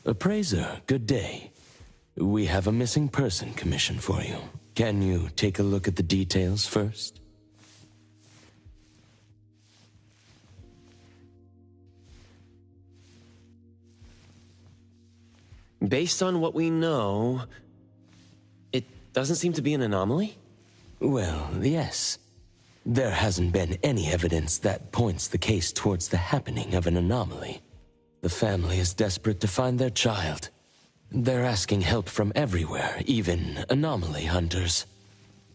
Appraiser, good day. We have a missing person commission for you. Can you take a look at the details first? Based on what we know, it doesn't seem to be an anomaly? Well, yes. There hasn't been any evidence that points the case towards the happening of an anomaly. The family is desperate to find their child. They're asking help from everywhere, even anomaly hunters.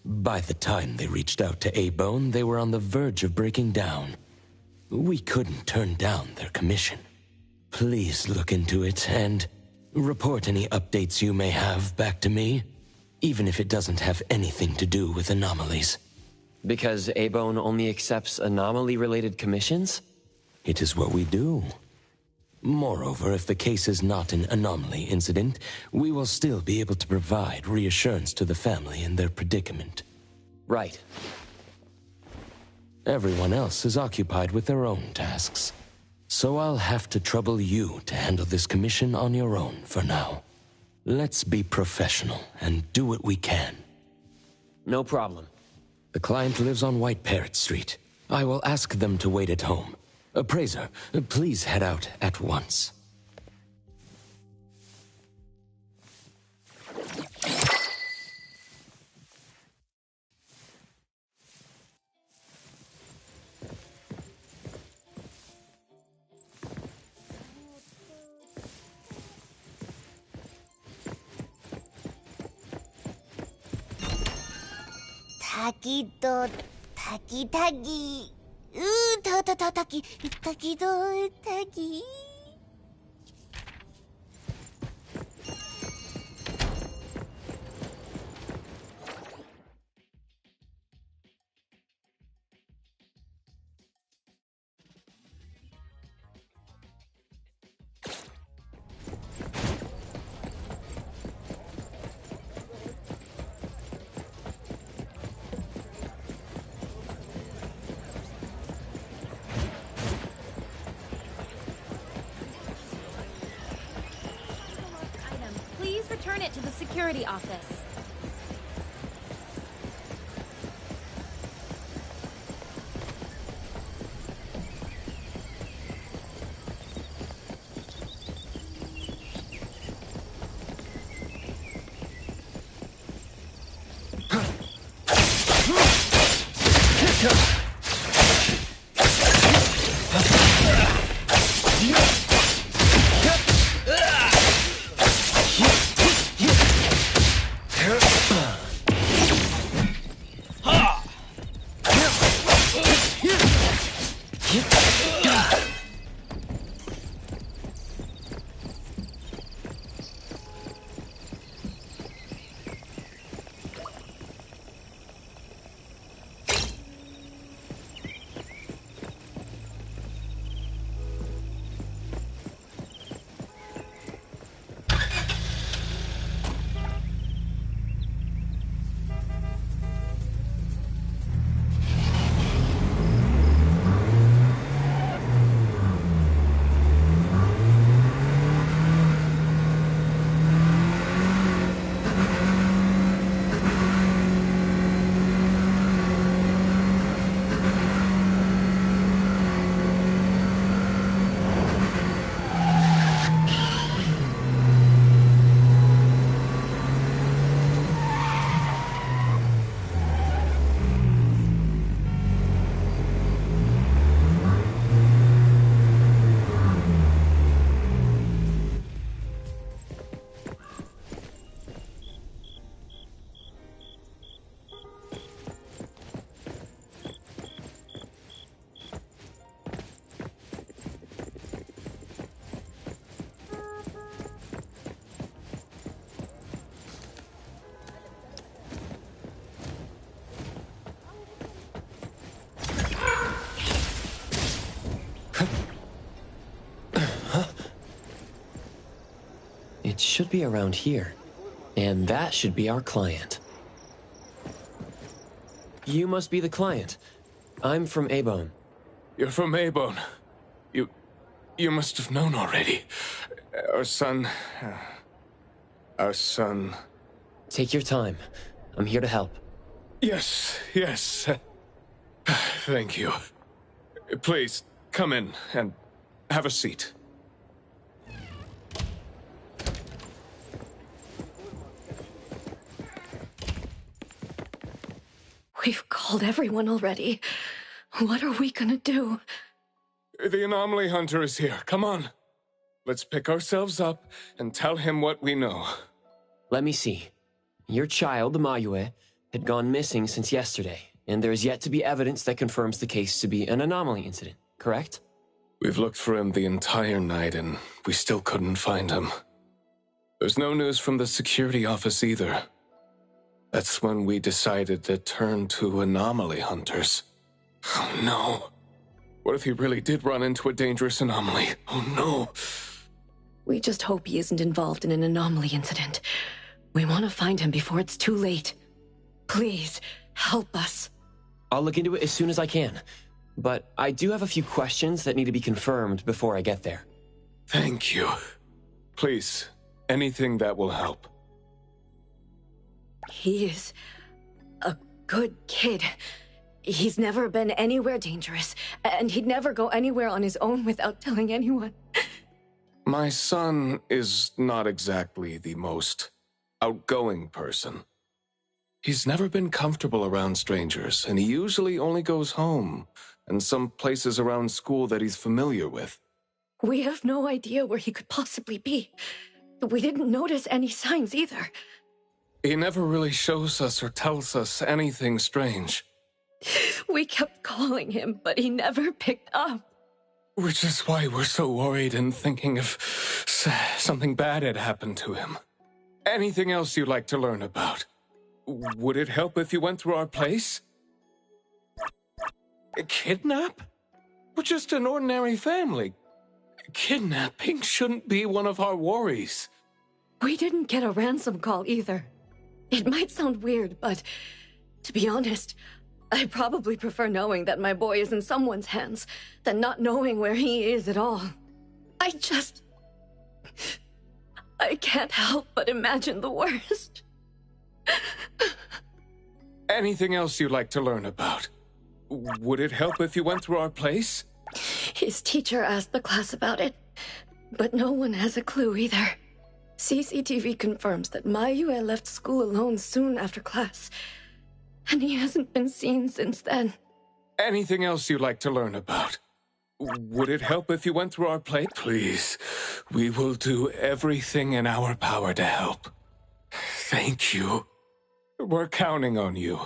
By the time they reached out to A-Bone, they were on the verge of breaking down. We couldn't turn down their commission. Please look into it and report any updates you may have back to me, even if it doesn't have anything to do with anomalies. Because A-Bone only accepts anomaly-related commissions? It is what we do. Moreover, if the case is not an anomaly incident, we will still be able to provide reassurance to the family in their predicament. Right. Everyone else is occupied with their own tasks. So I'll have to trouble you to handle this commission on your own for now. Let's be professional and do what we can. No problem. The client lives on White Parrot Street. I will ask them to wait at home. Appraiser, please head out at once. Taki do taki taki. Taki do taki. Please return it to the security office. It should be around here. And that should be our client. You must be the client. I'm from A-Bone. You're from A-Bone. You must have known already. Our son... Our son... Take your time. I'm here to help. Yes. Thank you. Please, come in and have a seat. We've called everyone already. What are we gonna do? The anomaly hunter is here. Come on. Let's pick ourselves up and tell him what we know. Let me see. Your child, Mayue, had gone missing since yesterday, and there is yet to be evidence that confirms the case to be an anomaly incident, correct? We've looked for him the entire night, and we still couldn't find him. There's no news from the security office either. That's when we decided to turn to anomaly hunters. Oh no. What if he really did run into a dangerous anomaly? Oh no. We just hope he isn't involved in an anomaly incident. We want to find him before it's too late. Please, help us. I'll look into it as soon as I can. But I do have a few questions that need to be confirmed before I get there. Thank you. Please, anything that will help. He is a good kid. He's never been anywhere dangerous, and he'd never go anywhere on his own without telling anyone. My son is not exactly the most outgoing person. He's never been comfortable around strangers, and he usually only goes home and some places around school that he's familiar with. We have no idea where he could possibly be. We didn't notice any signs either. He never really shows us or tells us anything strange. We kept calling him, but he never picked up. Which is why we're so worried and thinking if something bad had happened to him. Anything else you'd like to learn about? Would it help if you went through our place? A kidnap? We're just an ordinary family. Kidnapping shouldn't be one of our worries. We didn't get a ransom call either. It might sound weird, but to be honest, I probably prefer knowing that my boy is in someone's hands than not knowing where he is at all. I can't help but imagine the worst. Anything else you'd like to learn about? Would it help if you went through our place? His teacher asked the class about it, but no one has a clue either. CCTV confirms that Mayue left school alone soon after class, and he hasn't been seen since then. Anything else you'd like to learn about? Would it help if you went through our place? Please, we will do everything in our power to help. Thank you. We're counting on you.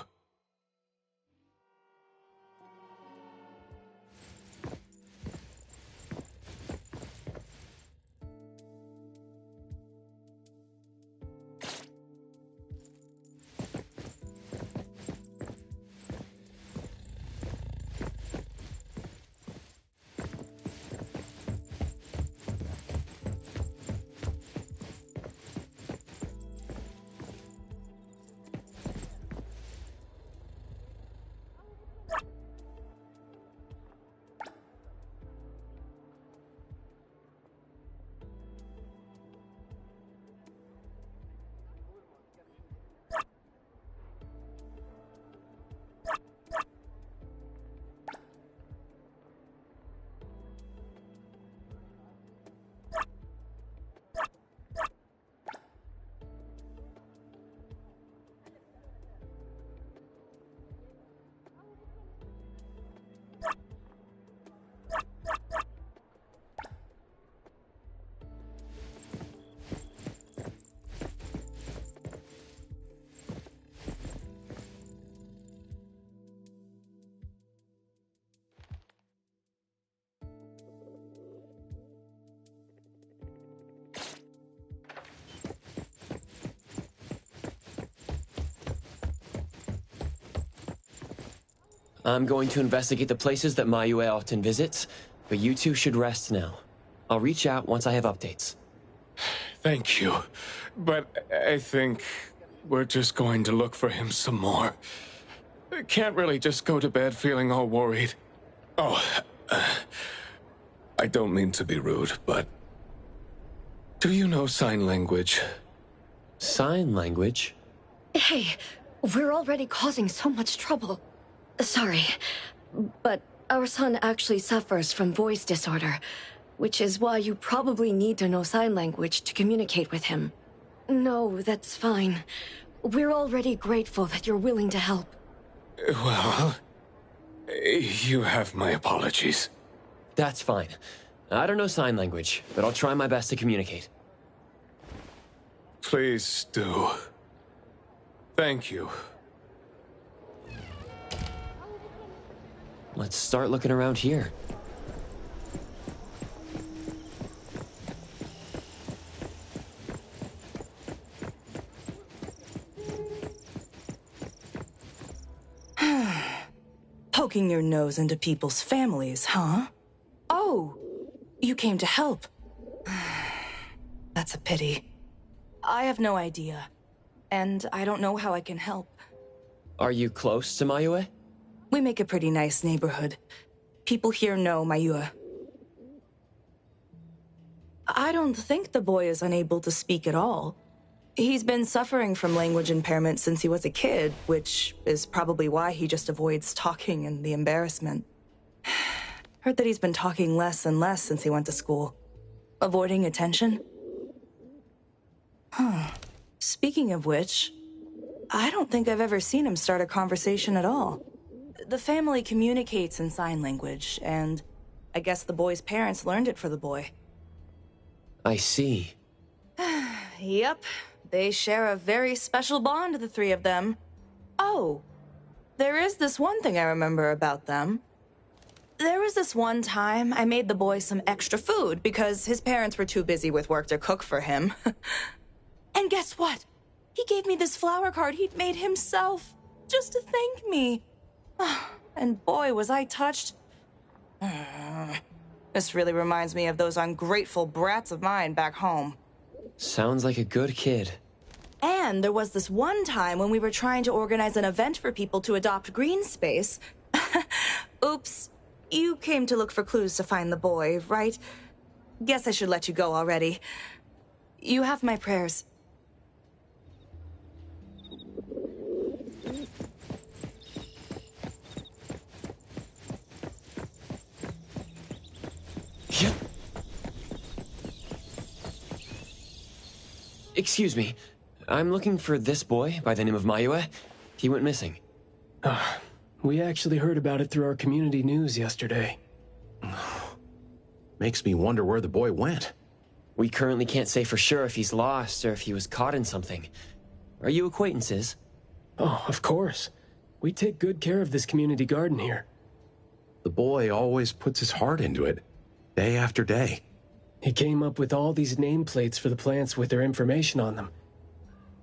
I'm going to investigate the places that Mayue often visits, but you two should rest now. I'll reach out once I have updates. Thank you. But I think we're just going to look for him some more. Can't really just go to bed feeling all worried. Oh, I don't mean to be rude, but Do you know sign language? Sign language? Hey, we're already causing so much trouble. Sorry, but our son actually suffers from voice disorder, which is why you probably need to know sign language to communicate with him. No, that's fine. We're already grateful that you're willing to help. Well, you have my apologies. That's fine. I don't know sign language, but I'll try my best to communicate. Please do. Thank you. Let's start looking around here. Poking your nose into people's families, huh? Oh, you came to help. That's a pity. I have no idea, and I don't know how I can help. Are you close to Mayue? We make a pretty nice neighborhood. People here know Mayue. I don't think the boy is unable to speak at all. He's been suffering from language impairment since he was a kid, which is probably why he just avoids talking and the embarrassment. Heard that he's been talking less and less since he went to school. Avoiding attention? Huh. Speaking of which, I don't think I've ever seen him start a conversation at all. The family communicates in sign language, and I guess the boy's parents learned it for the boy. I see. Yep, they share a very special bond, the three of them. Oh, there is this one thing I remember about them. There was this one time I made the boy some extra food because his parents were too busy with work to cook for him. And guess what? He gave me this flower card he'd made himself, just to thank me. And boy, was I touched. This really reminds me of those ungrateful brats of mine back home. Sounds like a good kid. And there was this one time when we were trying to organize an event for people to adopt green space. Oops, you came to look for clues to find the boy, right? Guess I should let you go already. You have my prayers. Excuse me. I'm looking for this boy by the name of Mayue. He went missing. We actually heard about it through our community news yesterday. Makes me wonder where the boy went. We currently can't say for sure if he's lost or if he was caught in something. Are you acquaintances? Oh, of course. We take good care of this community garden here. The boy always puts his heart into it, day after day. He came up with all these nameplates for the plants with their information on them.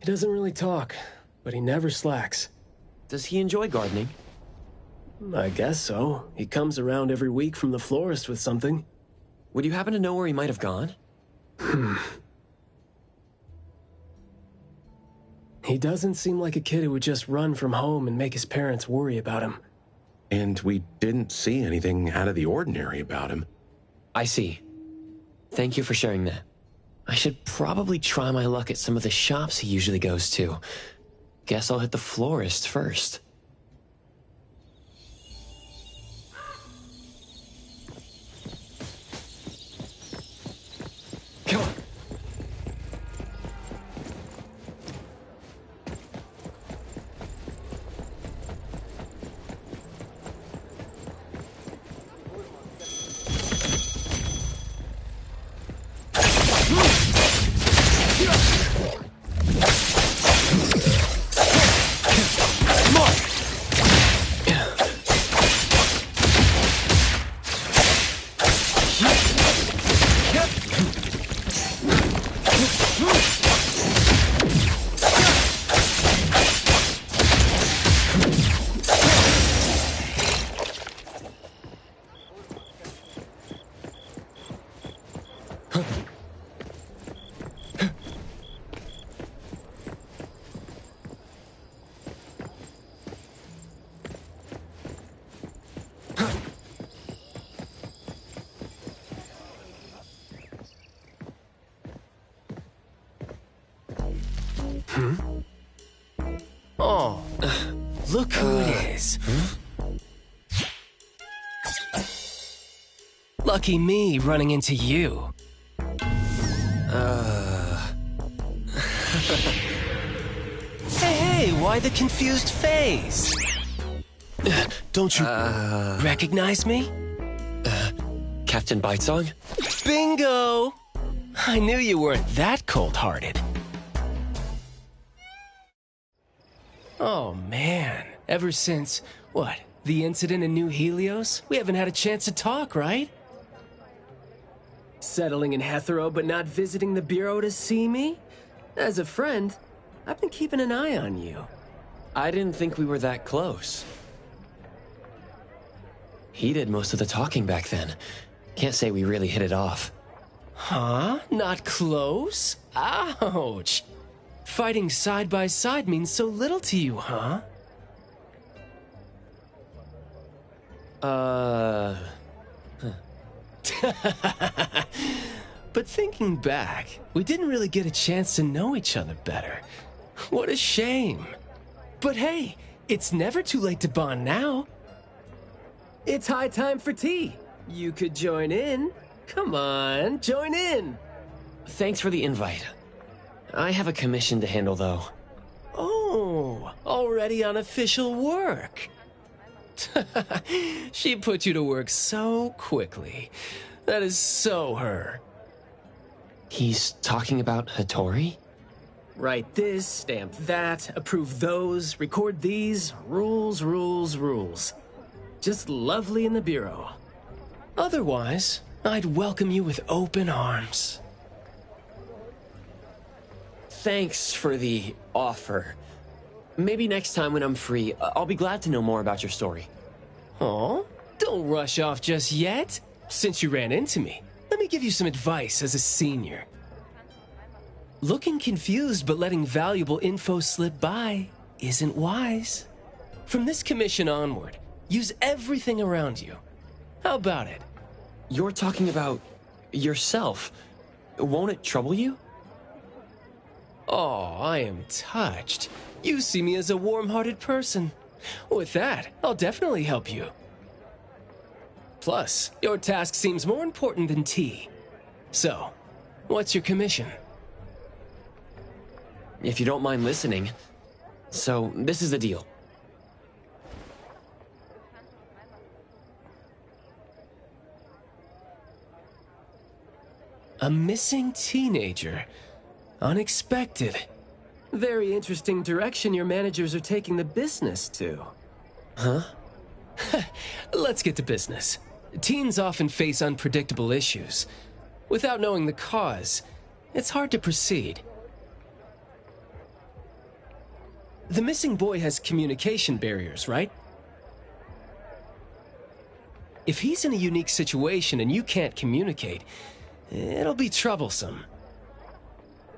He doesn't really talk, but he never slacks. Does he enjoy gardening? I guess so. He comes around every week from the florist with something. Would you happen to know where he might have gone? He doesn't seem like a kid who would just run from home and make his parents worry about him. And we didn't see anything out of the ordinary about him. I see. Thank you for sharing that. I should probably try my luck at some of the shops he usually goes to. Guess I'll hit the florist first. Come on. Come on. who it is. Lucky me running into you. Hey, why the confused face? Don't you recognize me? Captain Bitesong? Bingo! I knew you weren't that cold-hearted. Oh, man. Ever since, what, the incident in New Helios? We haven't had a chance to talk, right? Settling in Hetero but not visiting the Bureau to see me? As a friend, I've been keeping an eye on you. I didn't think we were that close. He did most of the talking back then. Can't say we really hit it off. Huh? Not close? Ouch! Fighting side by side means so little to you, huh? But thinking back, we didn't really get a chance to know each other better. What a shame. But hey, it's never too late to bond now. It's high time for tea. You could join in. Come on, join in. Thanks for the invite. I have a commission to handle, though. Oh, already on official work. She put you to work so quickly. That is so her. He's talking about Hattori? Write this, stamp that, approve those, record these, rules, rules, rules. Just lovely in the Bureau. Otherwise, I'd welcome you with open arms. Thanks for the offer. Maybe next time when I'm free, I'll be glad to know more about your story. Oh, don't rush off just yet. Since you ran into me, let me give you some advice as a senior. Looking confused but letting valuable info slip by isn't wise. From this commission onward, use everything around you. How about it? You're talking about yourself. Won't it trouble you? Oh, I am touched. You see me as a warm-hearted person. With that, I'll definitely help you. Plus, your task seems more important than tea. So, what's your commission? If you don't mind listening. So, this is the deal. A missing teenager. Unexpected. Very interesting direction your managers are taking the business to. Huh? Let's get to business. Teens often face unpredictable issues. Without knowing the cause, it's hard to proceed. The missing boy has communication barriers, right? If he's in a unique situation and you can't communicate, it'll be troublesome.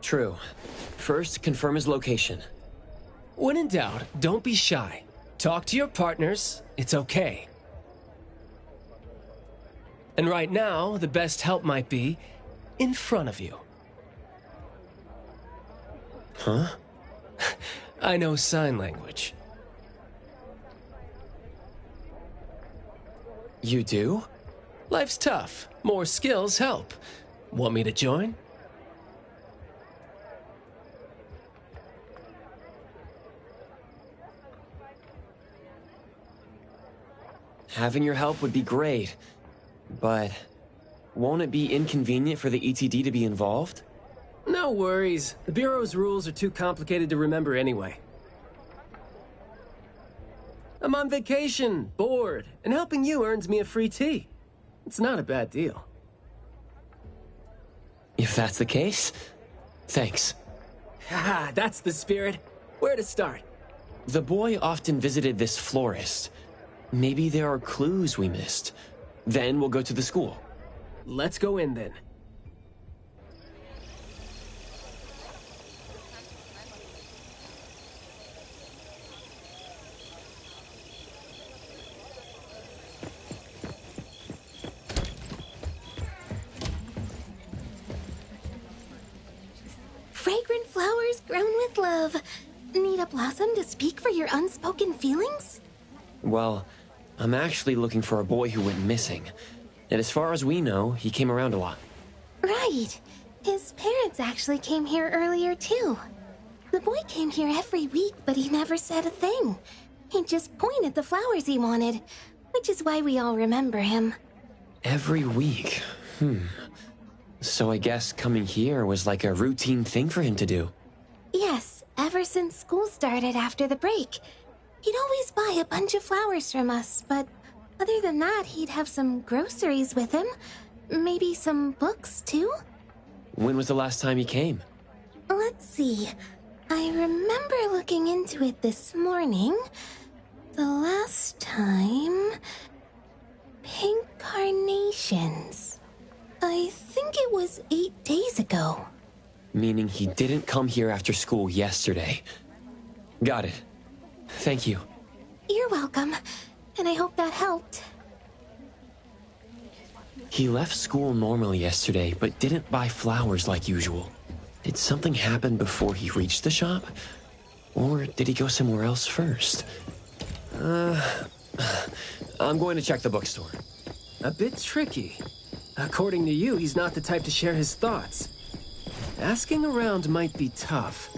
True. First, confirm his location. When in doubt, don't be shy. Talk to your partners. It's okay. And right now, the best help might be in front of you. Huh? I know sign language. You do? Life's tough. More skills help. Want me to join? Having your help would be great, but won't it be inconvenient for the ETD to be involved? No worries. The Bureau's rules are too complicated to remember anyway. I'm on vacation, bored, and helping you earns me a free tea. It's not a bad deal. If that's the case, thanks. Haha, that's the spirit. Where to start? The boy often visited this florist. Maybe there are clues we missed. Then we'll go to the school. Let's go in then. Fragrant flowers grown with love. Need a blossom to speak for your unspoken feelings? Well, I'm actually looking for a boy who went missing. And as far as we know, he came around a lot. Right. His parents actually came here earlier, too. The boy came here every week, but he never said a thing. He just pointed the flowers he wanted, which is why we all remember him. Every week? So I guess coming here was like a routine thing for him to do. Yes, ever since school started after the break. He'd always buy a bunch of flowers from us, but other than that, he'd have some groceries with him. Maybe some books, too? When was the last time he came? Let's see. I remember looking into it this morning. The last time... Pink carnations. I think it was 8 days ago. Meaning he didn't come here after school yesterday. Got it. Thank you. You're welcome. And I hope that helped. He left school normally yesterday, but didn't buy flowers like usual. Did something happen before he reached the shop? Or did he go somewhere else first? I'm going to check the bookstore. A bit tricky. According to you, he's not the type to share his thoughts. Asking around might be tough.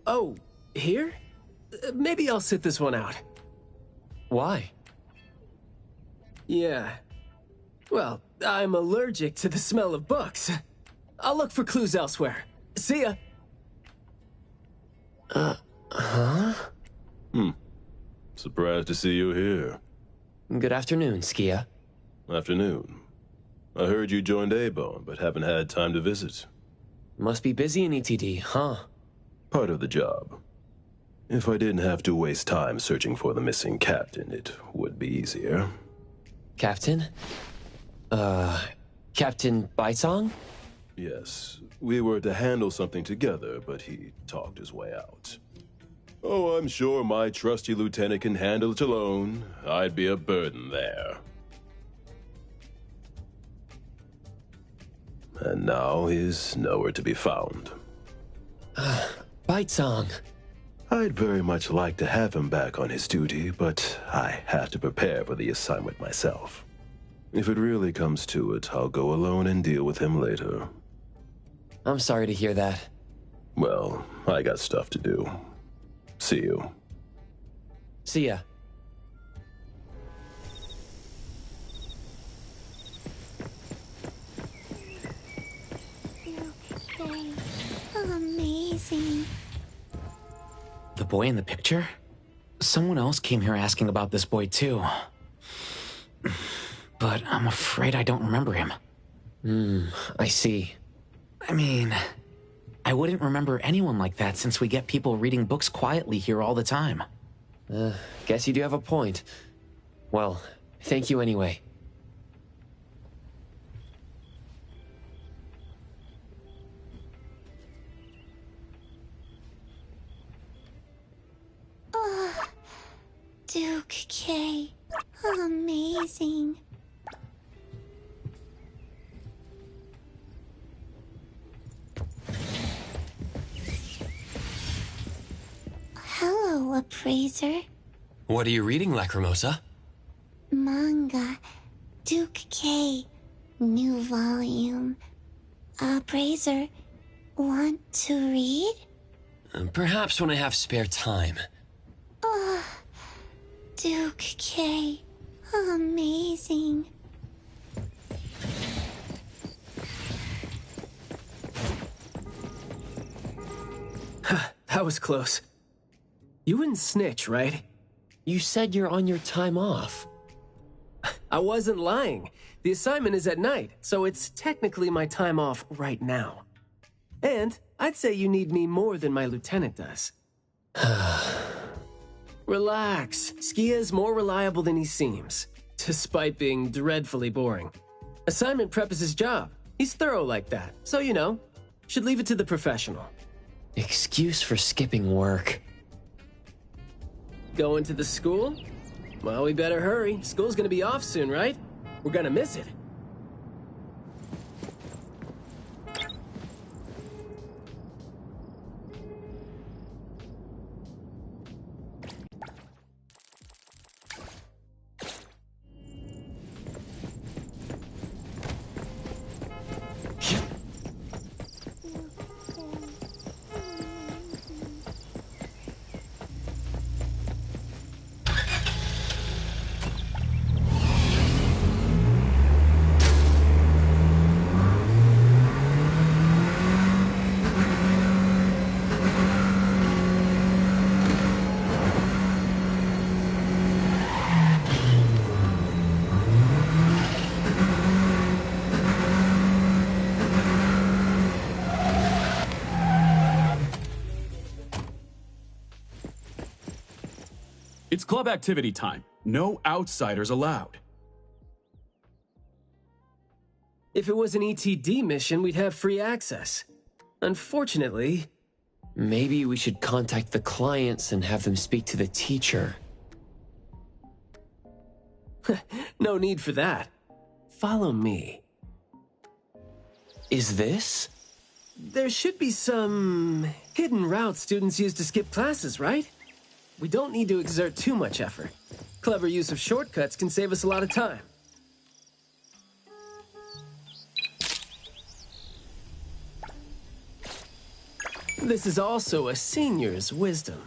Oh, here? Maybe I'll sit this one out. Why? Yeah. Well, I'm allergic to the smell of books. I'll look for clues elsewhere. See ya! Surprised to see you here. Good afternoon, Skia. Afternoon. I heard you joined A-Bone, but haven't had time to visit. Must be busy in ETD, huh? Part of the job. If I didn't have to waste time searching for the missing captain, it would be easier. Captain? Captain Baitong? Yes, we were to handle something together, but he talked his way out. Oh, I'm sure my trusty lieutenant can handle it alone. I'd be a burden there. And now he's nowhere to be found. Baitong. I'd very much like to have him back on his duty, but I have to prepare for the assignment myself. If it really comes to it, I'll go alone and deal with him later. I'm sorry to hear that. Well, I got stuff to do. See you. See ya. Okay. Amazing. The boy in the picture? Someone else came here asking about this boy too. But I'm afraid I don't remember him. I see. I mean, I wouldn't remember anyone like that since we get people reading books quietly here all the time. Guess you do have a point. Well, thank you anyway. Duke K. Amazing. Hello, appraiser. What are you reading, Lacrimosa? Manga. Duke K. New volume. Appraiser, want to read? Perhaps when I have spare time. Duke K. Amazing. That was close. You wouldn't snitch, right? You said you're on your time off. I wasn't lying. The assignment is at night, so it's technically my time off right now. And I'd say you need me more than my lieutenant does. Relax. Skia is more reliable than he seems, despite being dreadfully boring. Assignment prep is his job. He's thorough like that, so you know, should leave it to the professional. Excuse for skipping work. Going to the school? Well, we better hurry. School's gonna be off soon, right? We're gonna miss it. It's club activity time. No outsiders allowed. If it was an ETD mission, we'd have free access. Unfortunately... Maybe we should contact the clients and have them speak to the teacher. No need for that. Follow me. Is this? There should be some hidden routes students use to skip classes, right? We don't need to exert too much effort. Clever use of shortcuts can save us a lot of time. This is also a senior's wisdom.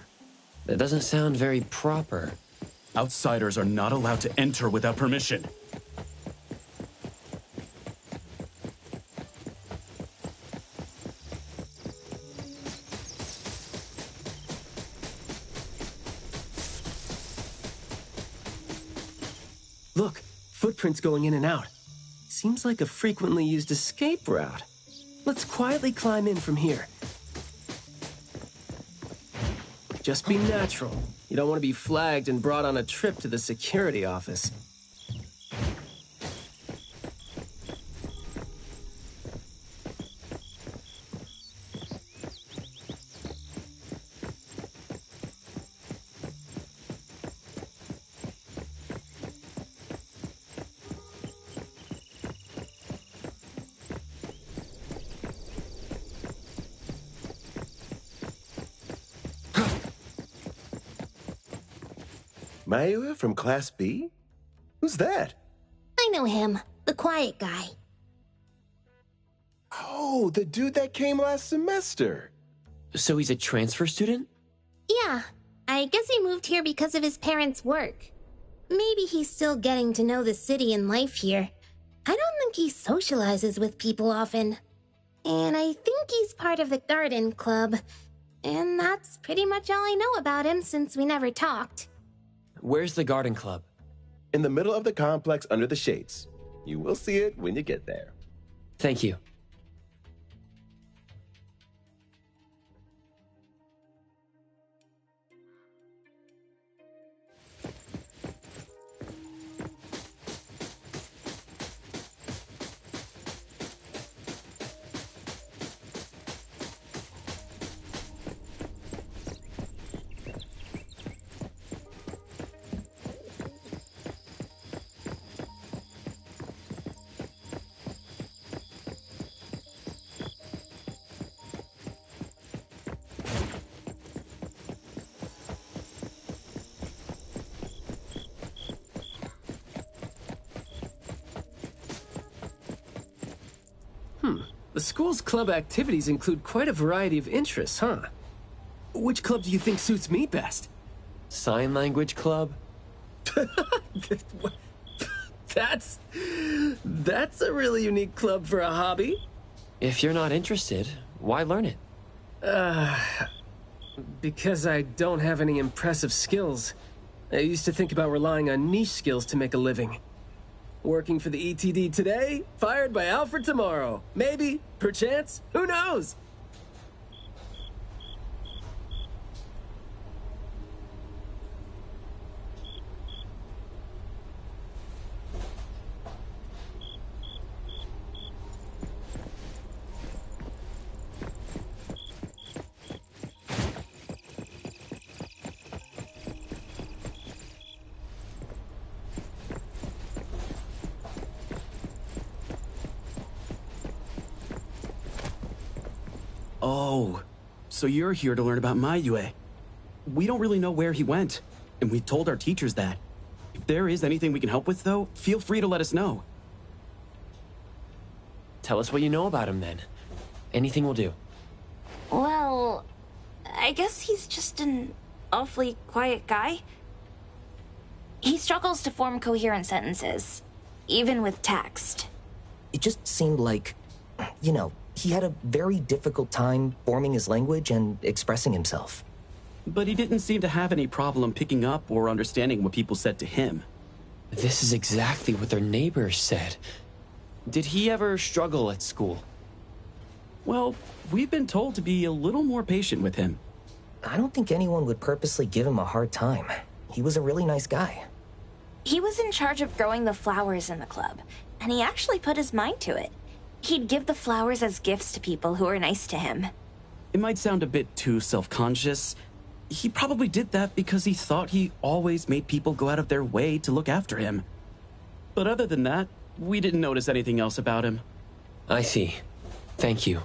That doesn't sound very proper. Outsiders are not allowed to enter without permission. Look, footprints going in and out. Seems like a frequently used escape route. Let's quietly climb in from here. Just be natural. You don't want to be flagged and brought on a trip to the security office. Mayua from Class B? Who's that? I know him, the quiet guy. Oh, the dude that came last semester. So he's a transfer student? Yeah, I guess he moved here because of his parents' work. Maybe he's still getting to know the city and life here. I don't think he socializes with people often. And I think he's part of the garden club. And that's pretty much all I know about him since we never talked. Where's the garden club? In the middle of the complex under the shades. You will see it when you get there. Thank you. The school's club activities include quite a variety of interests, huh? Which club do you think suits me best? Sign language club? That's a really unique club for a hobby. If you're not interested, why learn it? Because I don't have any impressive skills. I used to think about relying on niche skills to make a living. Working for the ETD today, fired by Alfred tomorrow. Maybe, perchance, who knows? Oh, so you're here to learn about Mayue. We don't really know where he went, and we told our teachers that. If there is anything we can help with, though, feel free to let us know. Tell us what you know about him, then. Anything will do. Well, I guess he's just an awfully quiet guy. He struggles to form coherent sentences, even with text. It just seemed like, you know, he had a very difficult time forming his language and expressing himself. But he didn't seem to have any problem picking up or understanding what people said to him. This is exactly what their neighbors said. Did he ever struggle at school? Well, we've been told to be a little more patient with him. I don't think anyone would purposely give him a hard time. He was a really nice guy. He was in charge of growing the flowers in the club, and he actually put his mind to it. He'd give the flowers as gifts to people who were nice to him. It might sound a bit too self-conscious. He probably did that because he thought he always made people go out of their way to look after him. But other than that, we didn't notice anything else about him. I see. Thank you.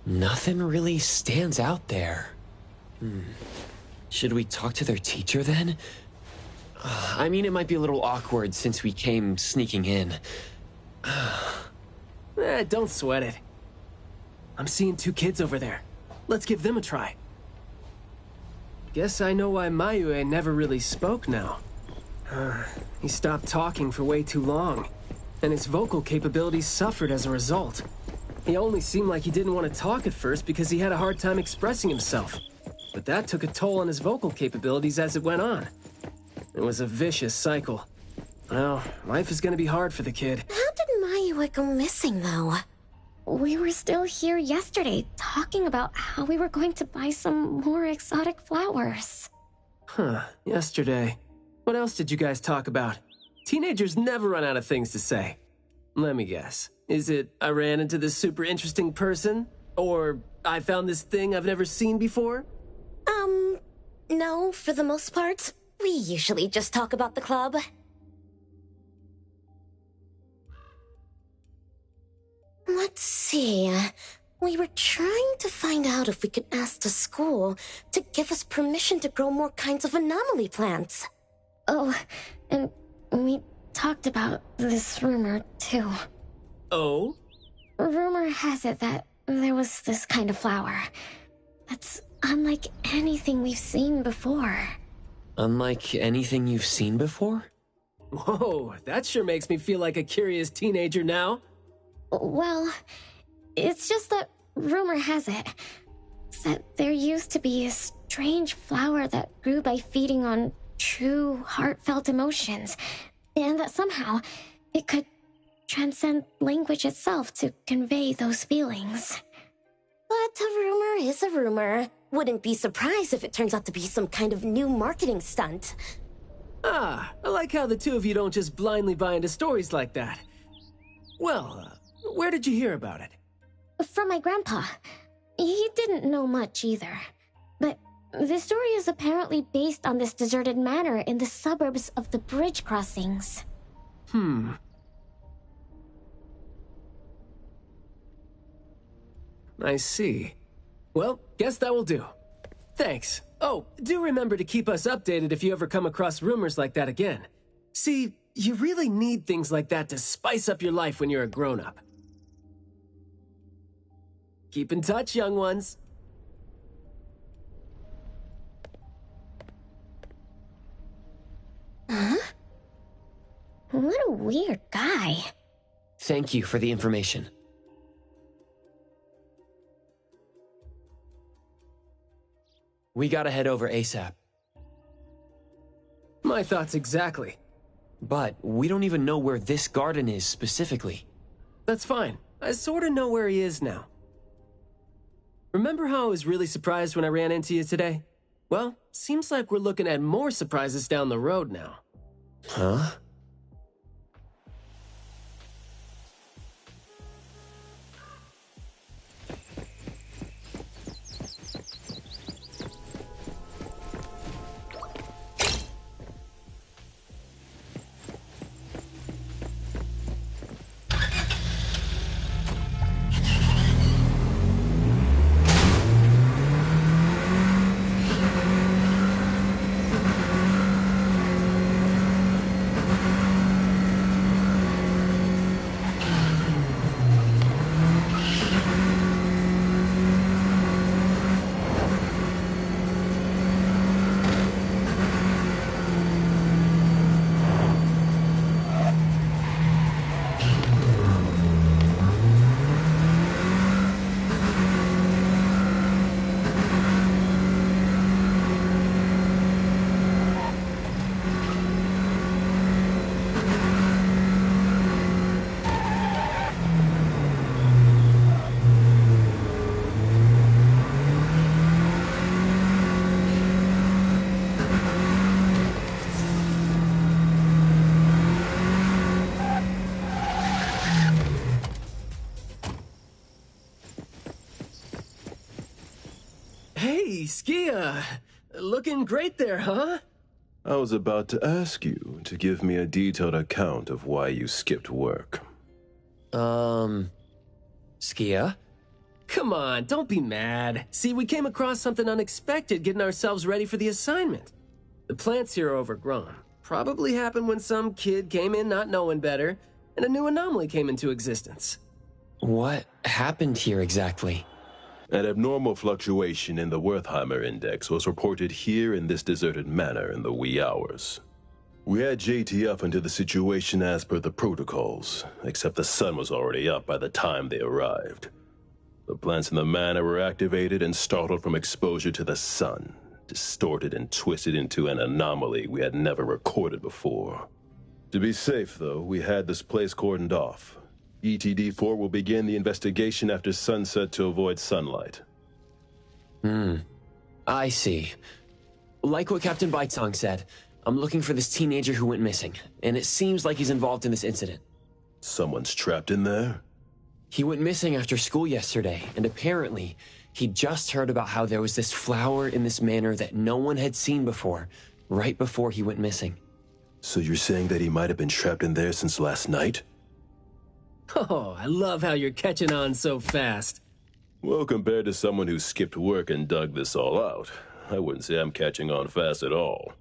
Nothing really stands out there. Should we talk to their teacher then? I mean, it might be a little awkward since we came sneaking in. Don't sweat it. I'm seeing 2 kids over there. Let's give them a try. Guess I know why Mayue never really spoke now. He stopped talking for way too long, and his vocal capabilities suffered as a result. He only seemed like he didn't want to talk at first because he had a hard time expressing himself. But that took a toll on his vocal capabilities as it went on. It was a vicious cycle. Well, life is gonna be hard for the kid. How did Mayue go missing, though? We were still here yesterday, talking about how we were going to buy some more exotic flowers. Yesterday. What else did you guys talk about? Teenagers never run out of things to say. Let me guess. Is it, I ran into this super interesting person? Or, I found this thing I've never seen before? No, for the most part. We usually just talk about the club. Let's see. We were trying to find out if we could ask the school to give us permission to grow more kinds of anomaly plants. Oh, and we talked about this rumor, too. Oh? Rumor has it that there was this kind of flower that's unlike anything we've seen before. Unlike anything you've seen before? Whoa, that sure makes me feel like a curious teenager now. Well, it's just that rumor has it that there used to be a strange flower that grew by feeding on true, heartfelt emotions, and that somehow it could transcend language itself to convey those feelings. But a rumor is a rumor. Wouldn't be surprised if it turns out to be some kind of new marketing stunt. I like how the 2 of you don't just blindly buy into stories like that. Well, where did you hear about it? From my grandpa. He didn't know much either. But the story is apparently based on this deserted manor in the suburbs of the bridge crossings. I see. Well, guess that will do. Thanks. Oh, do remember to keep us updated if you ever come across rumors like that again. See, you really need things like that to spice up your life when you're a grown-up. Keep in touch, young ones. Huh? What a weird guy. Thank you for the information. We gotta head over ASAP. My thoughts exactly. But we don't even know where this garden is specifically. That's fine. I sorta know where he is now. Remember how I was really surprised when I ran into you today? Well, seems like we're looking at more surprises down the road now. Huh? Hey, Skia! Looking great there, huh? I was about to ask you to give me a detailed account of why you skipped work. Skia? Come on, don't be mad. See, we came across something unexpected getting ourselves ready for the assignment. The plants here are overgrown. Probably happened when some kid came in not knowing better, and a new anomaly came into existence. What happened here exactly? An abnormal fluctuation in the Wertheimer index was reported here in this deserted manor in the wee hours. We had JTF into the situation as per the protocols, except the sun was already up by the time they arrived. The plants in the manor were activated and startled from exposure to the sun, distorted and twisted into an anomaly we had never recorded before. To be safe, though, we had this place cordoned off. ETD-4 will begin the investigation after sunset to avoid sunlight. I see. Like what Captain Baitsong said, I'm looking for this teenager who went missing, and it seems like he's involved in this incident. Someone's trapped in there? He went missing after school yesterday, and apparently, he just heard about how there was this flower in this manor that no one had seen before, right before he went missing. So you're saying that he might have been trapped in there since last night? Oh, I love how you're catching on so fast. Well, compared to someone who skipped work and dug this all out, I wouldn't say I'm catching on fast at all.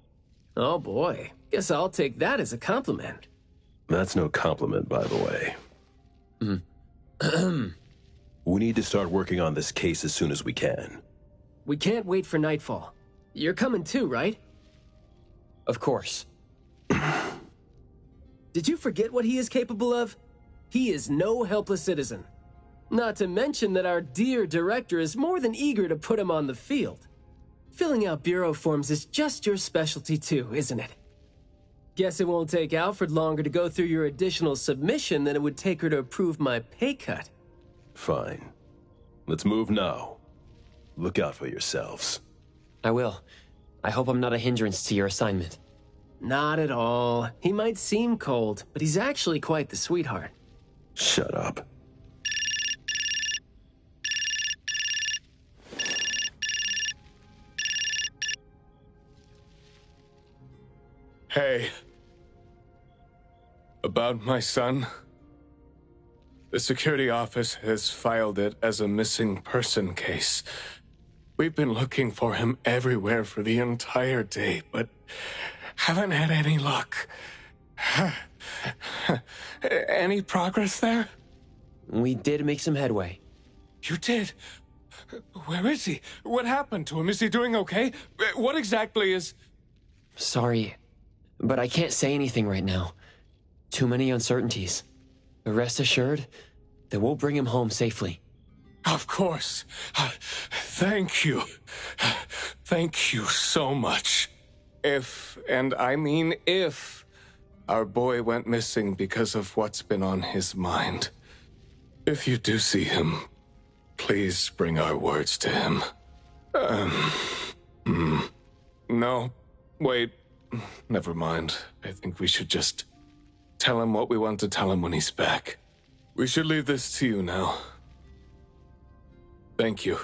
Oh boy, guess I'll take that as a compliment. That's no compliment, by the way. We need to start working on this case as soon as we can. We can't wait for nightfall. You're coming too, right? Of course. Did you forget what he is capable of? He is no helpless citizen. Not to mention that our dear director is more than eager to put him on the field. Filling out bureau forms is just your specialty too, isn't it? Guess it won't take Alfred longer to go through your additional submission than it would take her to approve my pay cut. Fine. Let's move now. Look out for yourselves. I will. I hope I'm not a hindrance to your assignment. Not at all. He might seem cold, but he's actually quite the sweetheart. Shut up. Hey. About my son? The security office has filed it as a missing person case. We've been looking for him everywhere for the entire day, but haven't had any luck. Any progress there? We did make some headway. You did? Where is he? What happened to him? Is he doing okay? What exactly is... Sorry, but I can't say anything right now. Too many uncertainties. But rest assured that we'll bring him home safely. Of course. Thank you. Thank you so much. If, and I mean if, our boy went missing because of what's been on his mind, if you do see him, please bring our words to him. No, wait, never mind. I think we should just tell him what we want to tell him when he's back. We should leave this to you now. Thank you.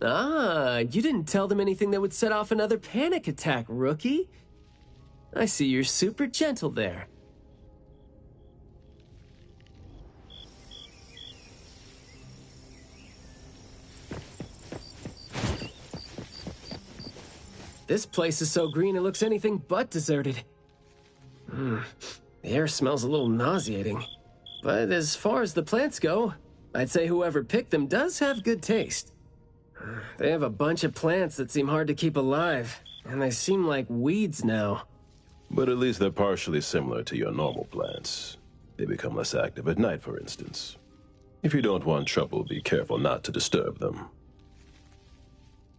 Ah, you didn't tell them anything that would set off another panic attack, rookie. I see you're super gentle there. This place is so green it looks anything but deserted. The air smells a little nauseating. But as far as the plants go, I'd say whoever picked them does have good taste. They have a bunch of plants that seem hard to keep alive, and they seem like weeds now. But at least they're partially similar to your normal plants. They become less active at night, for instance. If you don't want trouble, be careful not to disturb them.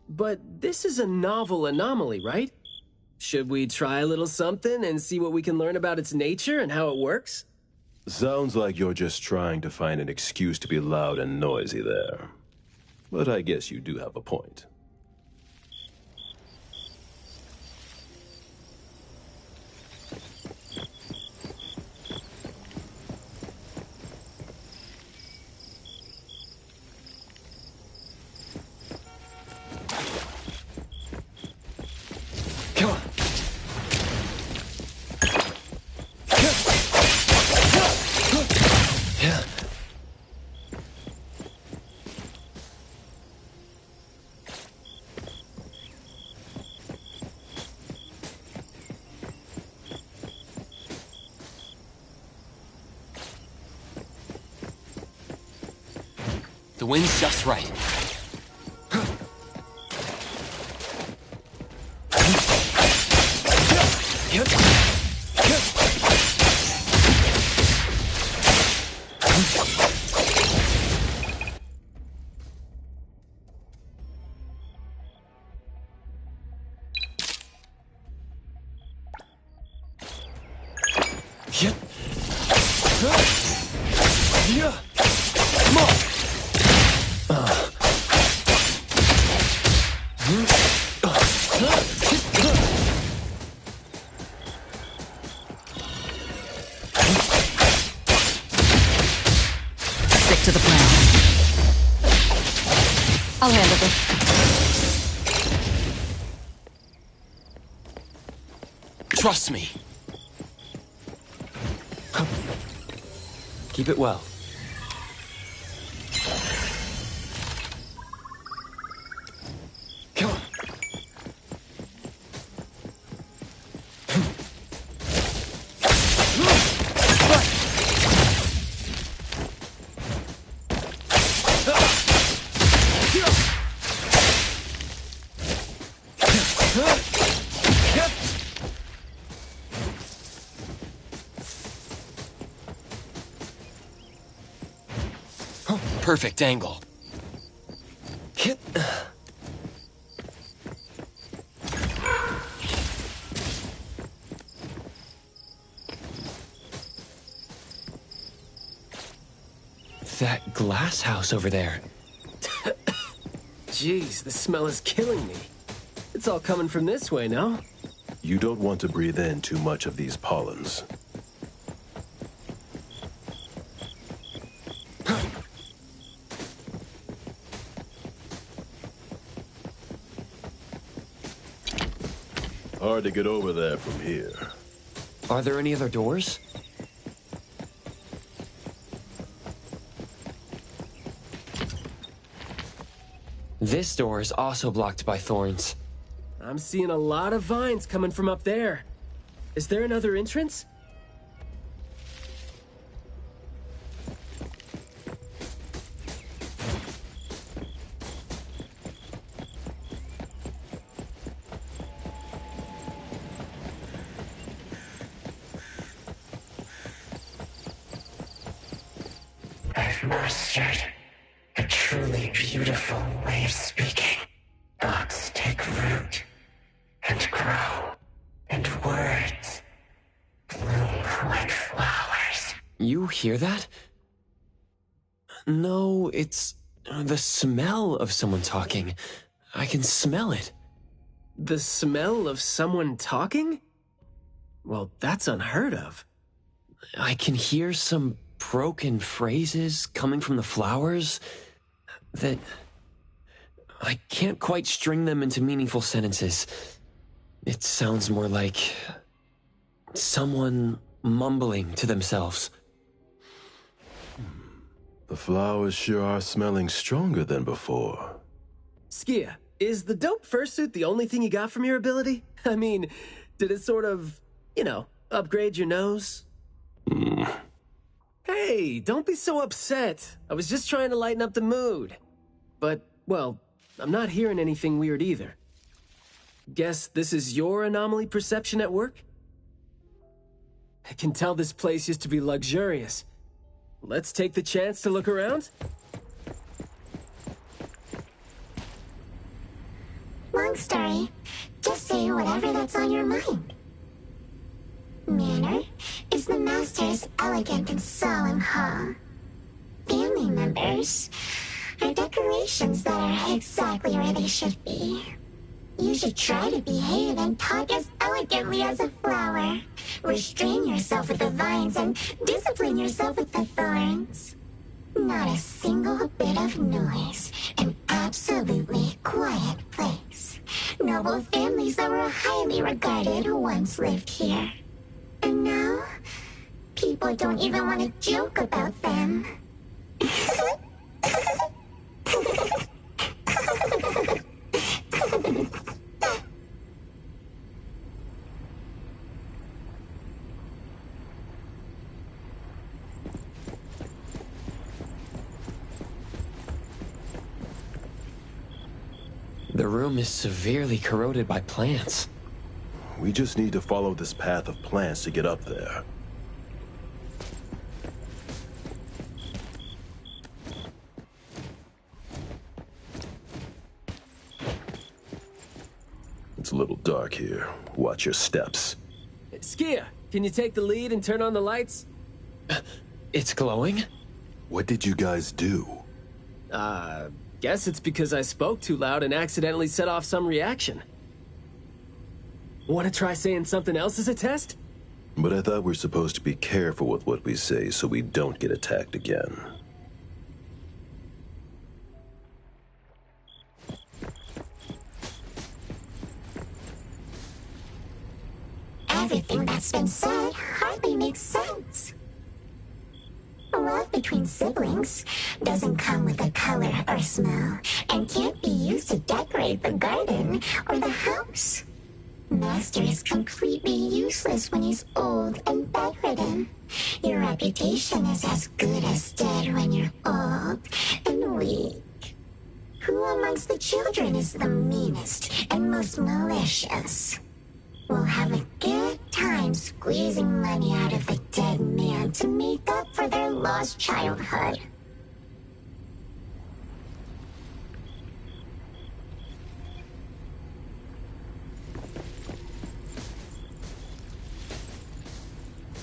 But this is a novel anomaly, right? Should we try a little something and see what we can learn about its nature and how it works? Sounds like you're just trying to find an excuse to be loud and noisy there. But I guess you do have a point. Come on. Yeah. The wind's just right. Stick to the plan. I'll handle this. Trust me. Keep it well. Come on. Perfect angle. That glass house over there. Jeez, the smell is killing me. It's all coming from this way, no? You don't want to breathe in too much of these pollens. Hard to get over there from here. Are there any other doors? This door is also blocked by thorns. I'm seeing a lot of vines coming from up there. Is there another entrance? I've mastered. A truly beautiful way of speaking. Thoughts take root and grow, and words bloom like flowers. You hear that? No, it's the smell of someone talking. I can smell it. The smell of someone talking? Well, that's unheard of. I can hear some broken phrases coming from the flowers that I can't quite string them into meaningful sentences. It sounds more like someone mumbling to themselves. The flowers sure are smelling stronger than before. Skia, is the dope fursuit the only thing you got from your ability? I mean, did it sort of, upgrade your nose? Hey, don't be so upset. I was just trying to lighten up the mood. But, well, I'm not hearing anything weird either. Guess this is your anomaly perception at work? I can tell this place used to be luxurious. Let's take the chance to look around? Long story. Just say whatever that's on your mind. Manner is the master's elegant and solemn hall. Family members are decorations that are exactly where they should be. You should try to behave and talk as elegantly as a flower. Restrain yourself with the vines and discipline yourself with the thorns. Not a single bit of noise. An absolutely quiet place. Noble families that were highly regarded once lived here. And now, people don't even want to joke about them. The room is severely corroded by plants. We just need to follow this path of plants to get up there. It's a little dark here. Watch your steps. Skia, can you take the lead and turn on the lights? It's glowing? What did you guys do? Guess it's because I spoke too loud and accidentally set off some reaction. Want to try saying something else as a test? But I thought we're supposed to be careful with what we say so we don't get attacked again. Everything that's been said hardly makes sense. Love between siblings doesn't come with a color or smell and can't be used to decorate the garden or the house. Master is completely useless when he's old and bedridden. Your reputation is as good as dead when you're old and weak. Who amongst the children is the meanest and most malicious? We'll have a good time squeezing money out of the dead man to make up for their lost childhood.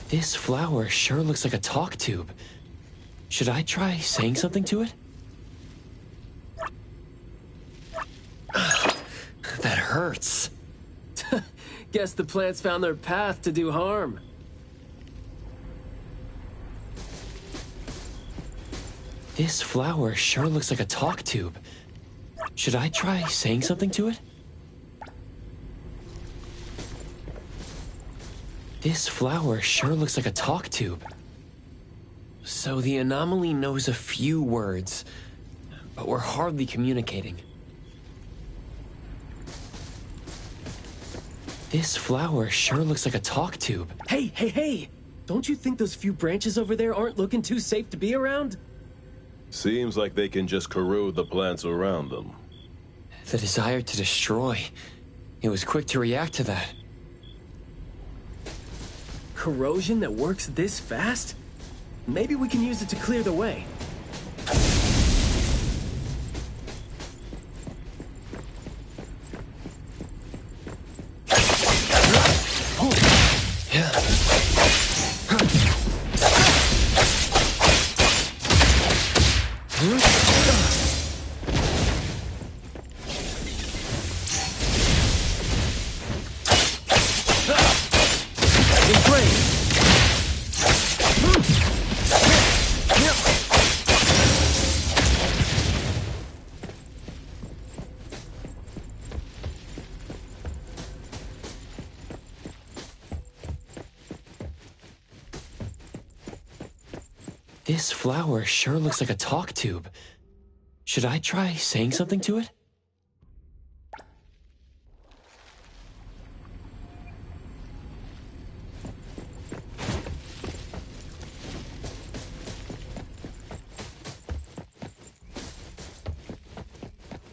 This flower sure looks like a talk tube. Should I try saying something to it? That hurts. Guess the plants found their path to do harm. This flower sure looks like a talk tube. Should I try saying something to it? This flower sure looks like a talk tube. So the anomaly knows a few words, but we're hardly communicating. This flower sure looks like a talk tube. Hey! Don't you think those few branches over there aren't looking too safe to be around? Seems like they can just corrode the plants around them. The desire to destroy. It was quick to react to that. Corrosion that works this fast? Maybe we can use it to clear the way. This flower sure looks like a talk tube. Should I try saying something to it?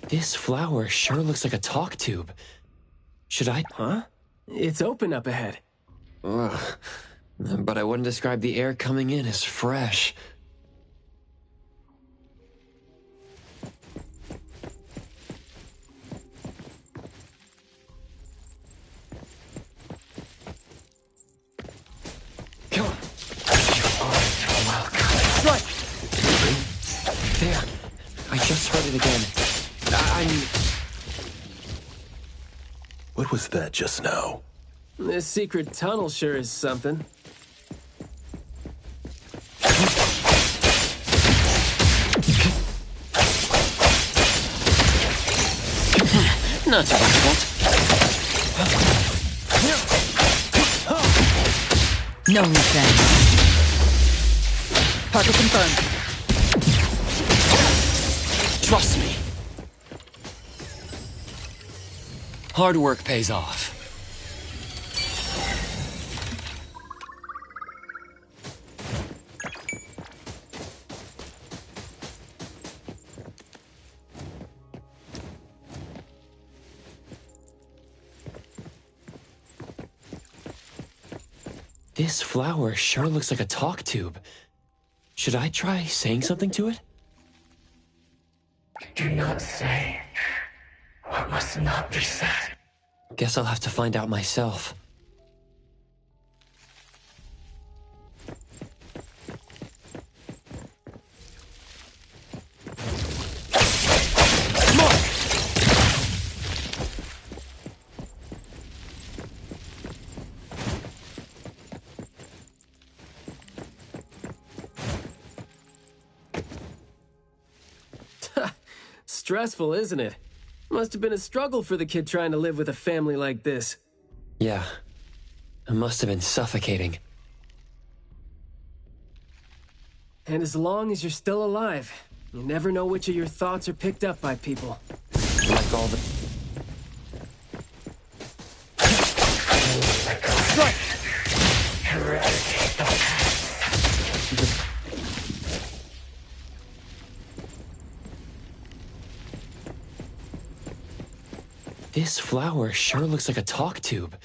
This flower sure looks like a talk tube. Should I... Huh? It's open up ahead. Ugh. But I wouldn't describe the air coming in as fresh. Come on. Right. There. I just heard it again. What was that just now? This secret tunnel sure is something. Not too difficult. No reset. Parker confirmed. Trust me. Hard work pays off. This flower sure looks like a talk tube. Should I try saying something to it? Do not say what must not be said. Guess I'll have to find out myself. Stressful, isn't it? Must have been a struggle for the kid trying to live with a family like this. Yeah. It must have been suffocating. And as long as you're still alive, you never know which of your thoughts are picked up by people. Like all the... Right. Eradicate the past. This flower sure looks like a talk tube.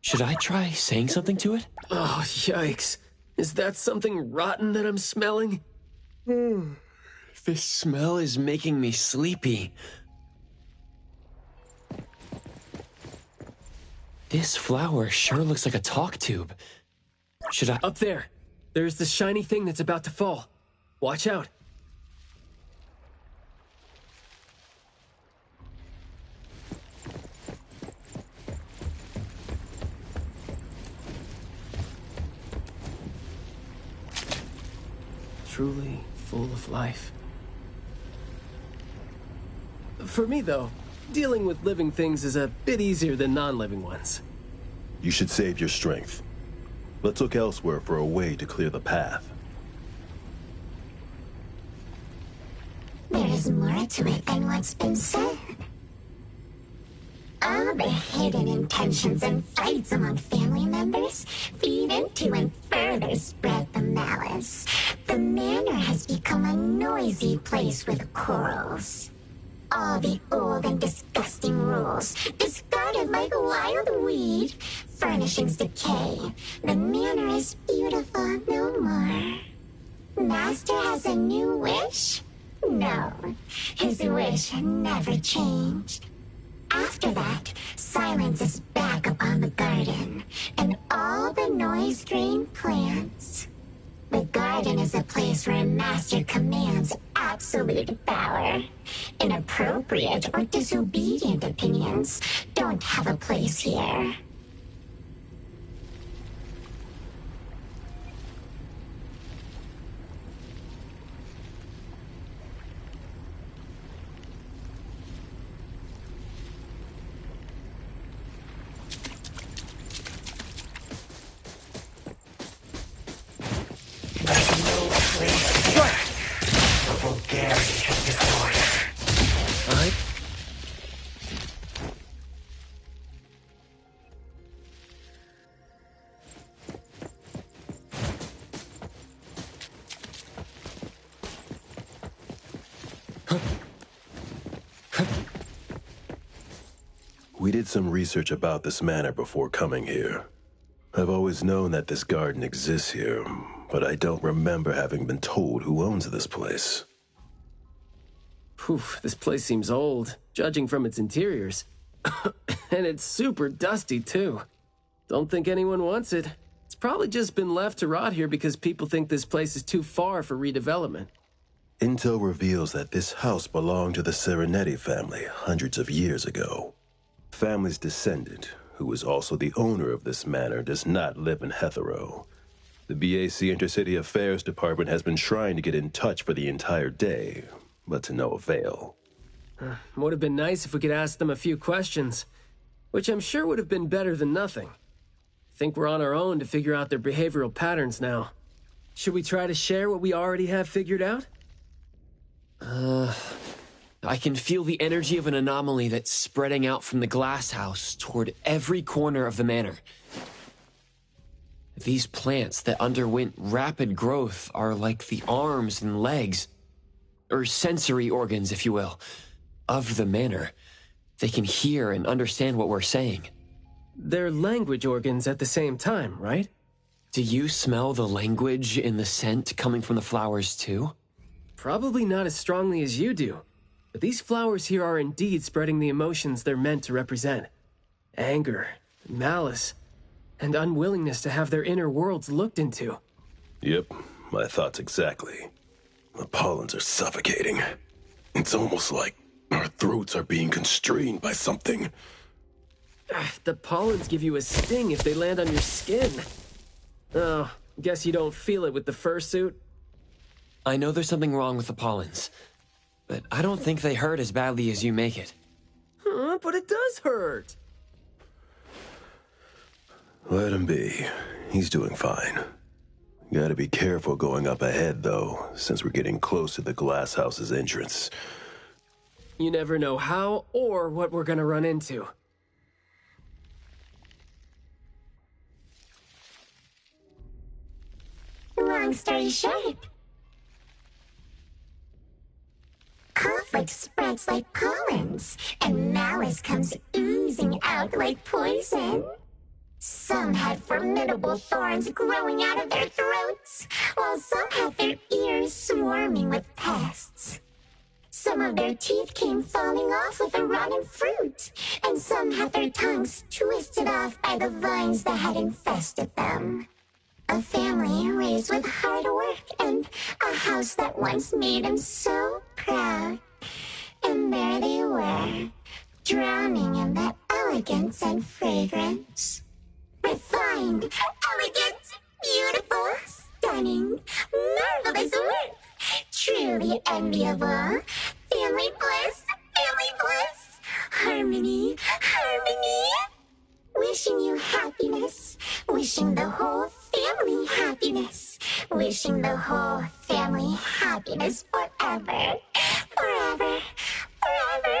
Should I try saying something to it? Oh, yikes. Is that something rotten that I'm smelling? This smell is making me sleepy. This flower sure looks like a talk tube. Should I... Up there. There's the shiny thing that's about to fall. Watch out. Truly full of life. For me, though, dealing with living things is a bit easier than non-living ones. You should save your strength. Let's look elsewhere for a way to clear the path. There is more to it than what's been said. All the hidden intentions and fights among family members feed into and further spread the malice. The manor has become a noisy place with quarrels. All the old and disgusting rules, discarded like wild weed. Furnishings decay. The manor is beautiful no more. Master has a new wish? No, his wish never changed. After that, silence is back upon the garden, and all the noise-drained plants. The garden is a place where Master commands absolute power. Inappropriate or disobedient opinions don't have a place here. We did some research about this manor before coming here. I've always known that this garden exists here, but I don't remember having been told who owns this place. Whew, this place seems old, judging from its interiors. And it's super dusty, too. Don't think anyone wants it. It's probably just been left to rot here because people think this place is too far for redevelopment. Intel reveals that this house belonged to the Serenetti family hundreds of years ago. Family's descendant, who is also the owner of this manor, does not live in Hetero. The BAC Intercity Affairs Department has been trying to get in touch for the entire day, but to no avail. Would have been nice if we could ask them a few questions, which I'm sure would have been better than nothing. I think we're on our own to figure out their behavioral patterns now. Should we try to share what we already have figured out? I can feel the energy of an anomaly that's spreading out from the glass house toward every corner of the manor. These plants that underwent rapid growth are like the arms and legs, or sensory organs, if you will, of the manor. They can hear and understand what we're saying. They're language organs at the same time, right? Do you smell the language in the scent coming from the flowers, too? Probably not as strongly as you do, but these flowers here are indeed spreading the emotions they're meant to represent. Anger, malice, and unwillingness to have their inner worlds looked into. Yep, my thoughts exactly. The pollens are suffocating. It's almost like our throats are being constrained by something. The pollens give you a sting if they land on your skin. Oh, guess you don't feel it with the fursuit? I know there's something wrong with the pollens, but I don't think they hurt as badly as you make it. But it does hurt. Let him be. He's doing fine. Gotta be careful going up ahead, though, since we're getting close to the glass house's entrance. You never know how or what we're gonna run into. Long story short, conflict spreads like pollens, and malice comes oozing out like poison. Some had formidable thorns growing out of their throats, while some had their ears swarming with pests. Some of their teeth came falling off with the rotten fruit, and some had their tongues twisted off by the vines that had infested them. A family raised with hard work and a house that once made them so proud. And there they were, drowning in that elegance and fragrance. Refined, elegant, beautiful, stunning, marvelous work. Truly enviable. Family bliss, harmony, harmony. Wishing you happiness, wishing the whole family happiness, wishing the whole family happiness forever, forever, forever.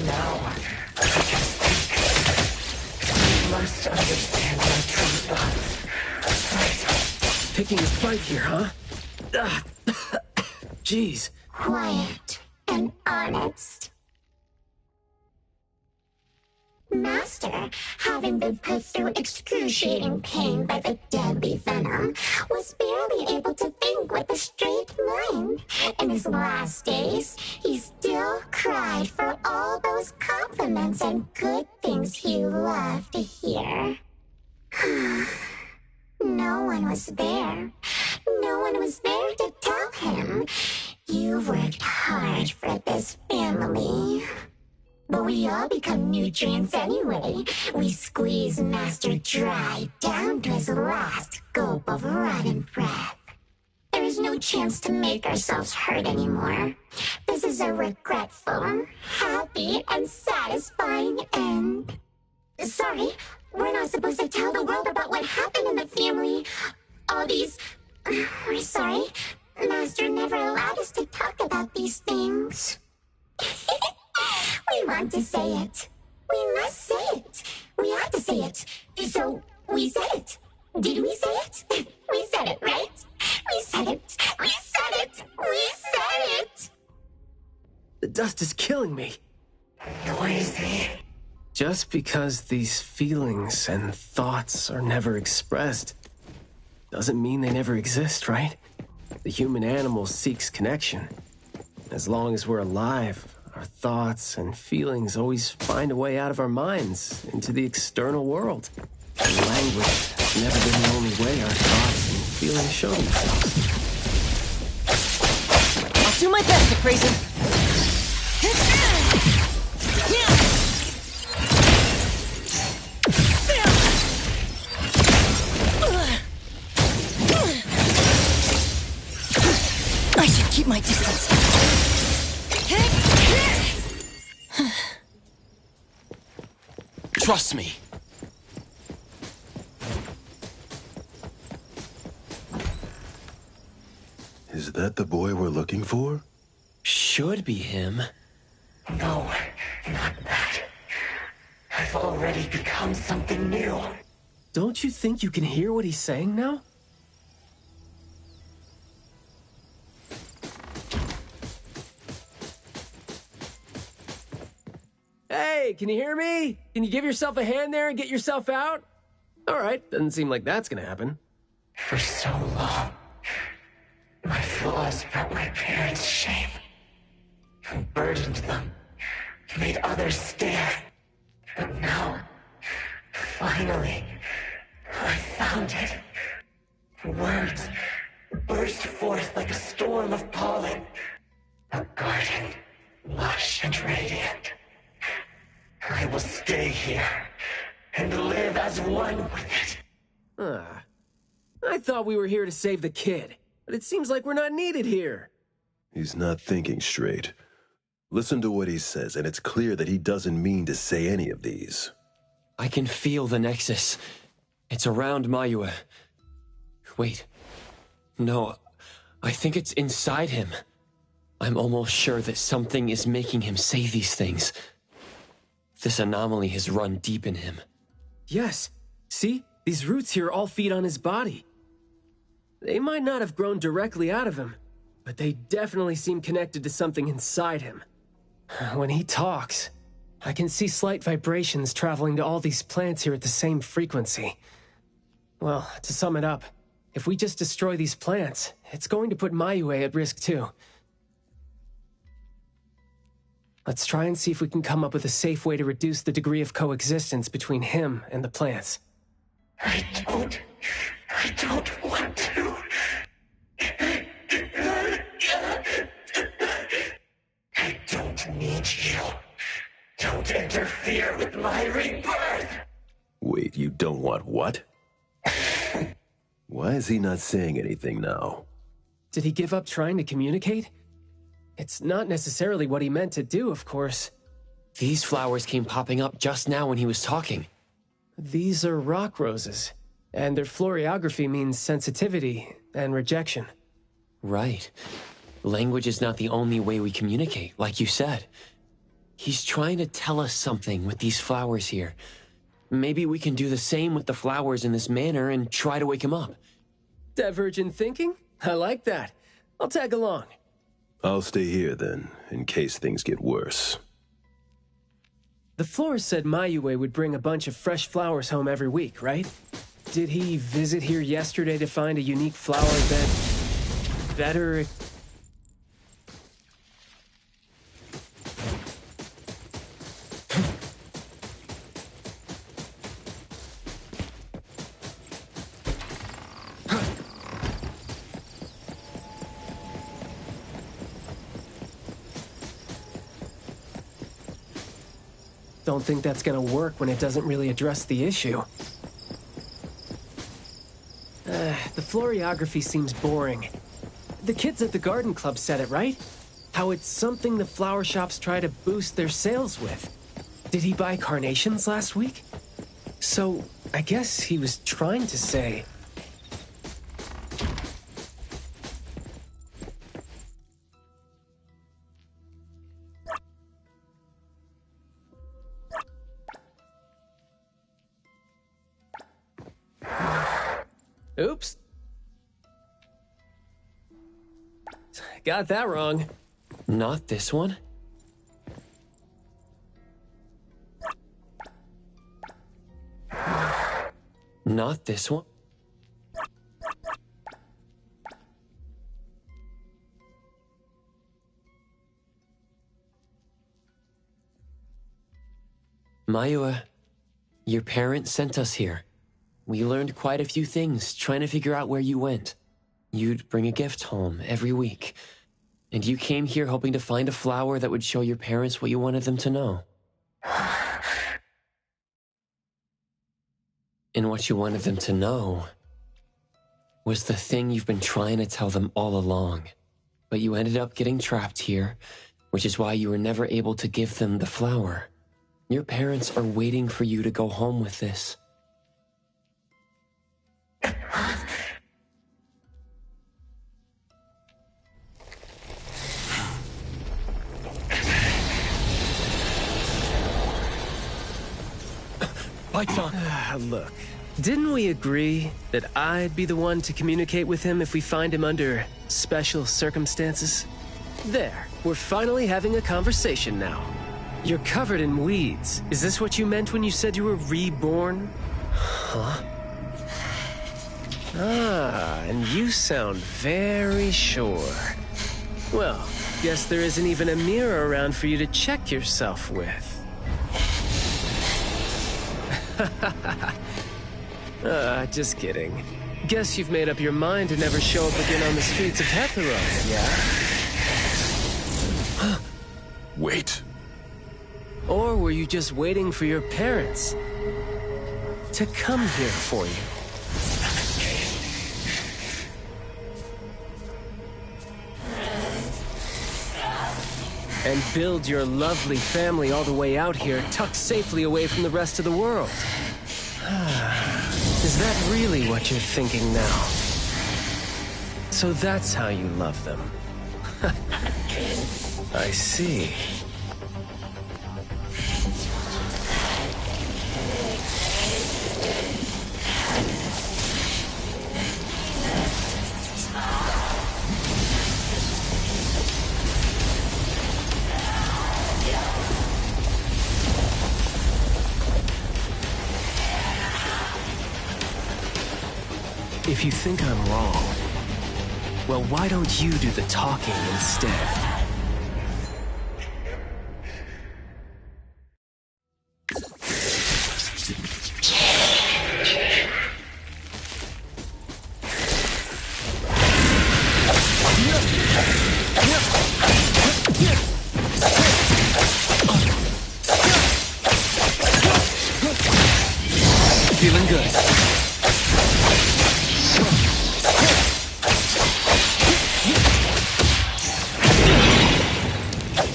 Now, I can speak. You must understand my true thoughts. Picking a fight here, huh? Jeez. Quiet and honest. Master, having been put through excruciating pain by the deadly venom, was barely able to think with a straight mind. In his last days, he still cried for all those compliments and good things he loved to hear. No one was there. No one was there to tell him, "You worked hard for this family." But we all become nutrients anyway. We squeeze Master dry down to his last gulp of rotten breath. There is no chance to make ourselves hurt anymore. This is a regretful, happy, and satisfying end. Sorry, we're not supposed to tell the world about what happened in the family. All these... We're sorry. Master never allowed us to talk about these things. We want to say it. We must say it. We ought to say it. So, we said it. Did we say it? We said it, right? We said it. We said it. We said it. The dust is killing me. Noisy. Just because these feelings and thoughts are never expressed doesn't mean they never exist, right? The human animal seeks connection. As long as we're alive, our thoughts and feelings always find a way out of our minds into the external world. And language has never been the only way our thoughts and feelings show themselves. I'll do my best, Appraiser. I should keep my distance. Trust me. Is that the boy we're looking for? Should be him. No, not that. I've already become something new. Don't you think you can hear what he's saying now? Hey, can you hear me? Can you give yourself a hand there and get yourself out? All right, doesn't seem like that's gonna happen. For so long, my flaws brought my parents shame and burdened them, made others stare. But now, finally, I found it. Words burst forth like a storm of pollen. A garden, lush and radiant. I will stay here and live as one with it. I thought we were here to save the kid, but it seems like we're not needed here. He's not thinking straight. Listen to what he says, and it's clear that he doesn't mean to say any of these. I can feel the Nexus. It's around Mayue. Wait. No, I think it's inside him. I'm almost sure that something is making him say these things. This anomaly has run deep in him. Yes. See? These roots here all feed on his body. They might not have grown directly out of him, but they definitely seem connected to something inside him. When he talks, I can see slight vibrations traveling to all these plants here at the same frequency. Well, to sum it up, if we just destroy these plants, it's going to put Mayue at risk too. Let's try and see if we can come up with a safe way to reduce the degree of coexistence between him and the plants. I don't want to. I don't need you. Don't interfere with my rebirth. Wait, you don't want what? Why is he not saying anything now? Did he give up trying to communicate? It's not necessarily what he meant to do, of course. These flowers came popping up just now when he was talking. These are rock roses, and their floriography means sensitivity and rejection. Right. Language is not the only way we communicate, like you said. He's trying to tell us something with these flowers here. Maybe we can do the same with the flowers in this manner and try to wake him up. Divergent thinking? I like that. I'll tag along. I'll stay here then, in case things get worse. The florist said Mayue would bring a bunch of fresh flowers home every week, right? Did he visit here yesterday to find a unique flower that... better... Don't think that's gonna work when it doesn't really address the issue. The floriography seems boring. The kids at the garden club said it, right? How it's something the flower shops try to boost their sales with. Did he buy carnations last week? So, I guess he was trying to say... Oops. Got that wrong. Not this one? Not this one? Mayua, your parents sent us here. We learned quite a few things trying to figure out where you went. You'd bring a gift home every week. And you came here hoping to find a flower that would show your parents what you wanted them to know. And what you wanted them to know was the thing you've been trying to tell them all along. But you ended up getting trapped here, which is why you were never able to give them the flower. Your parents are waiting for you to go home with this. Look, didn't we agree that I'd be the one to communicate with him if we find him under special circumstances? There, we're finally having a conversation now. You're covered in weeds. Is this what you meant when you said you were reborn? Huh? Ah, and you sound very sure. Well, guess there isn't even a mirror around for you to check yourself with. Just kidding. Guess you've made up your mind to never show up again on the streets of Hetheron, yeah? Wait. Or were you just waiting for your parents to come here for you? And build your lovely family all the way out here, tucked safely away from the rest of the world. Is that really what you're thinking now? So that's how you love them. I see. If you think I'm wrong, well, why don't you do the talking instead? Feeling good.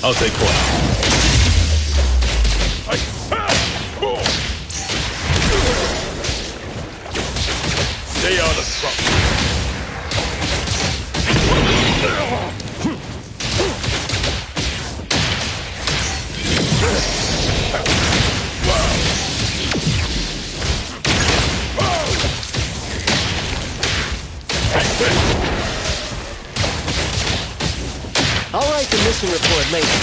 I'll take point. Stay out of trouble. I'll write the mission report later.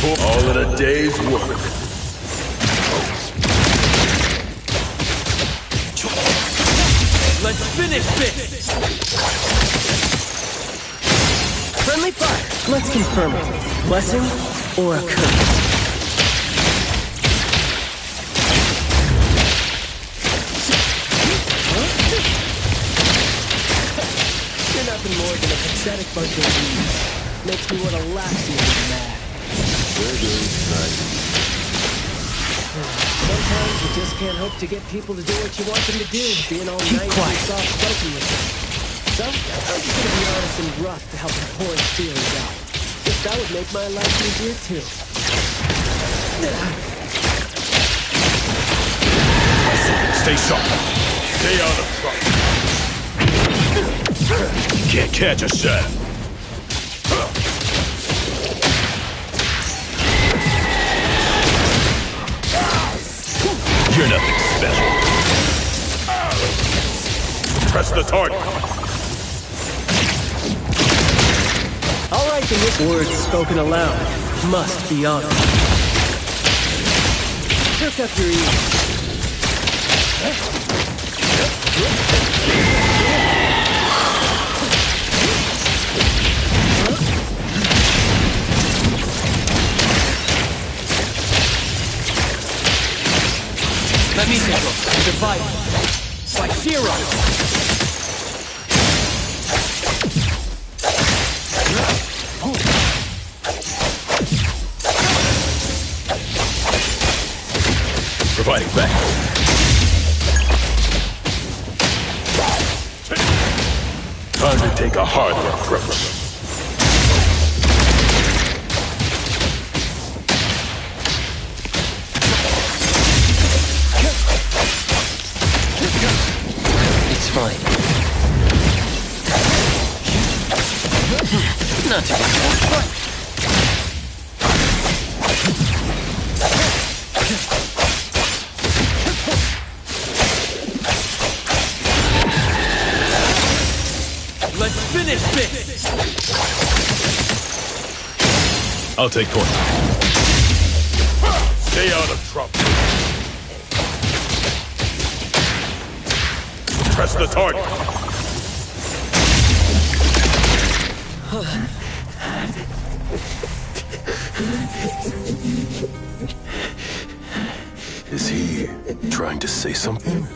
All in a day's work. Let's finish this! Friendly fire! Let's confirm it. Blessing or a curse? You're nothing more than a pathetic bunch of weeds. Makes me want to laugh so mad. Sometimes you just can't hope to get people to do what you want them to do, being all nice and soft-spoken with them. So, I'm just gonna be honest and rough to help him pour his feelings out. Guess that would make my life easier, too. Stay sharp. Stay out of trouble. You can't catch a shadow. You're nothing special. Press the target. All right, then. Words spoken aloud must be honored. Perk up your ears. Let me take a divide by zero. Providing back. Time to take a harder approach. It's fine. Not too bad. Let's finish this! I'll take point. Stay out of trouble. Press the target. Is he trying to say something?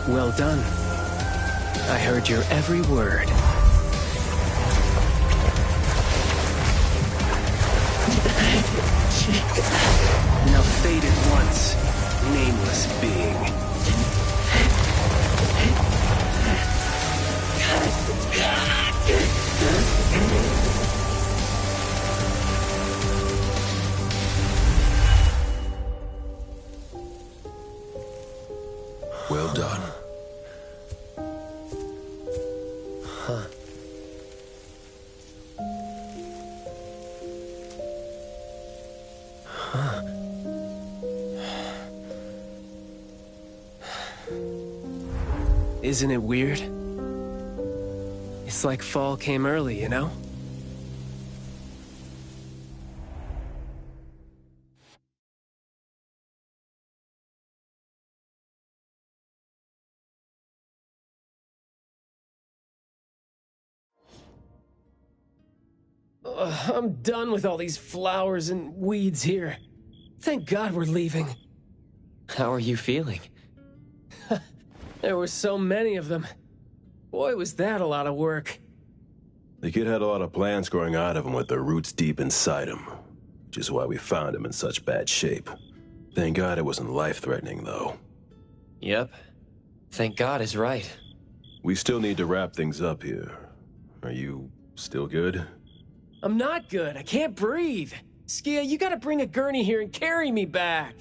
Well done. I heard your every word. Now fade at once, nameless being. Well done. Huh. Huh. Isn't it weird? It's like fall came early, you know? I'm done with all these flowers and weeds here. Thank God we're leaving. How are you feeling? There were so many of them. Boy, was that a lot of work. The kid had a lot of plants growing out of him with their roots deep inside him, which is why we found him in such bad shape. Thank God it wasn't life-threatening, though. Yep. Thank God is right. We still need to wrap things up here. Are you still good? I'm not good. I can't breathe. Skia, you gotta bring a gurney here and carry me back.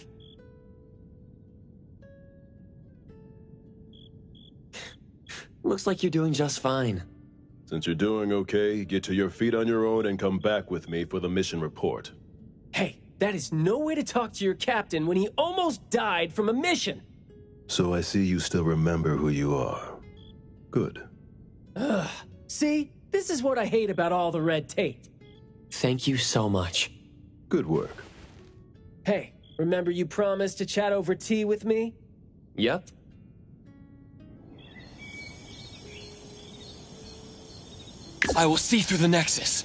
Looks like you're doing just fine. Since you're doing okay, get to your feet on your own and come back with me for the mission report. Hey, that is no way to talk to your captain when he almost died from a mission. So I see you still remember who you are. Good. Ugh. See? This is what I hate about all the red tape. Thank you so much. Good work. Hey, remember you promised to chat over tea with me? Yep. I will see through the Nexus.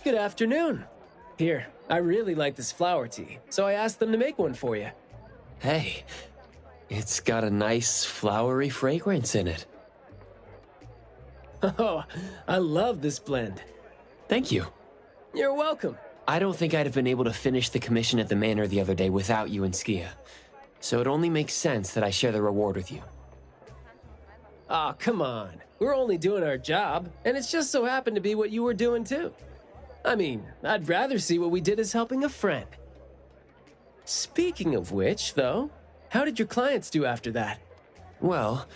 Good afternoon. Here, I really like this flower tea, so I asked them to make one for you. Hey, it's got a nice flowery fragrance in it. Oh, I love this blend. Thank you. You're welcome. I don't think I'd have been able to finish the commission at the manor the other day without you and Skia. So it only makes sense that I share the reward with you. Aw, come on. We're only doing our job, and it's just so happened to be what you were doing too. I mean, I'd rather see what we did as helping a friend. Speaking of which, though, how did your clients do after that? Well,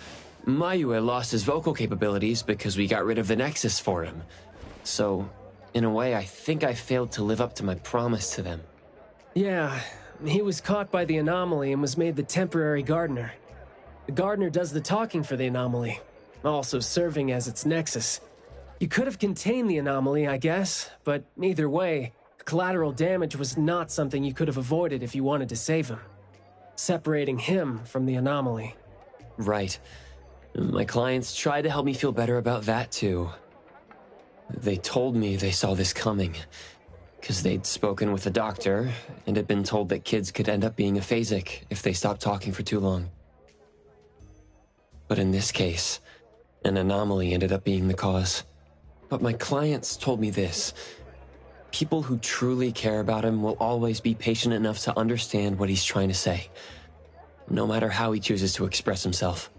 Mayue lost his vocal capabilities because we got rid of the Nexus for him. So, in a way, I think I failed to live up to my promise to them. Yeah, he was caught by the anomaly and was made the temporary gardener. The gardener does the talking for the anomaly, also serving as its nexus. You could have contained the anomaly, I guess, but either way, collateral damage was not something you could have avoided if you wanted to save him. Separating him from the anomaly. Right. My clients tried to help me feel better about that, too. They told me they saw this coming, because they'd spoken with the doctor and had been told that kids could end up being aphasic if they stopped talking for too long. But in this case, an anomaly ended up being the cause. But my clients told me this. People who truly care about him will always be patient enough to understand what he's trying to say, no matter how he chooses to express himself.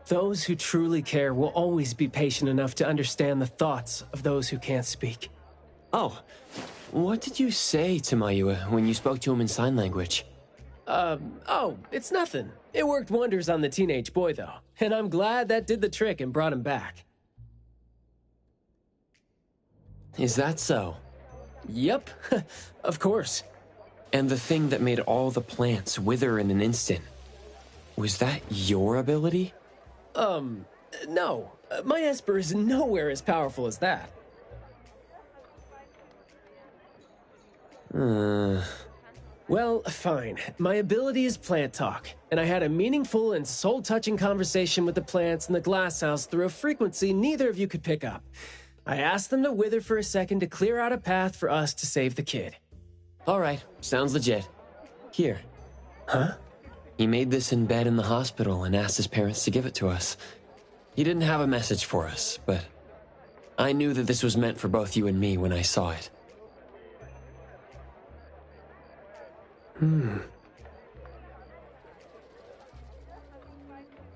Those who truly care will always be patient enough to understand the thoughts of those who can't speak. Oh, what did you say to Mayue when you spoke to him in sign language? Oh, it's nothing. It worked wonders on the teenage boy, though, and I'm glad that did the trick and brought him back. Is that so? Yep, of course. And the thing that made all the plants wither in an instant, was that your ability? No. My Esper is nowhere as powerful as that. Well, fine. My ability is plant talk, and I had a meaningful and soul-touching conversation with the plants in the glass house through a frequency neither of you could pick up. I asked them to wither for a second to clear out a path for us to save the kid. All right, sounds legit. Here. Huh? He made this in bed in the hospital and asked his parents to give it to us. He didn't have a message for us, but I knew that this was meant for both you and me when I saw it.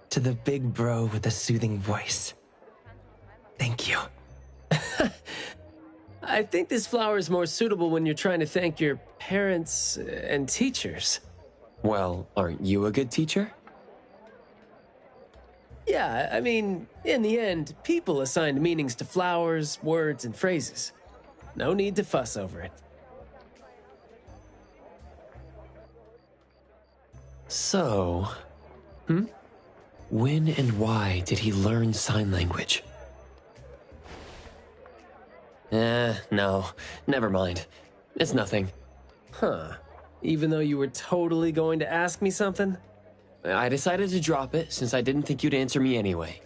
To the big bro with the soothing voice. Thank you. I think this flower is more suitable when you're trying to thank your parents and teachers. Well, aren't you a good teacher? Yeah, I mean, in the end, people assigned meanings to flowers, words, and phrases. No need to fuss over it. So, when and why did he learn sign language? No, never mind. It's nothing. Huh. Even though you were totally going to ask me something? I decided to drop it since I didn't think you'd answer me anyway.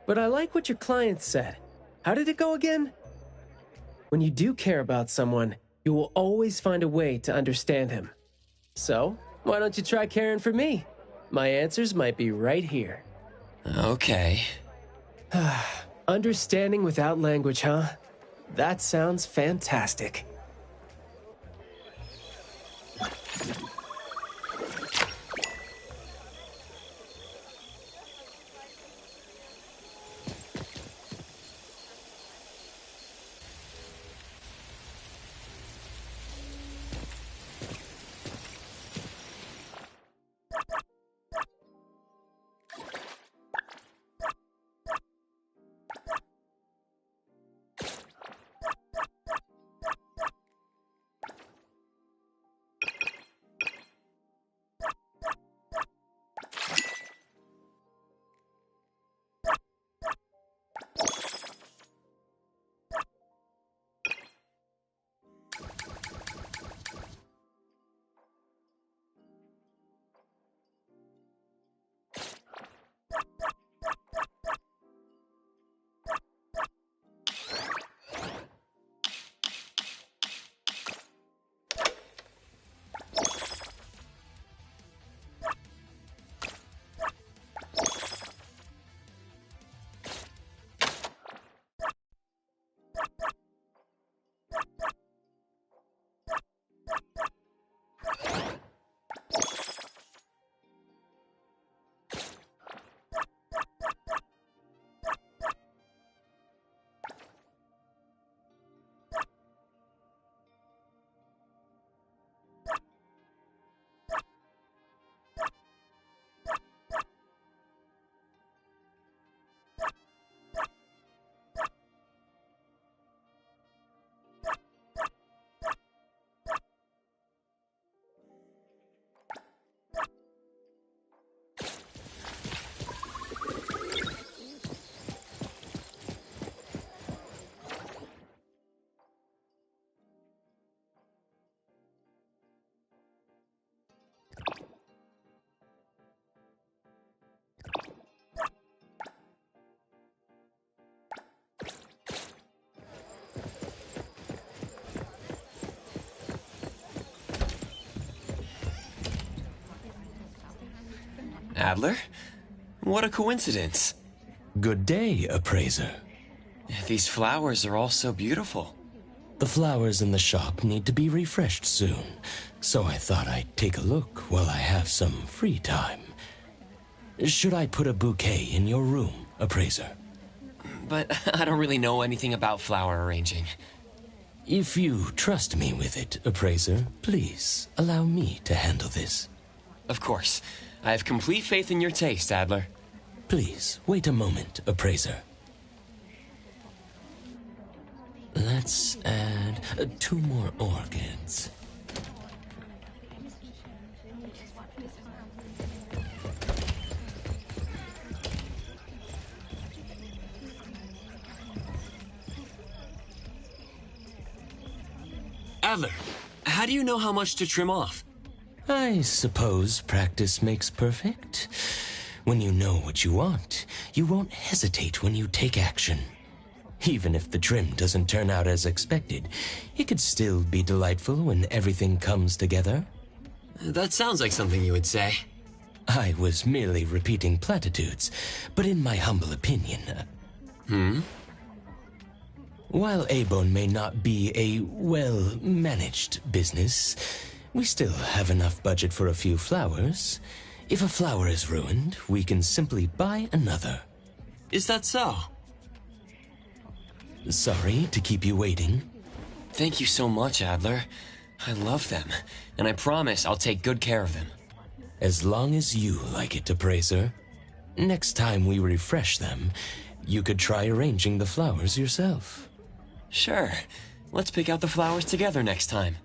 But I like what your client said. How did it go again? When you do care about someone, you will always find a way to understand him. So, why don't you try caring for me? My answers might be right here. Okay. Understanding without language, huh? That sounds fantastic. Adler? What a coincidence. Good day, appraiser. These flowers are all so beautiful. The flowers in the shop need to be refreshed soon, so I thought I'd take a look while I have some free time. Should I put a bouquet in your room, appraiser? But I don't really know anything about flower arranging. If you trust me with it, appraiser, please allow me to handle this. Of course. I have complete faith in your taste, Adler. Please, wait a moment, appraiser. Let's add 2 more orchids. Adler, how do you know how much to trim off? I suppose practice makes perfect. When you know what you want, you won't hesitate when you take action. Even if the trim doesn't turn out as expected, it could still be delightful when everything comes together. That sounds like something you would say. I was merely repeating platitudes, but in my humble opinion... While Abon may not be a well-managed business, we still have enough budget for a few flowers. If a flower is ruined, we can simply buy another. Is that so? Sorry to keep you waiting. Thank you so much, Adler. I love them, and I promise I'll take good care of them. As long as you like it, Appraiser. Next time we refresh them, you could try arranging the flowers yourself. Sure. Let's pick out the flowers together next time.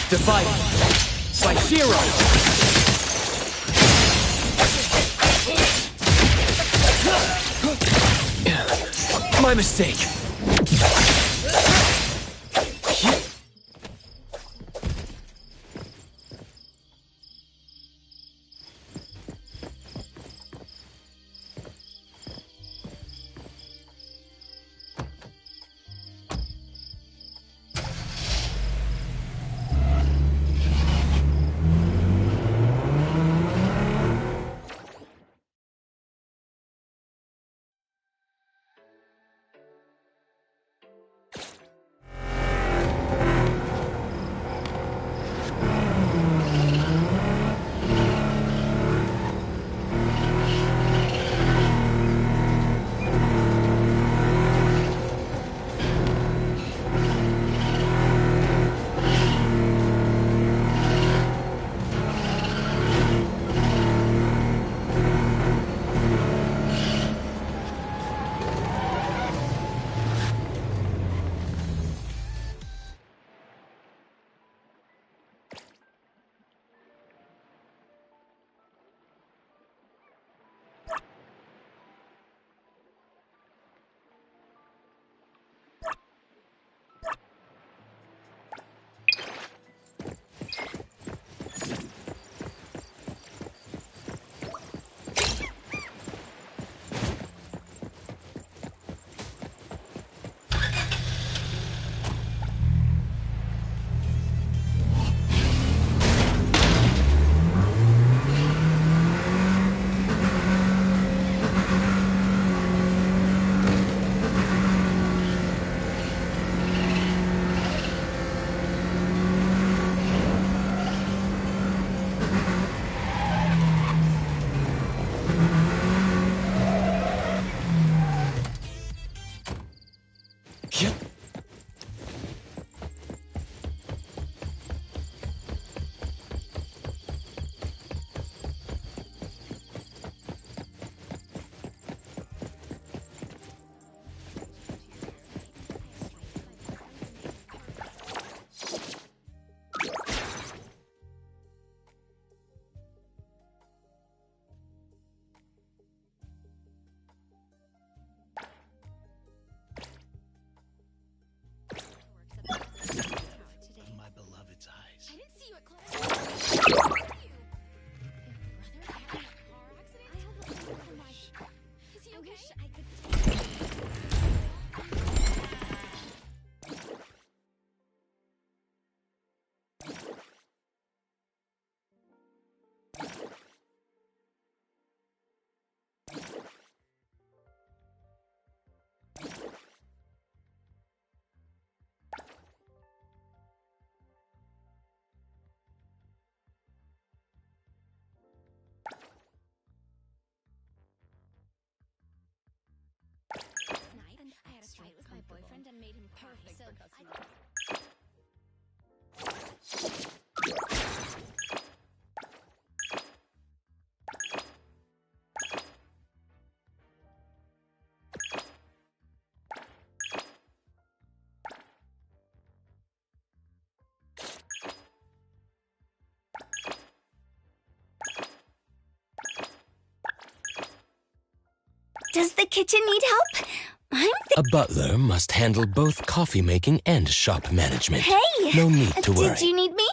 Divide. Saishiro! My mistake. Does the kitchen need help? A butler must handle both coffee making and shop management. Hey! No need to worry. Did you need me?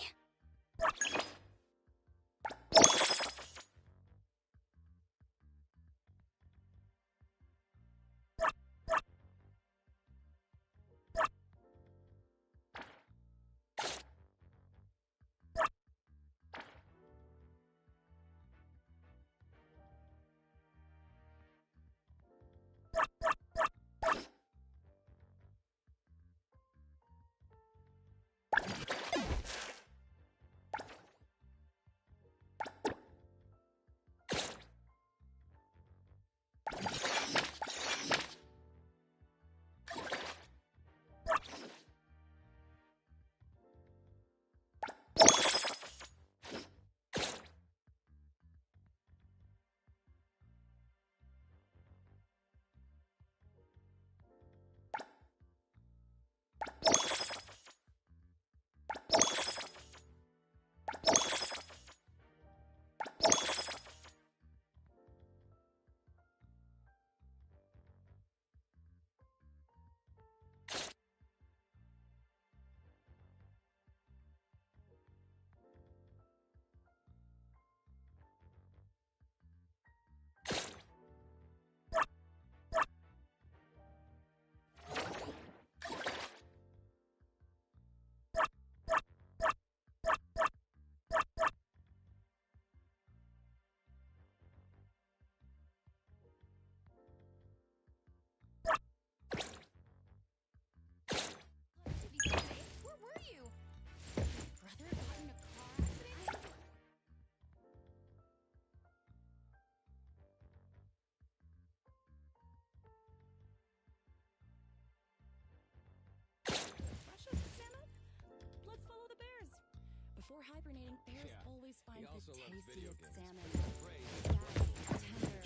hibernating bears always find He the also loves tastiest video games. salmon. Great. Fatty, tender.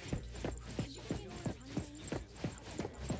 Did you bring any more onions?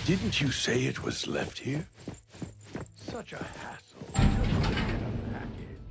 Didn't you say it was left here? Such a hassle to put it in a package.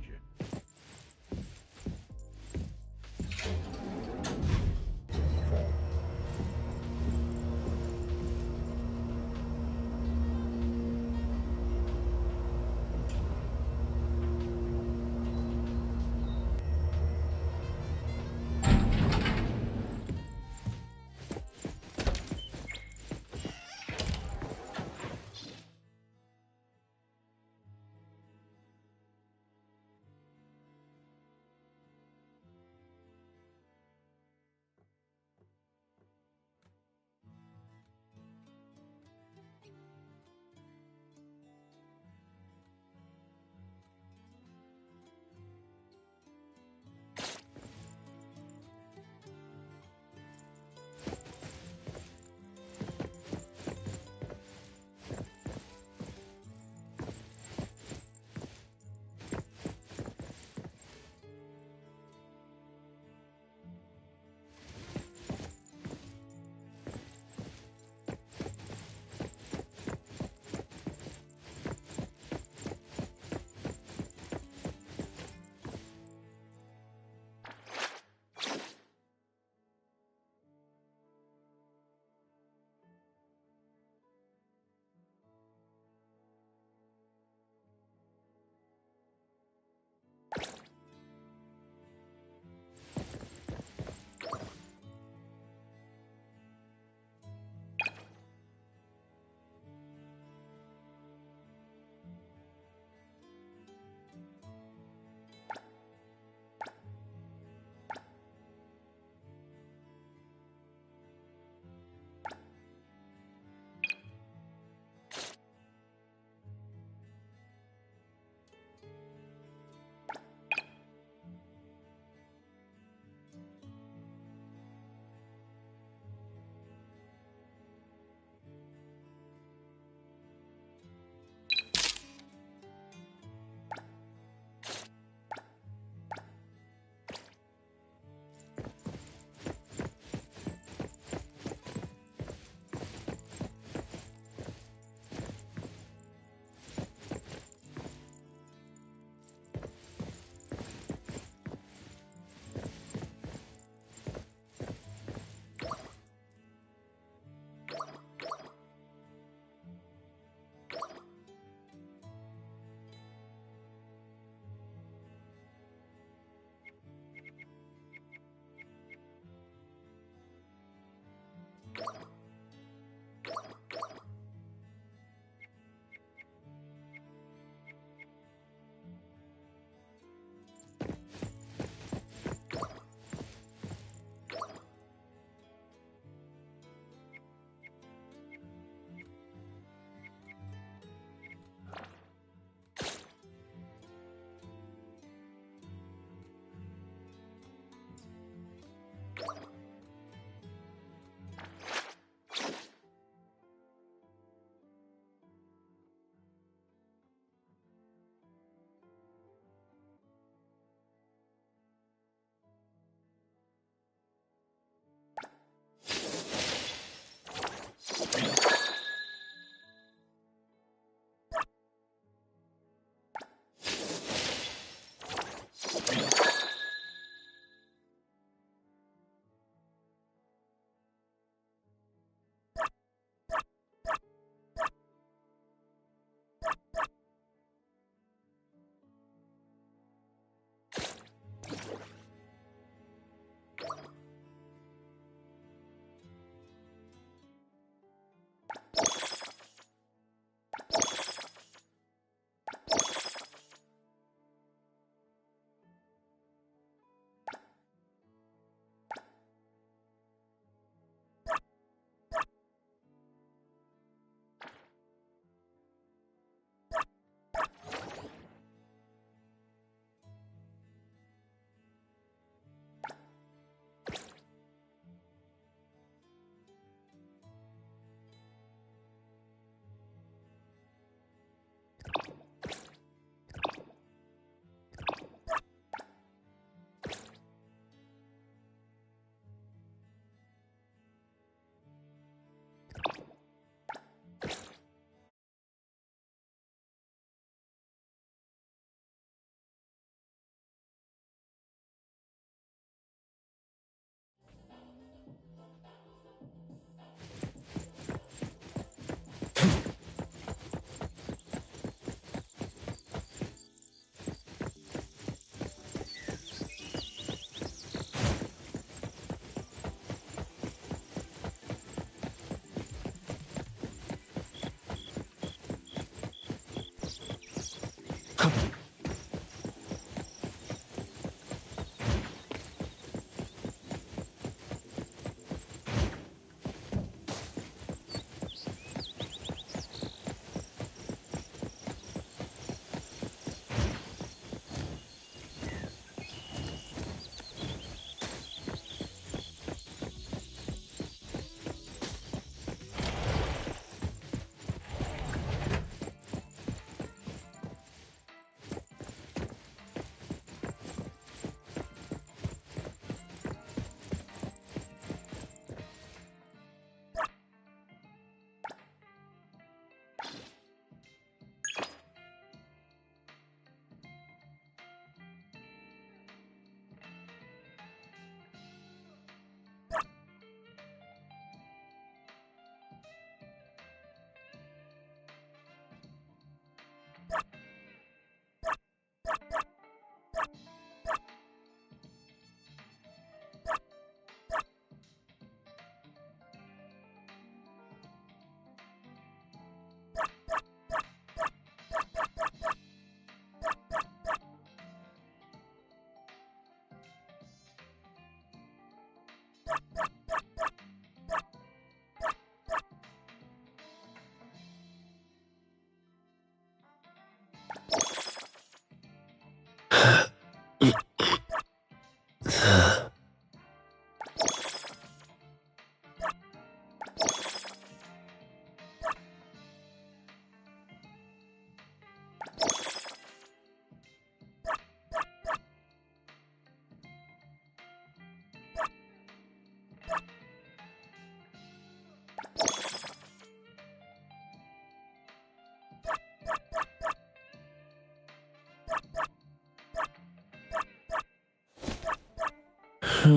Huh?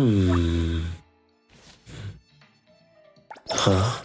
Huh.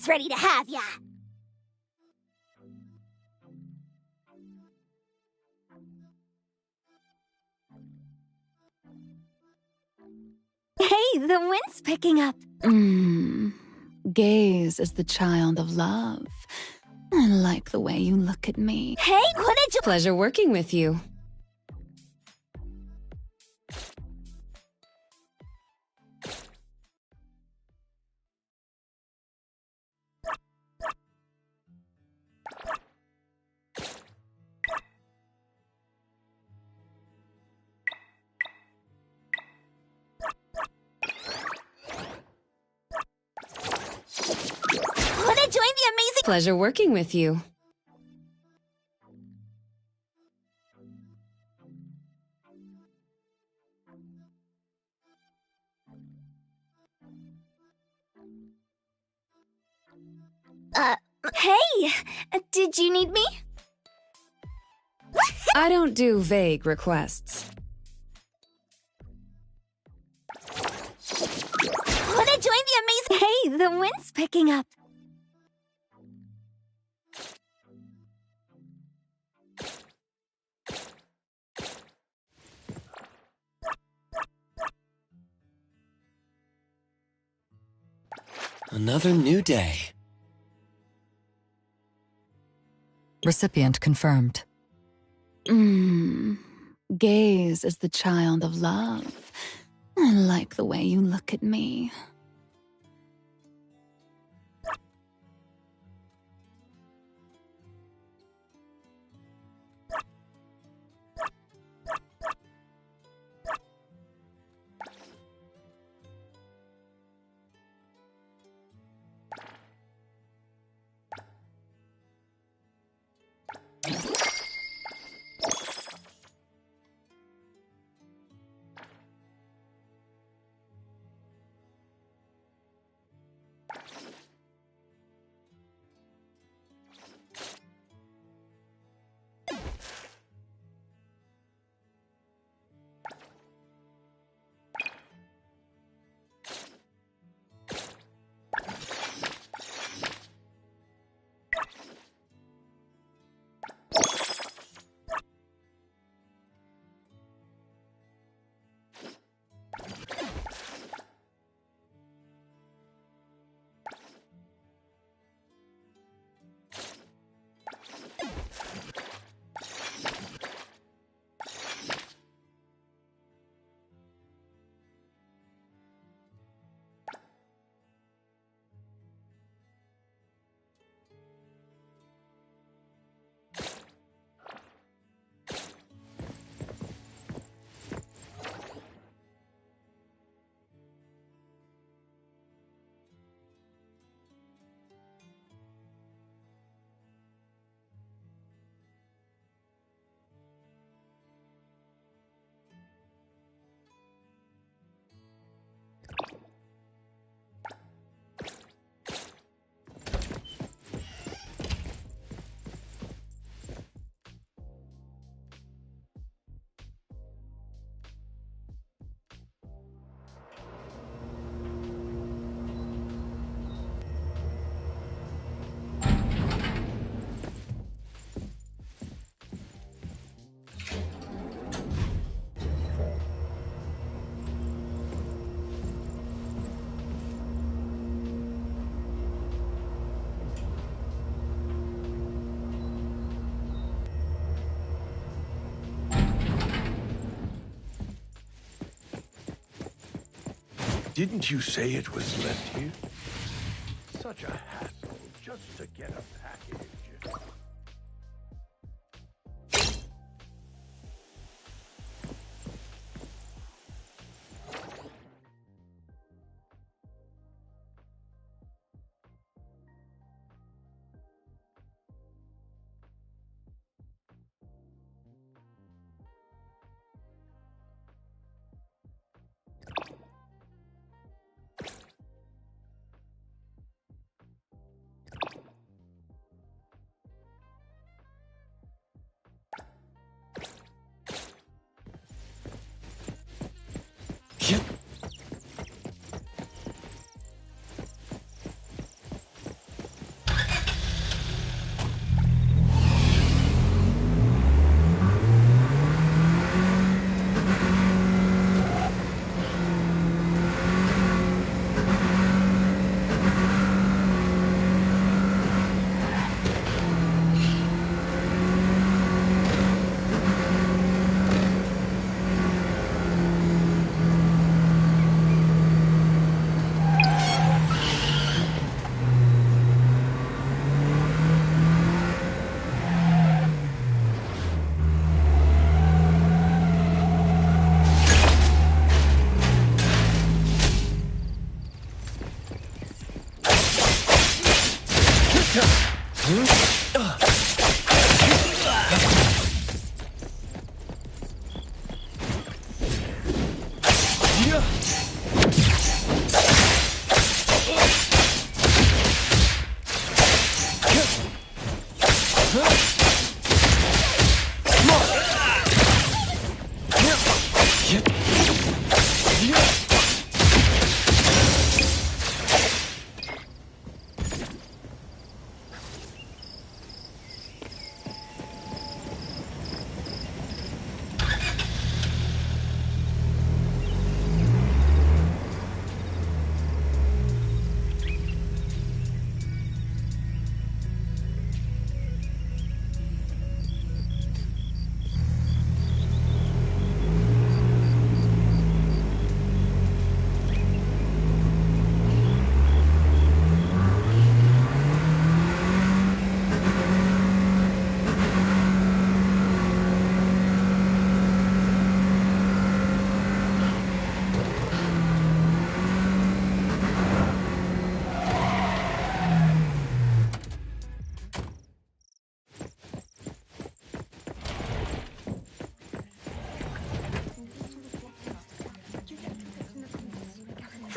He's ready to have ya! Hey, the wind's picking up. Gaze is the child of love. I like the way you look at me. Hey, what did you— Pleasure working with you. Wanna join the amazing— Pleasure working with you. Hey! Did you need me? I don't do vague requests. Wanna join the amazing— Hey, the wind's picking up. Another new day. Recipient confirmed. Gaze is the child of love. I like the way you look at me. Didn't you say it was left here? Such a hassle just to get a package.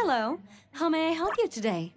Hello. How may I help you today?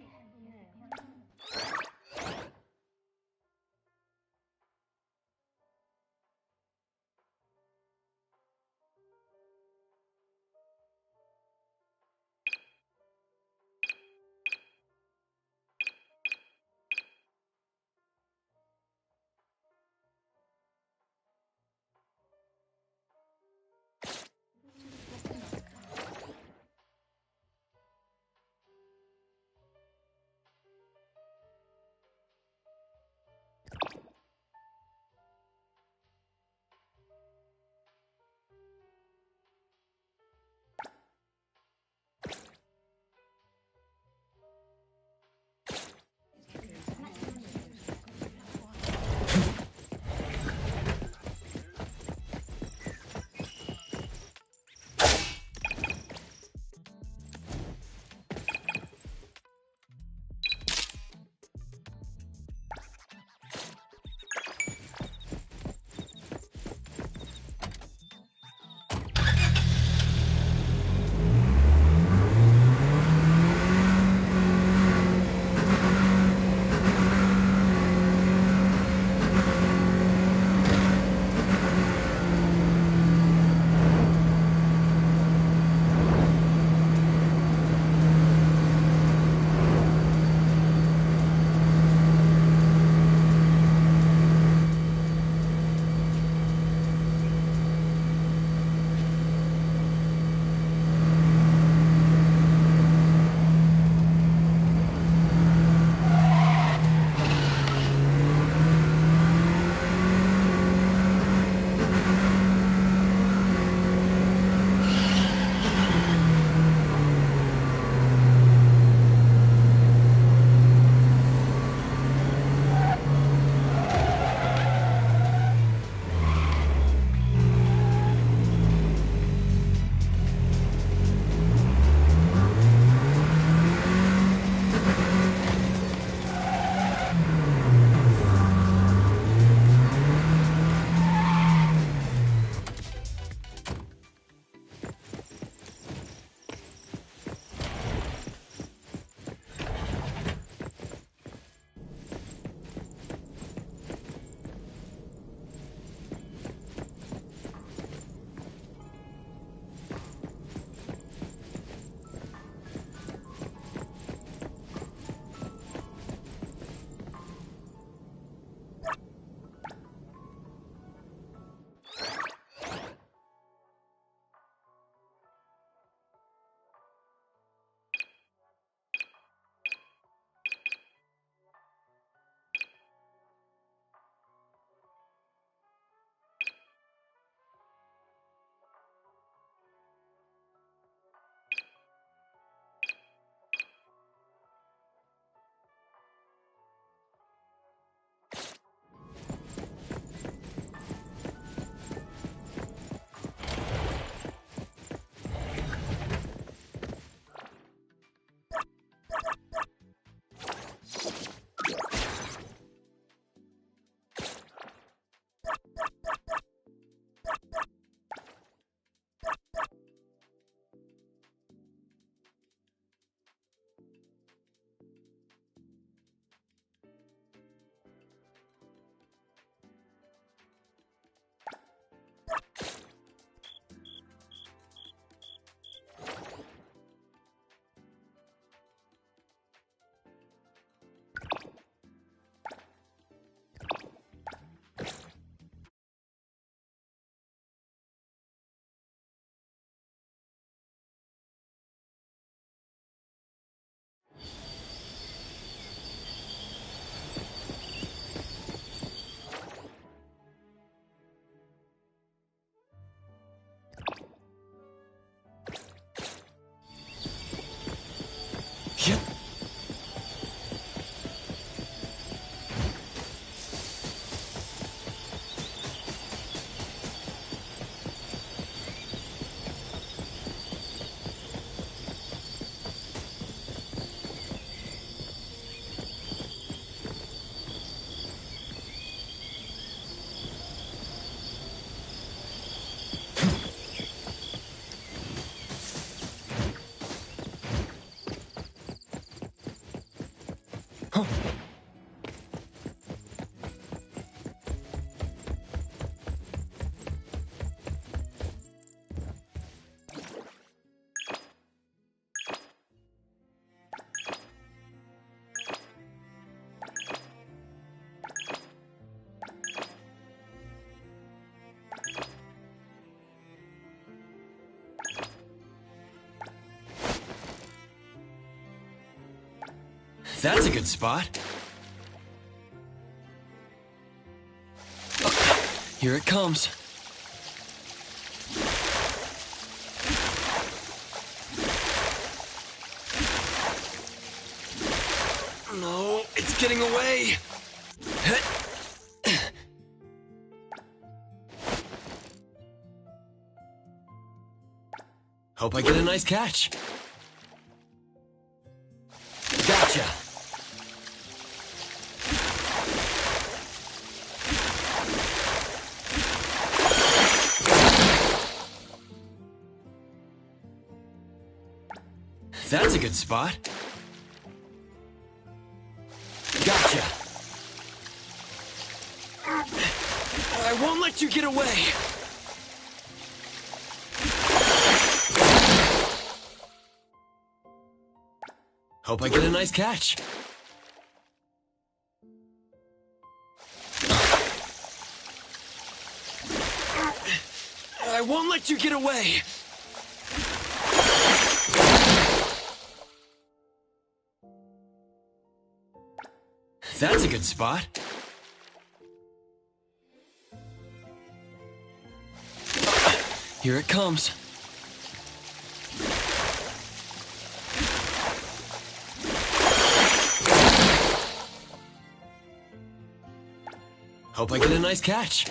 That's a good spot. Here it comes. No, it's getting away. Hope I get a nice catch. Gotcha. That's a good spot. Gotcha. I won't let you get away. Hope I get a nice catch. I won't let you get away. That's a good spot. Here it comes. Hope I get a nice catch.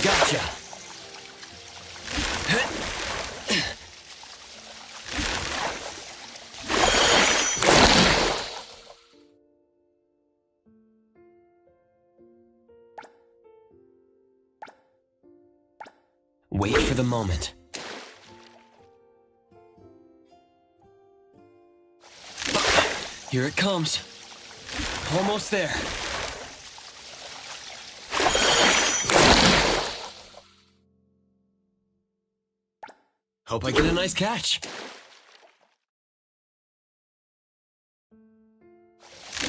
Gotcha. Wait for the moment. Here it comes. Almost there. Hope I get a nice catch.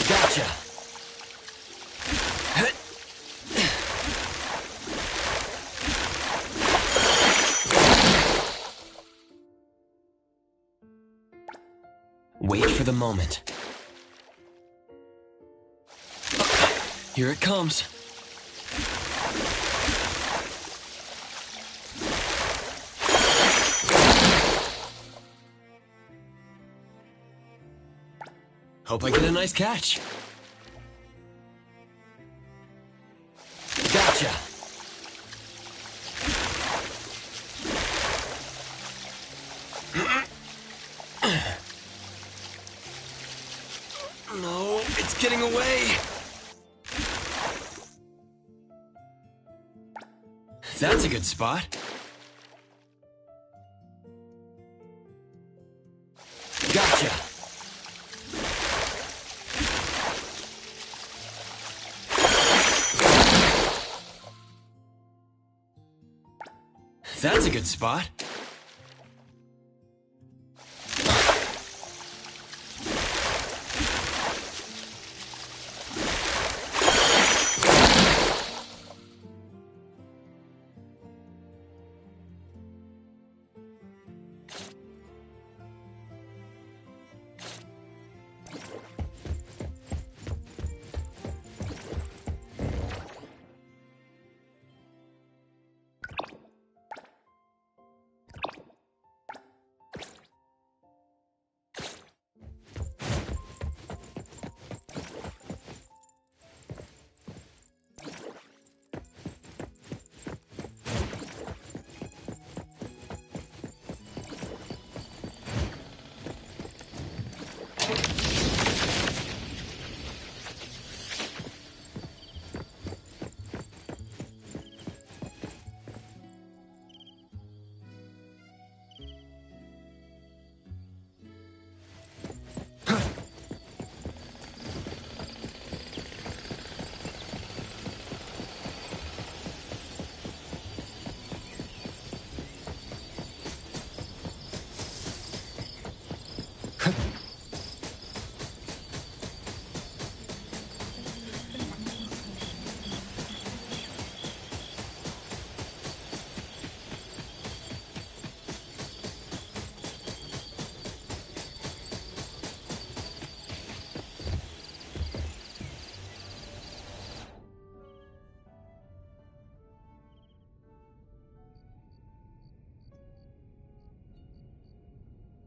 Gotcha. Wait for the moment. Here it comes. Hope I get a nice catch. Gotcha. No, it's getting away. That's a good spot. Gotcha. That's a good spot.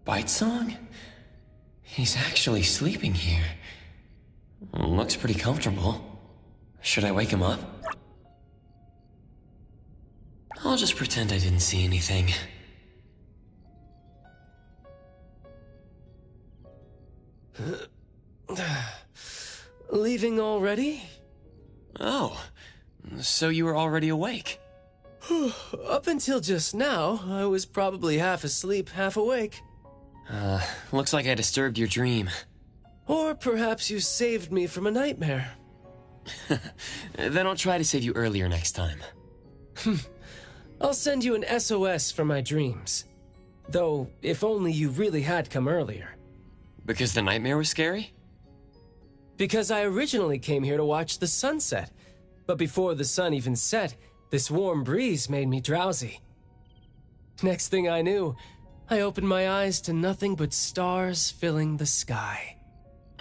Bite Song? He's actually sleeping here. Looks pretty comfortable. Should I wake him up? I'll just pretend I didn't see anything. Leaving already? Oh, so you were already awake? Up until just now, I was probably half asleep, half awake. Looks like I disturbed your dream. Or perhaps you saved me from a nightmare. Then I'll try to save you earlier next time. I'll send you an SOS for my dreams. Though, if only you really had come earlier. Because the nightmare was scary? Because I originally came here to watch the sunset. But before the sun even set, this warm breeze made me drowsy. Next thing I knew, I opened my eyes to nothing but stars filling the sky.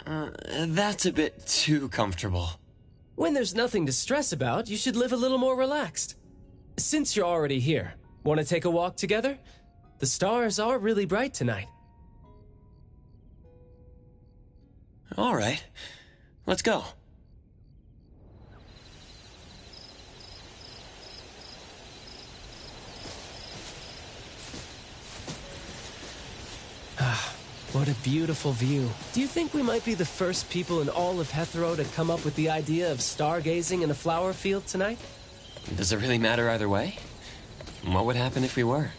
That's a bit too comfortable. When there's nothing to stress about, you should live a little more relaxed. Since you're already here, want to take a walk together? The stars are really bright tonight. All right, let's go. What a beautiful view. Do you think we might be the first people in all of Hethro to come up with the idea of stargazing in a flower field tonight? Does it really matter either way? What would happen if we were?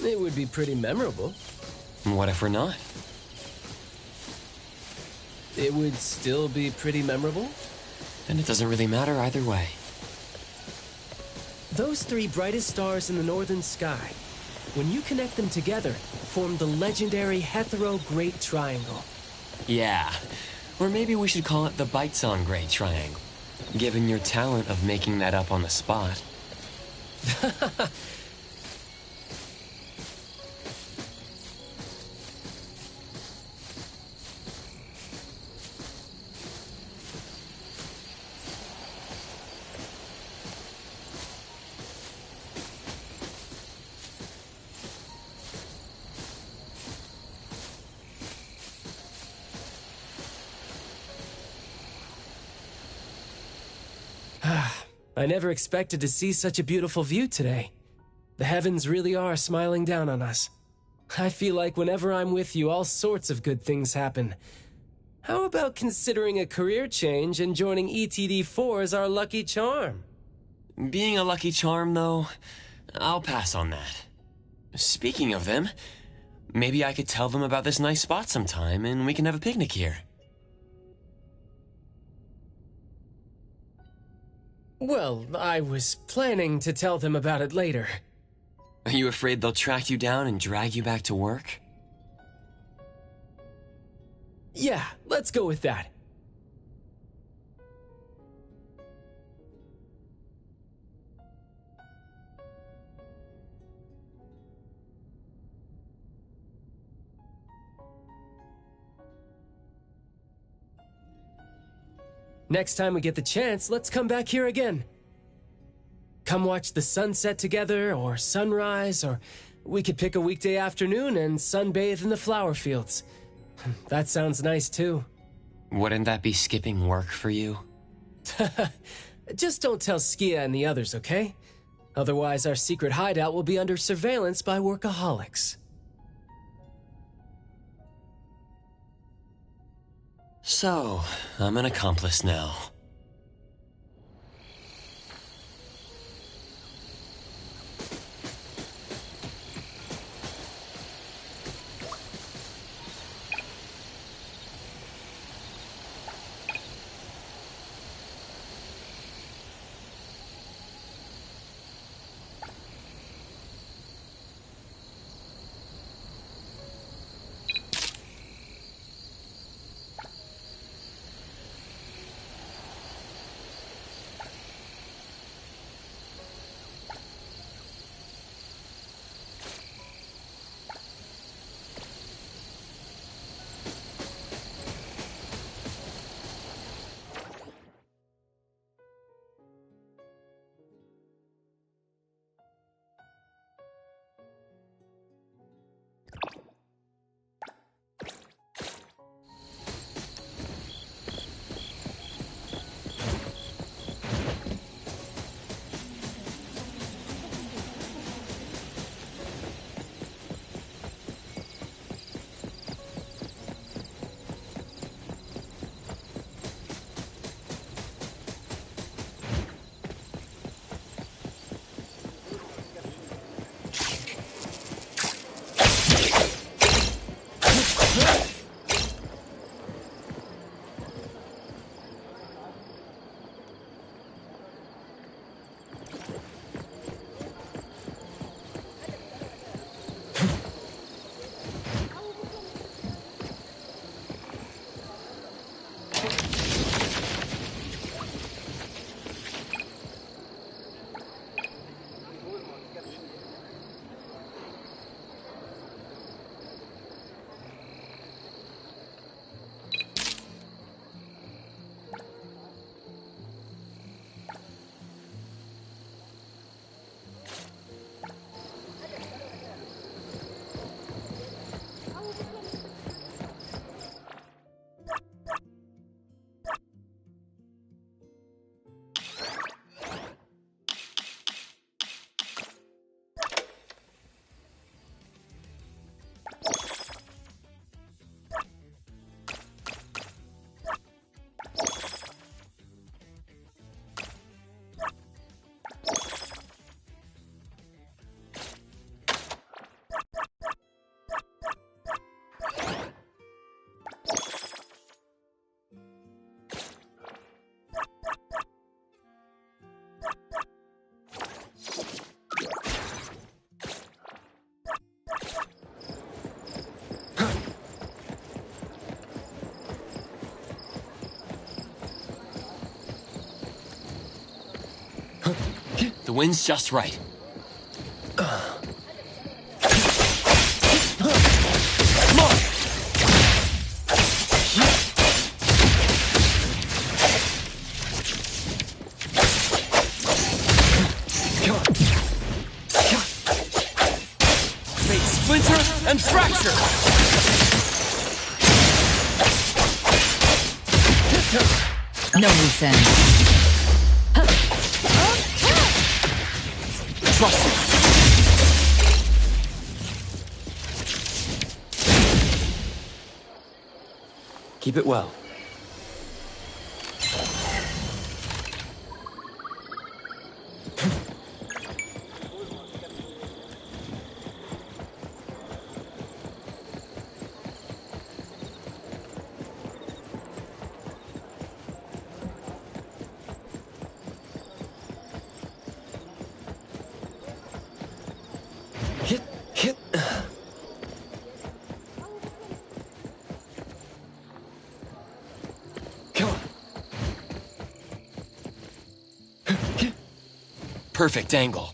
It would be pretty memorable. What if we're not? It would still be pretty memorable. Then it doesn't really matter either way. Those three brightest stars in the northern sky, when you connect them together, form the legendary Hethro Great Triangle. Yeah, or maybe we should call it the Bite Song Great Triangle, given your talent of making that up on the spot. I never expected to see such a beautiful view today. The heavens really are smiling down on us. I feel like whenever I'm with you, all sorts of good things happen. How about considering a career change and joining ETD4 as our lucky charm? Being a lucky charm, though, I'll pass on that. Speaking of them, maybe I could tell them about this nice spot sometime and we can have a picnic here. Well, I was planning to tell them about it later. Are you afraid they'll track you down and drag you back to work? Yeah, let's go with that. Next time we get the chance, let's come back here again. Come watch the sunset together, or sunrise, or we could pick a weekday afternoon and sunbathe in the flower fields. That sounds nice too. Wouldn't that be skipping work for you? Just don't tell Skia and the others, okay? Otherwise, our secret hideout will be under surveillance by workaholics. So, I'm an accomplice now. The wind's just right. Splinter and fracture! No loose ends. Trust me. Keep it well. Perfect angle.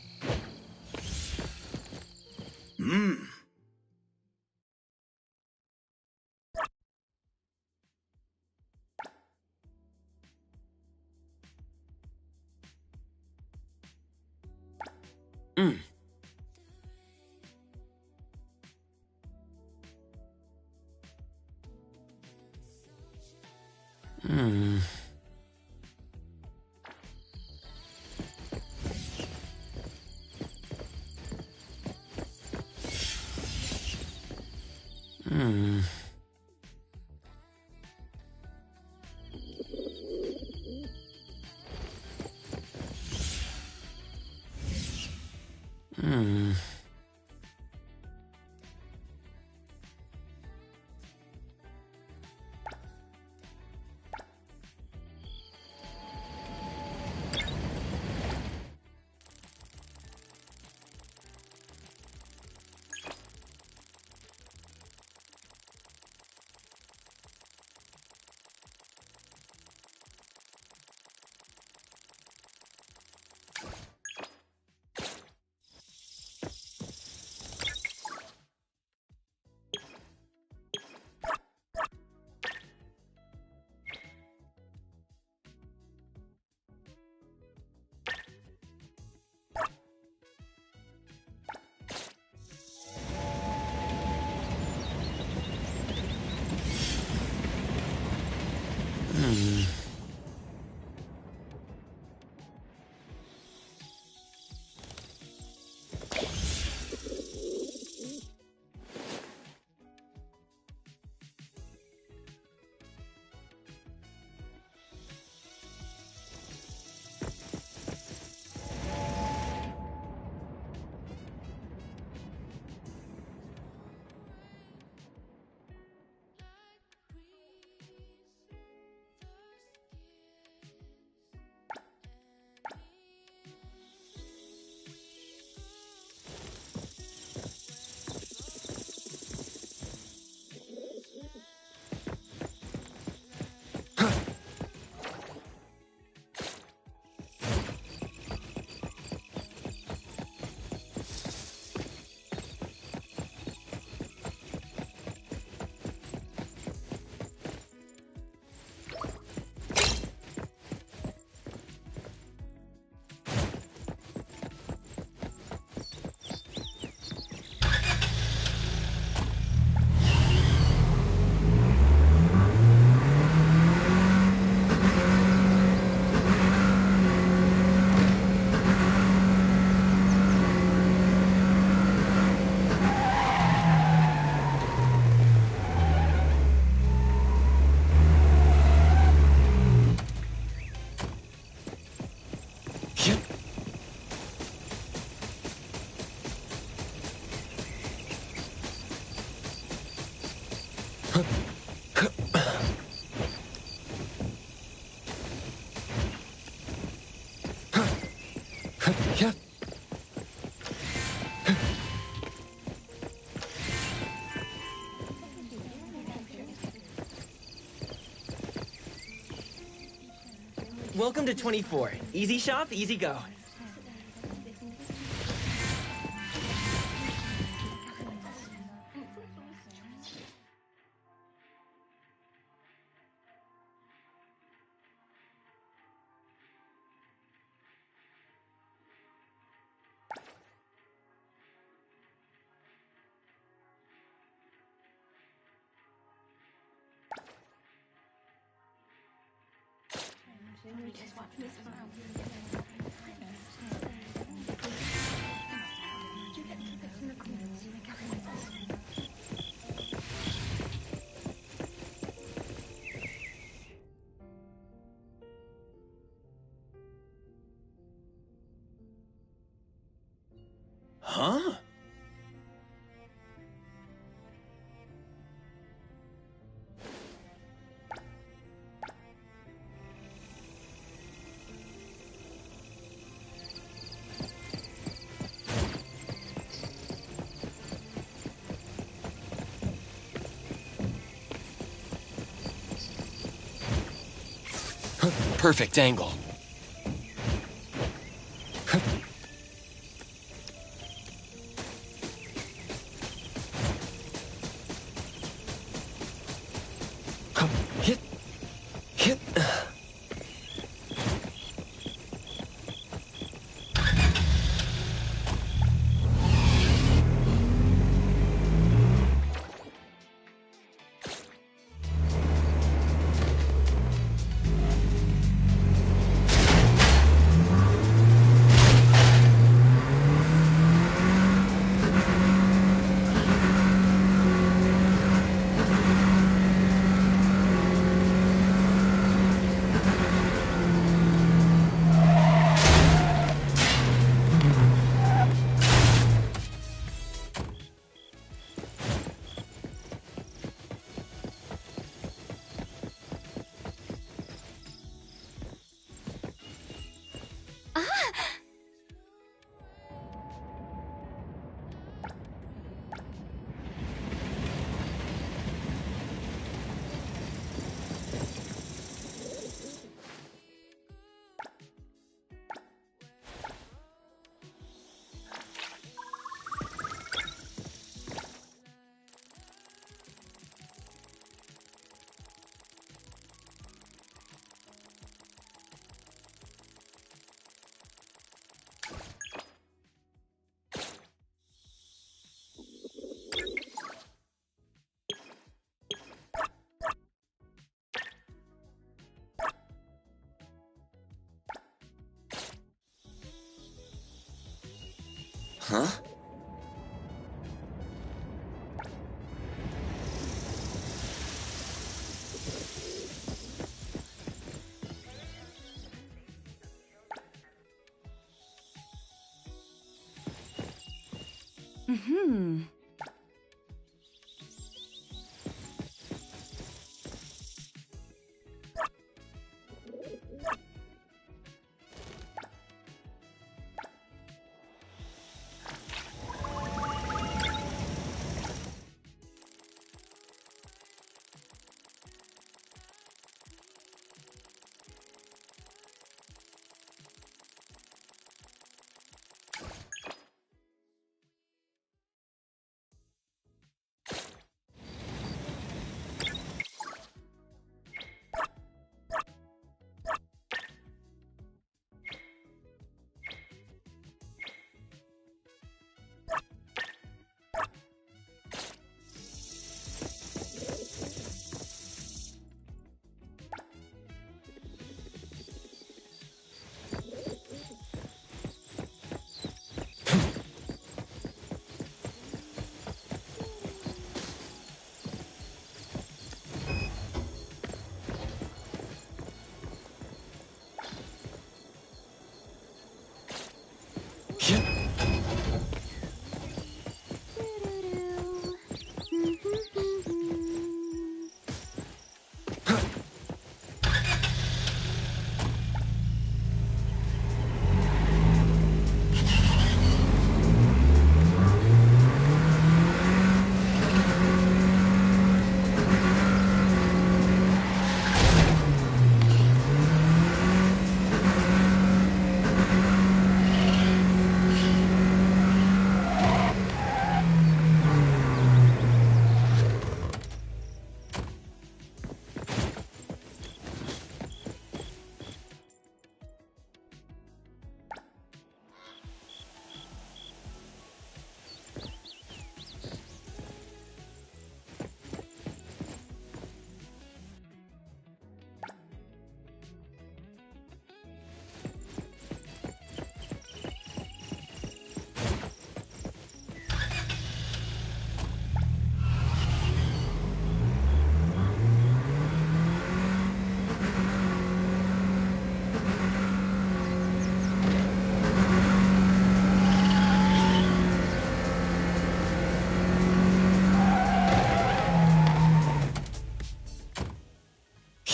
Welcome to 24. Easy shop, easy go. Huh? Perfect angle. Hit. Hit. Huh? Mm-hmm.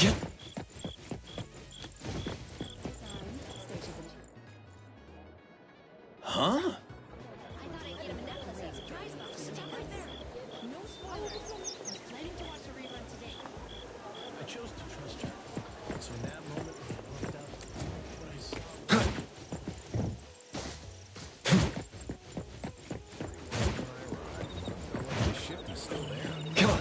Huh? I chose to trust her. So in that moment, when I looked up, what I saw was... the shift is still there. Come on.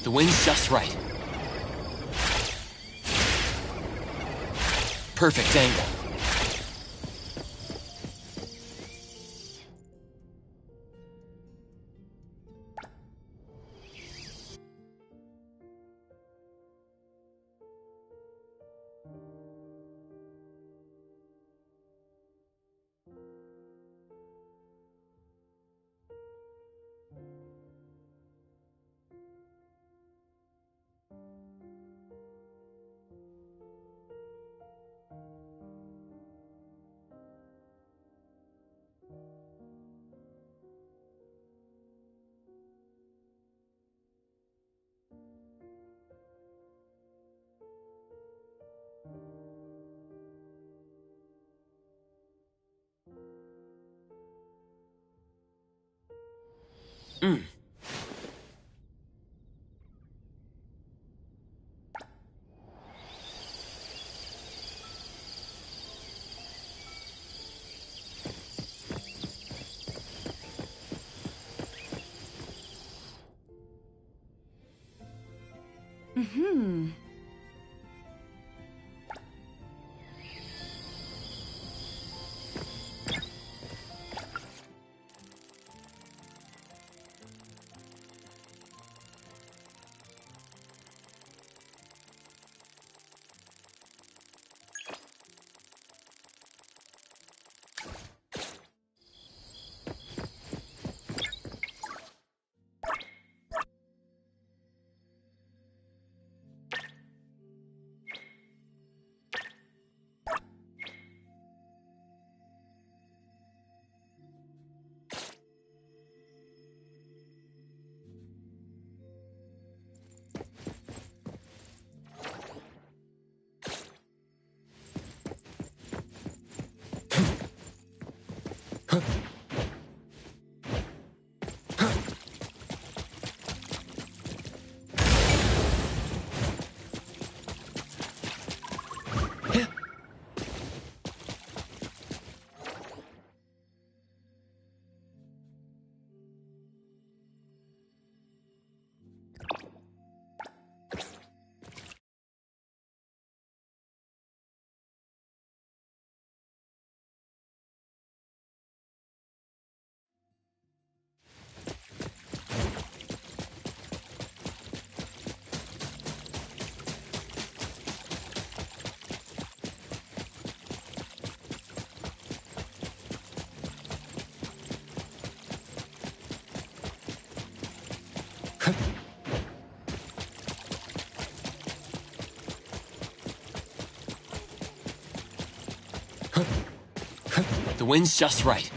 The wind's just right. Perfect angle. Mm. Mm-hmm. The wind's just right.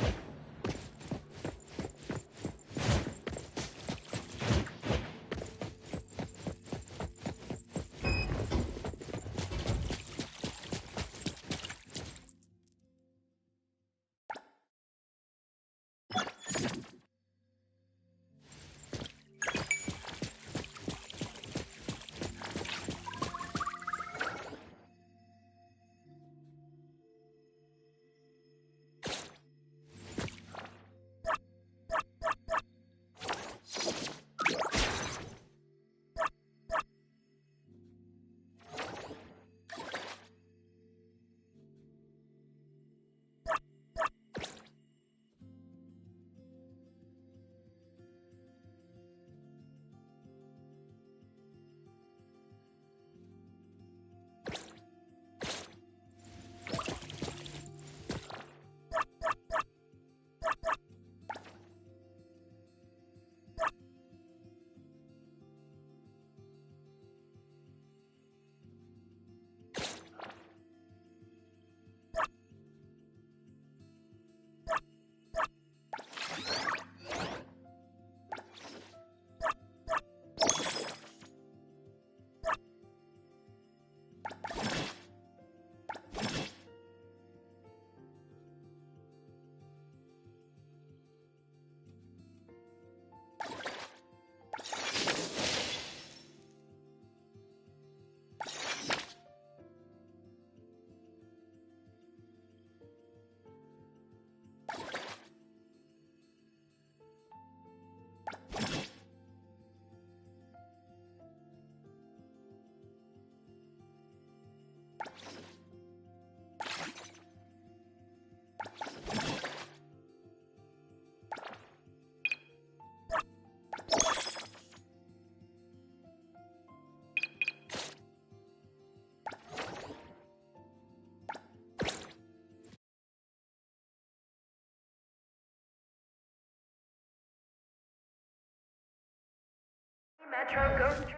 Metro Ghost Train.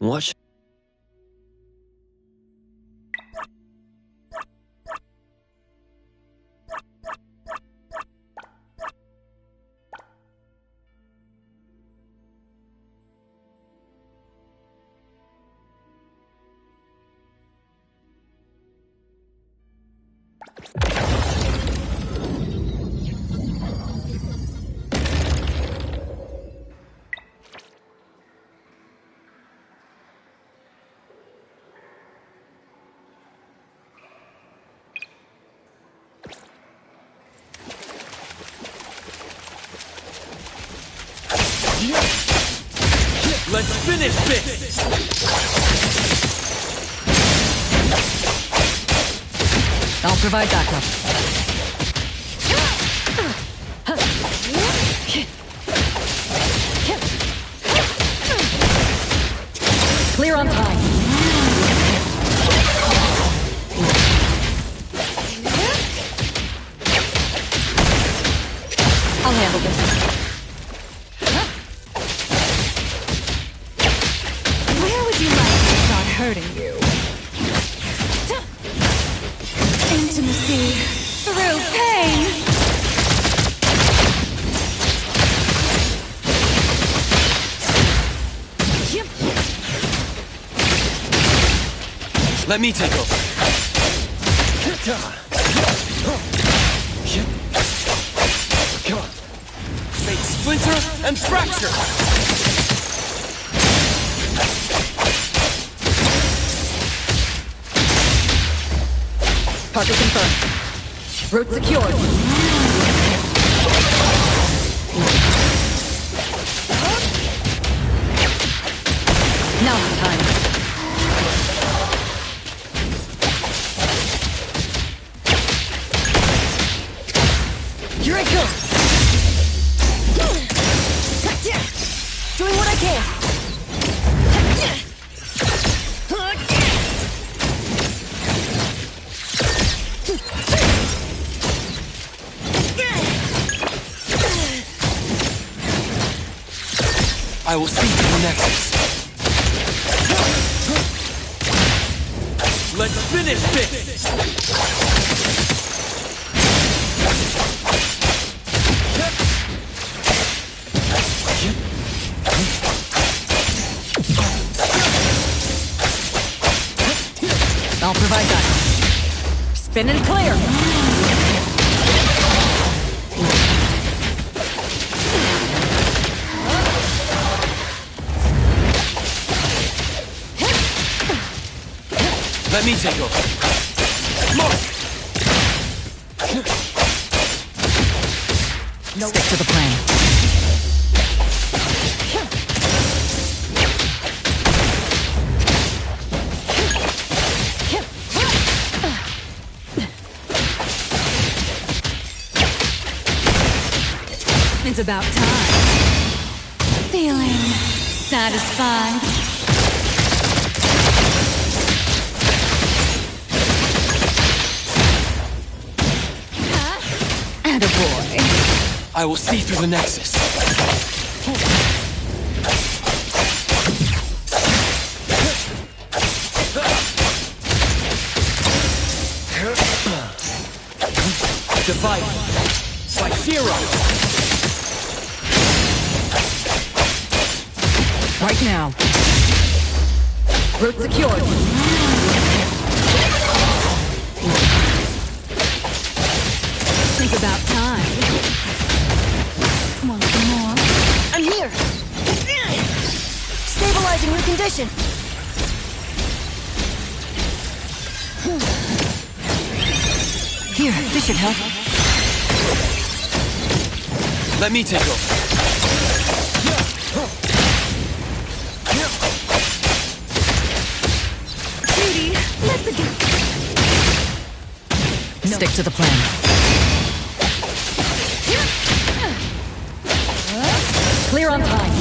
What? Let's finish this! I'll provide backup. Clear on time. I'll handle this. Where would you like to start hurting you. Intimacy through pain. Let me take over. Come on. Fate splinter and fracture. Target confirmed. Route secured. Now's the time. Here I go! Doing what I can! I will see you the Nexus. Let's finish this! I'll provide that. Spin and clear! Let me take over. Mark! Stick to the plan. It's about time. Feeling satisfied. Attaboy. I will see through the Nexus. Divide by zero. Right now. Route secured. It's about time. Want some more? I'm here. Stabilizing your condition. Here, this should help. Let me take over. Judy, let the Stick to the plan. Clear on time.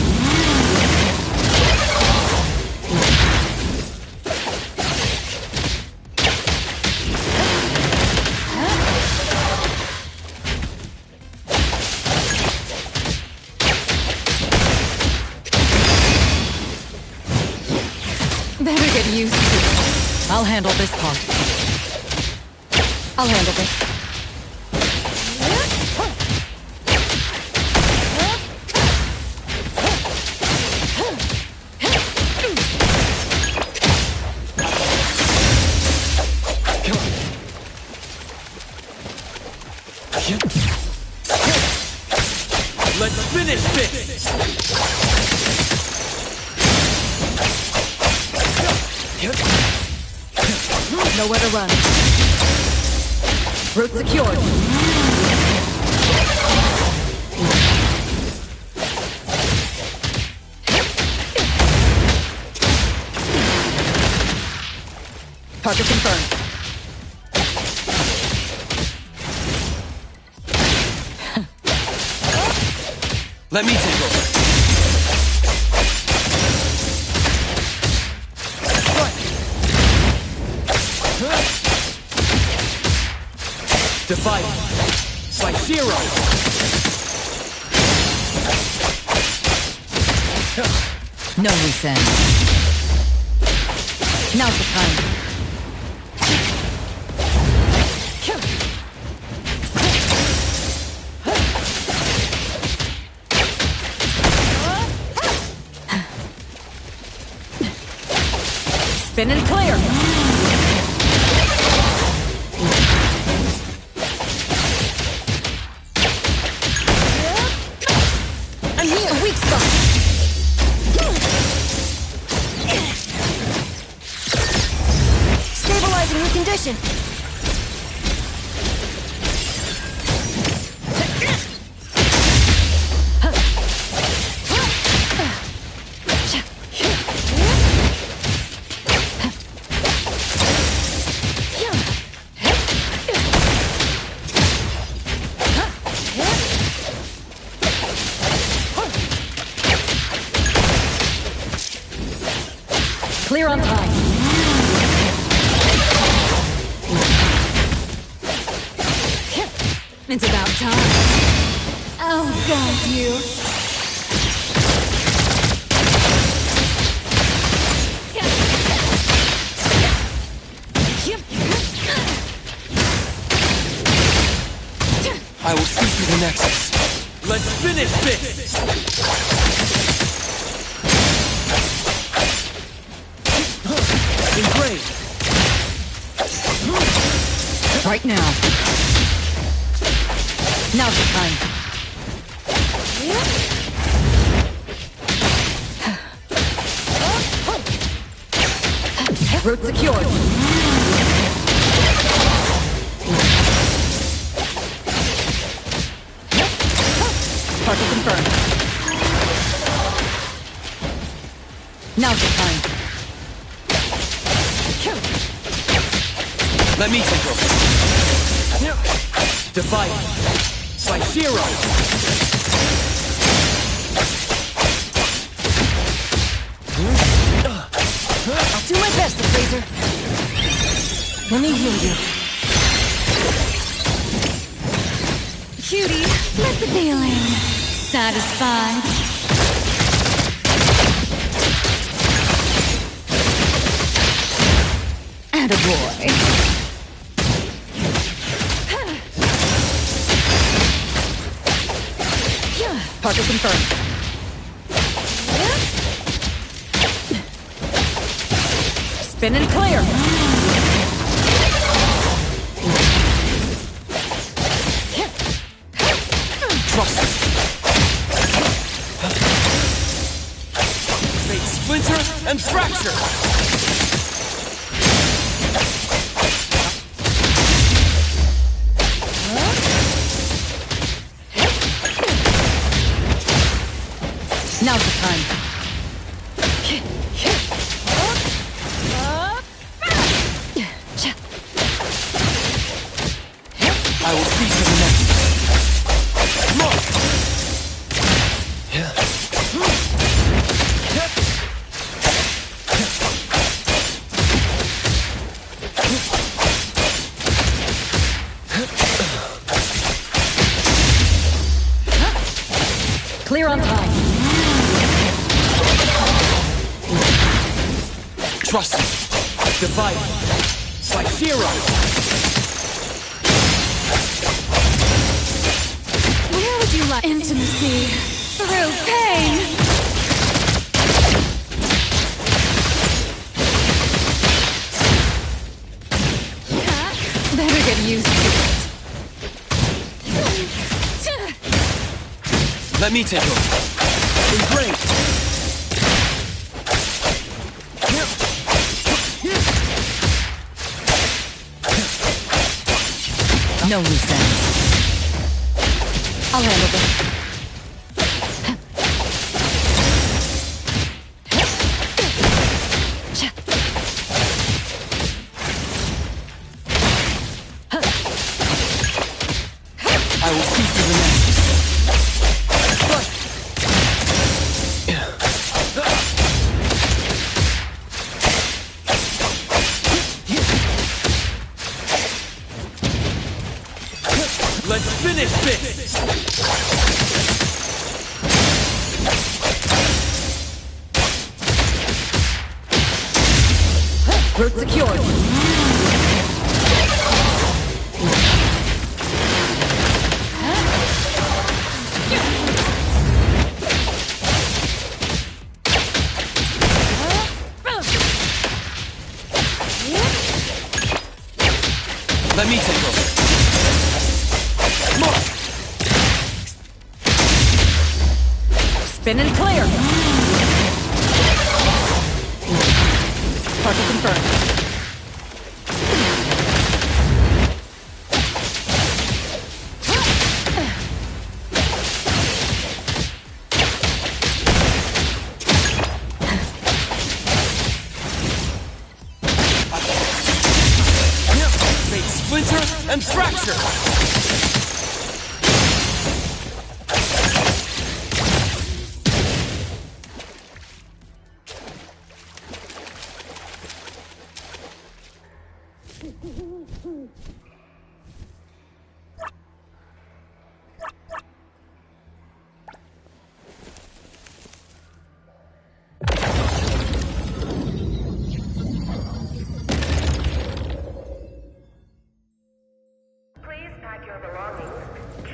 Better get used to it. I'll handle this part. I'll handle this. Let's finish this! Nowhere to run. Route secured. Target confirmed. Let me take over. Divide by zero. No loose ends. Now's the time. Spin and clear. I'm here. A weak spot. Stabilizing recondition. Clear on time. It's about time. I'll guide you. I will see through the nexus. Let's finish this! Engraved. Right now. Now's the time. Route secured. Target confirmed. Now's the time. Let me take over. Divide. By zero. I'll do my best, Appraiser. Let me heal you. Cutie, let the feeling. Satisfied. Attaboy. Target confirmed. Spin and clear. Trust. Fate splinter and fracture. Now's the time. I will see to the next. Look! Clear on time. Trust me. Divide. By zero. Where would you like intimacy? Through pain. Better get used to it. Let me take over. Engraved. No loose ends. I'll handle this. I will see through the nexus. Let's finish this! Route secured. Let me take over. More. Spin and clear. Target confirmed. Splinter and fracture! Please pack your belongings,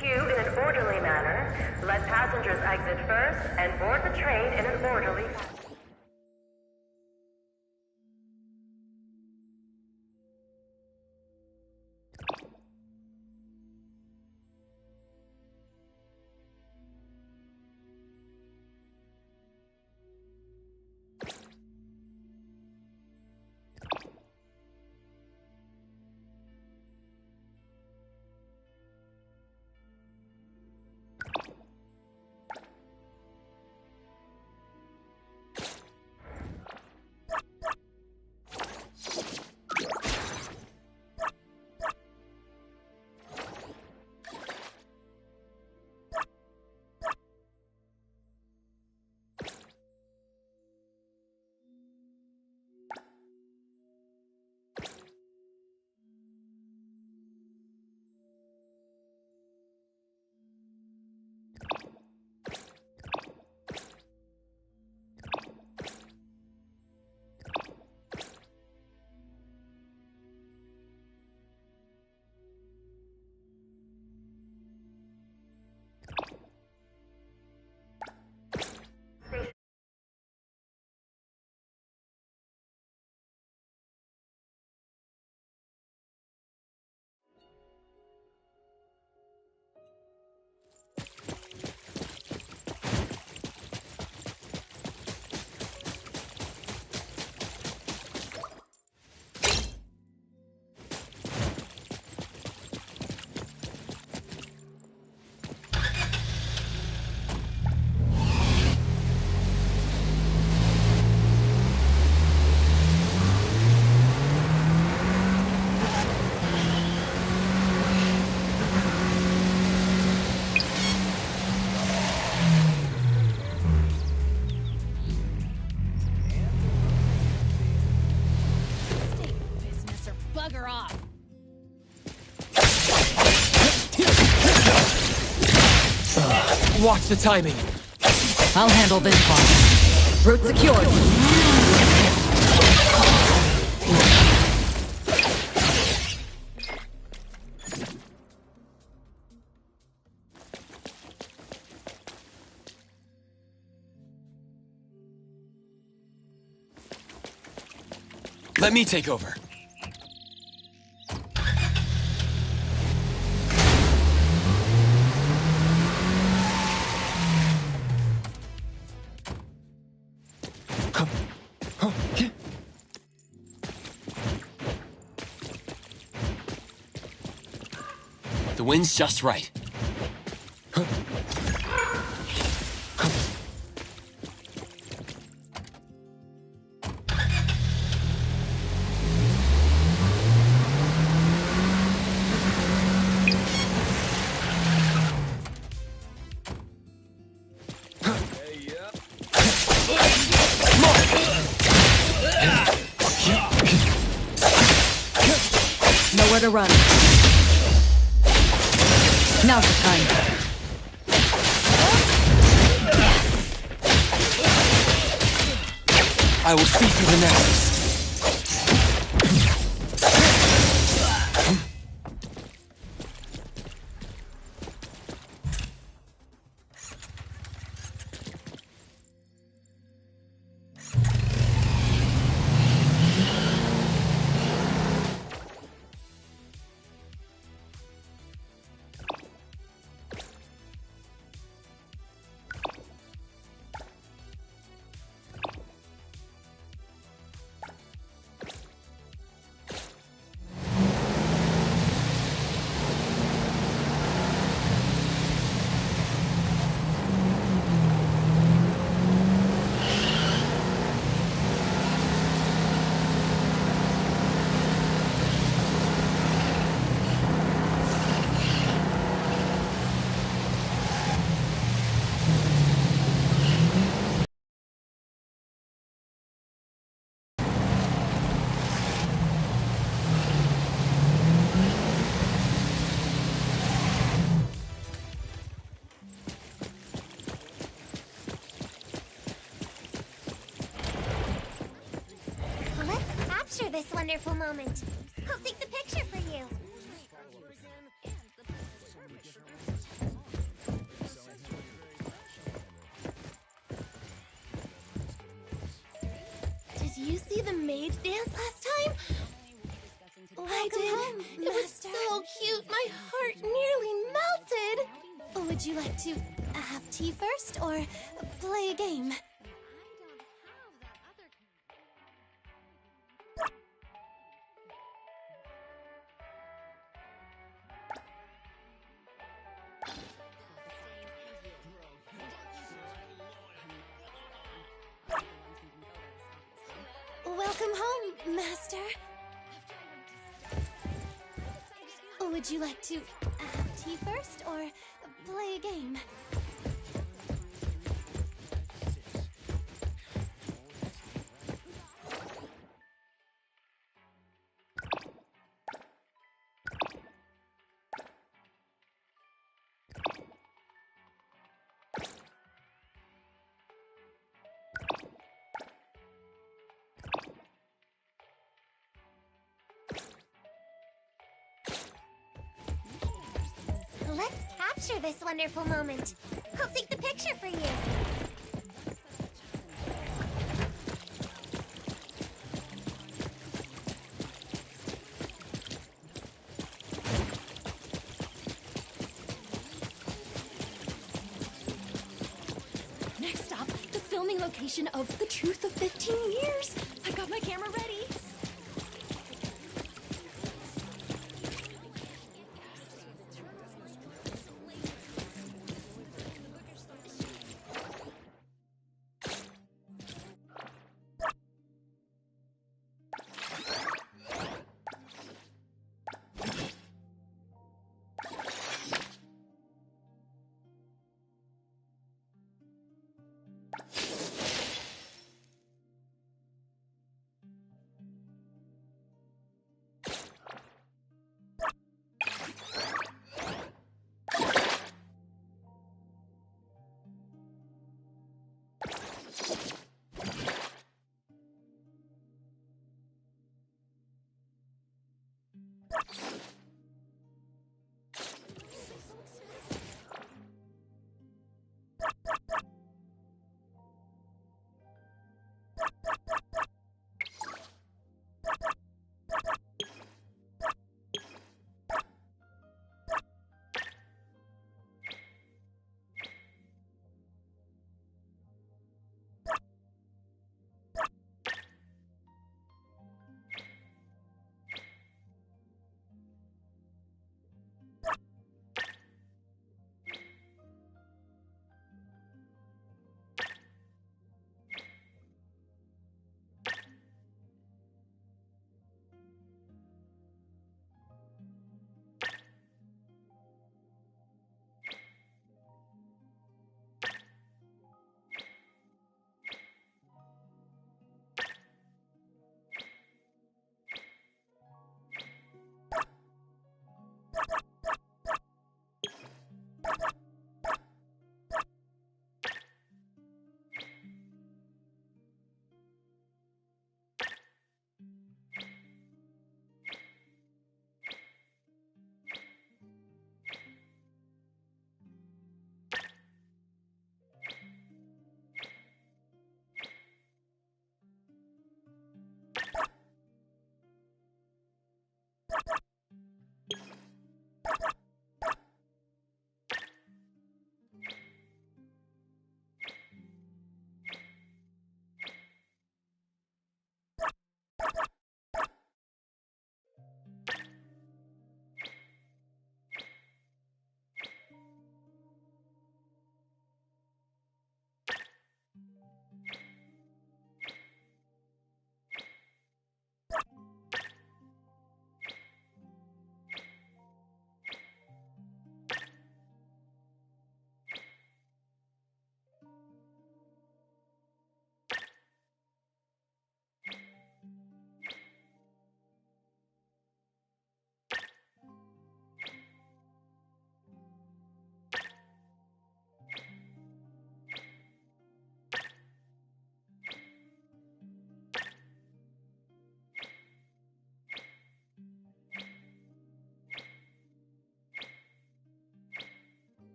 queue in an orderly manner, let passengers exit first, and board the train in an orderly fashion. Bugger off. Watch the timing. I'll handle this part. Route secured. Let me take over. The wind's just right. Nowhere to run. Now's the time. I will see through the nexus. this wonderful moment. I'll take the picture for you. Did you see the maid dance last time? I did. It was so cute. My heart nearly melted. Would you like to have tea first or play a game? Welcome home, Master. Would you like to have tea first or play a game? Let's capture this wonderful moment. I'll take the picture for you. Next up, the filming location of The Truth of 15 Years. I got my camera ready.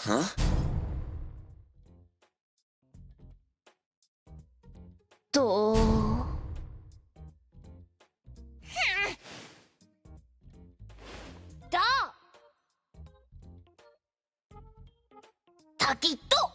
Huh? Stop! Takito!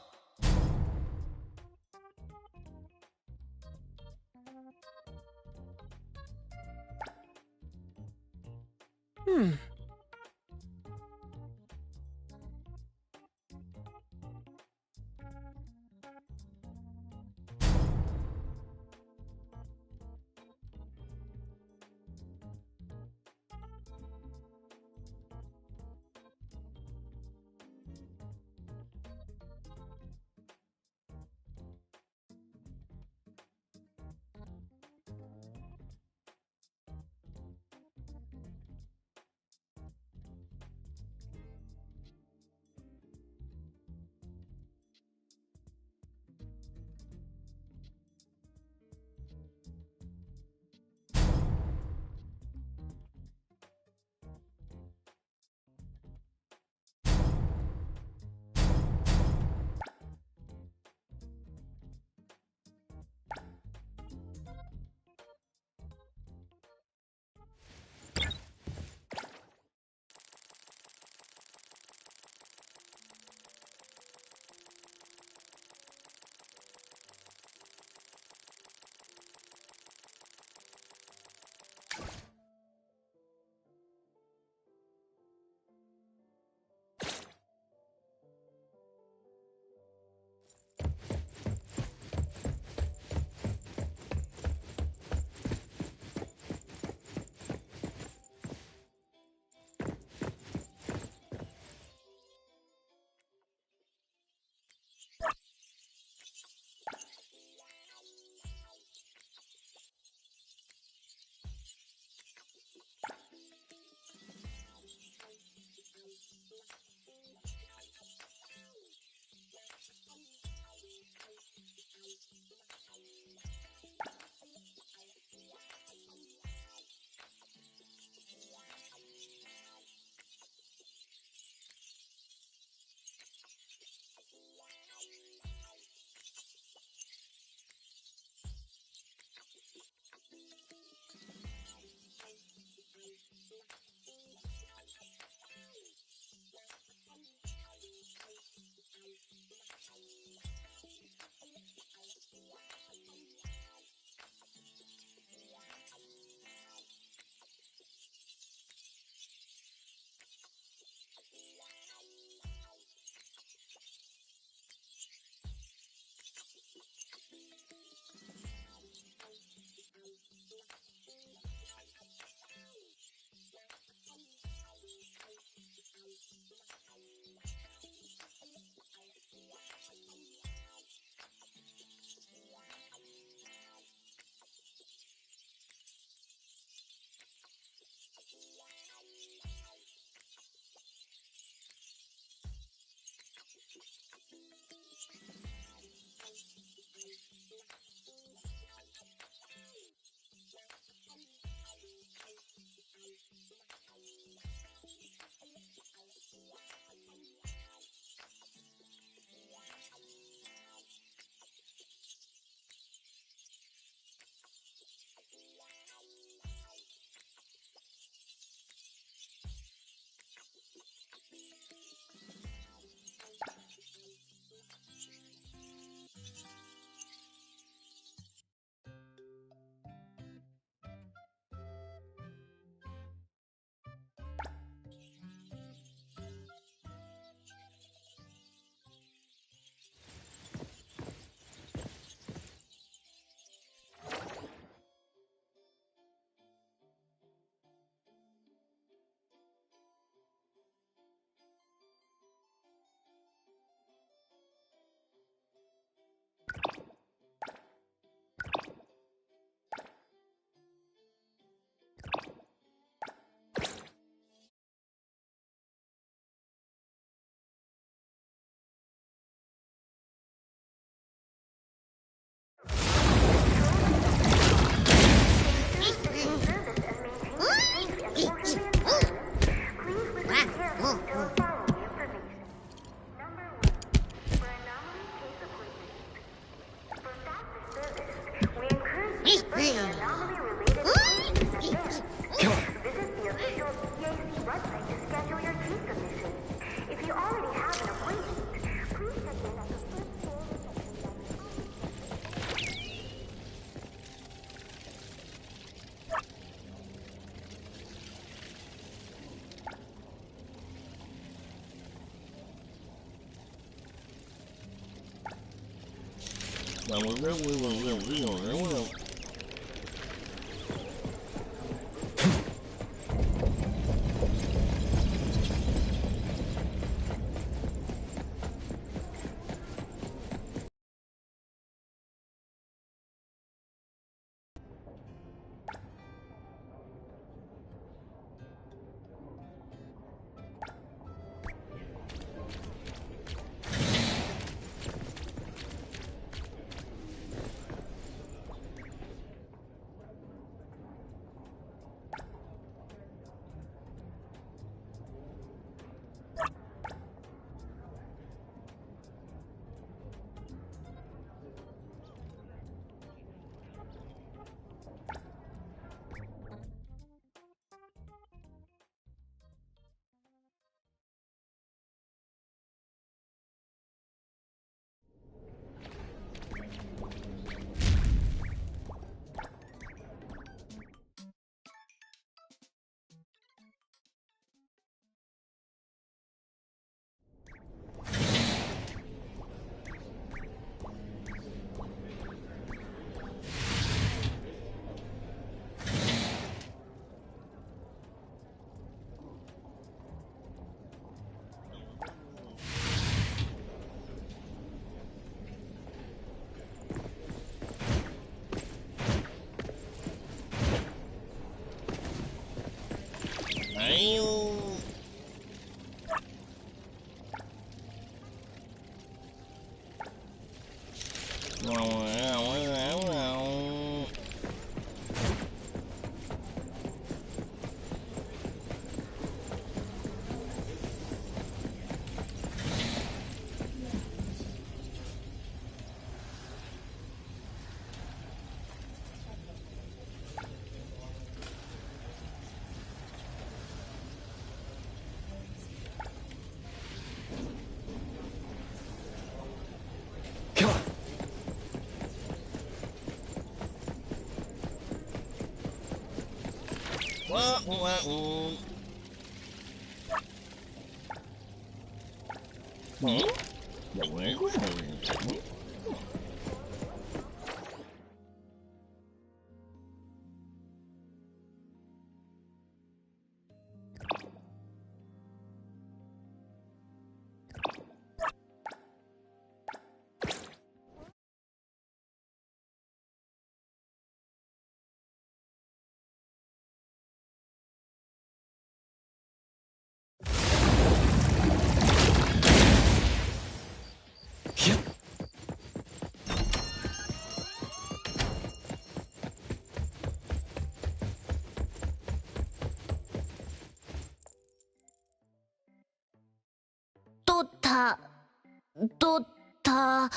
取った。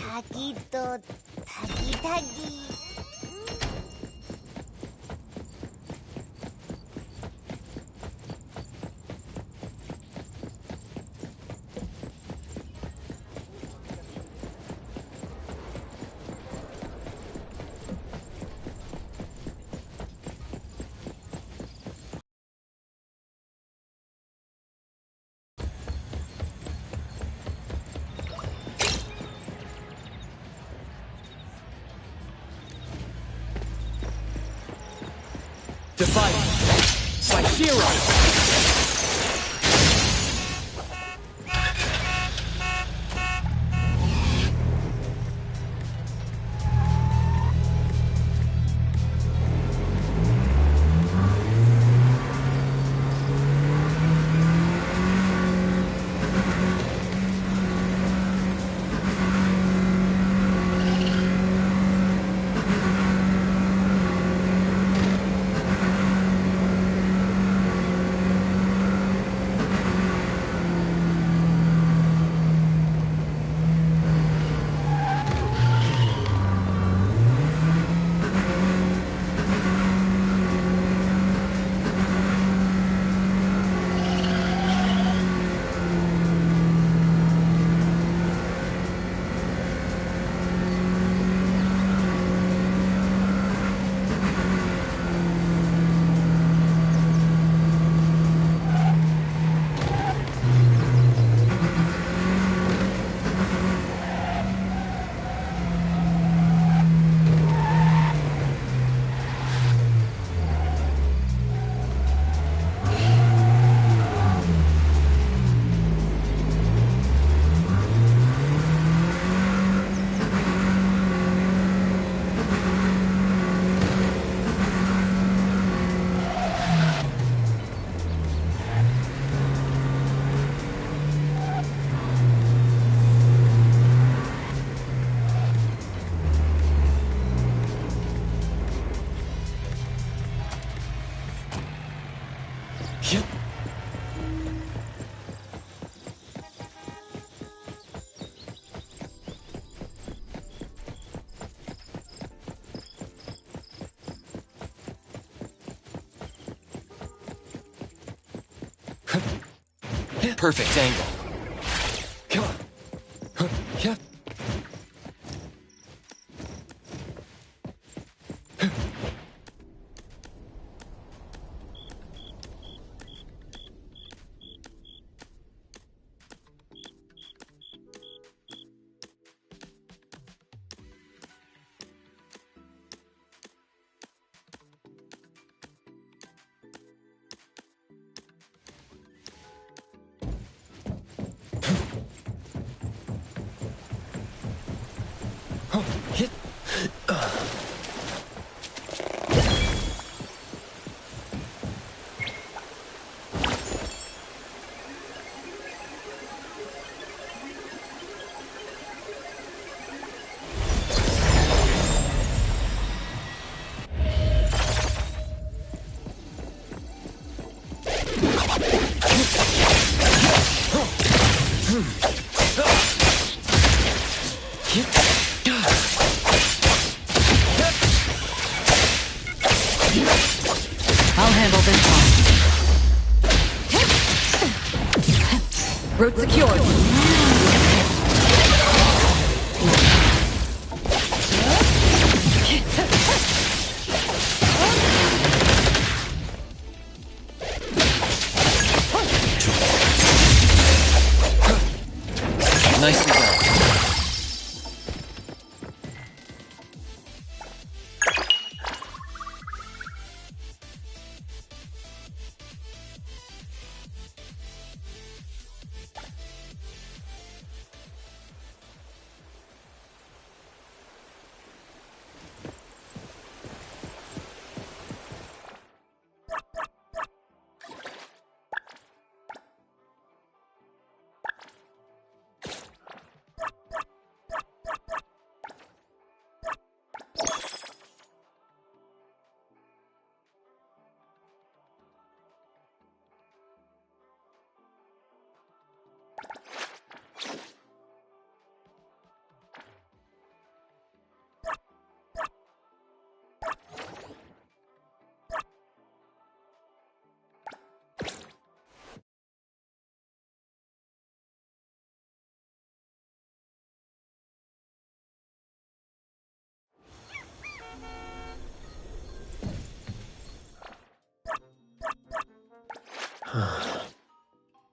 Taquito, taqui, taqui. To fight! Psychero! Perfect angle. Come on. Yeah. Hit. I'll handle this one. Route secured. Nicely done.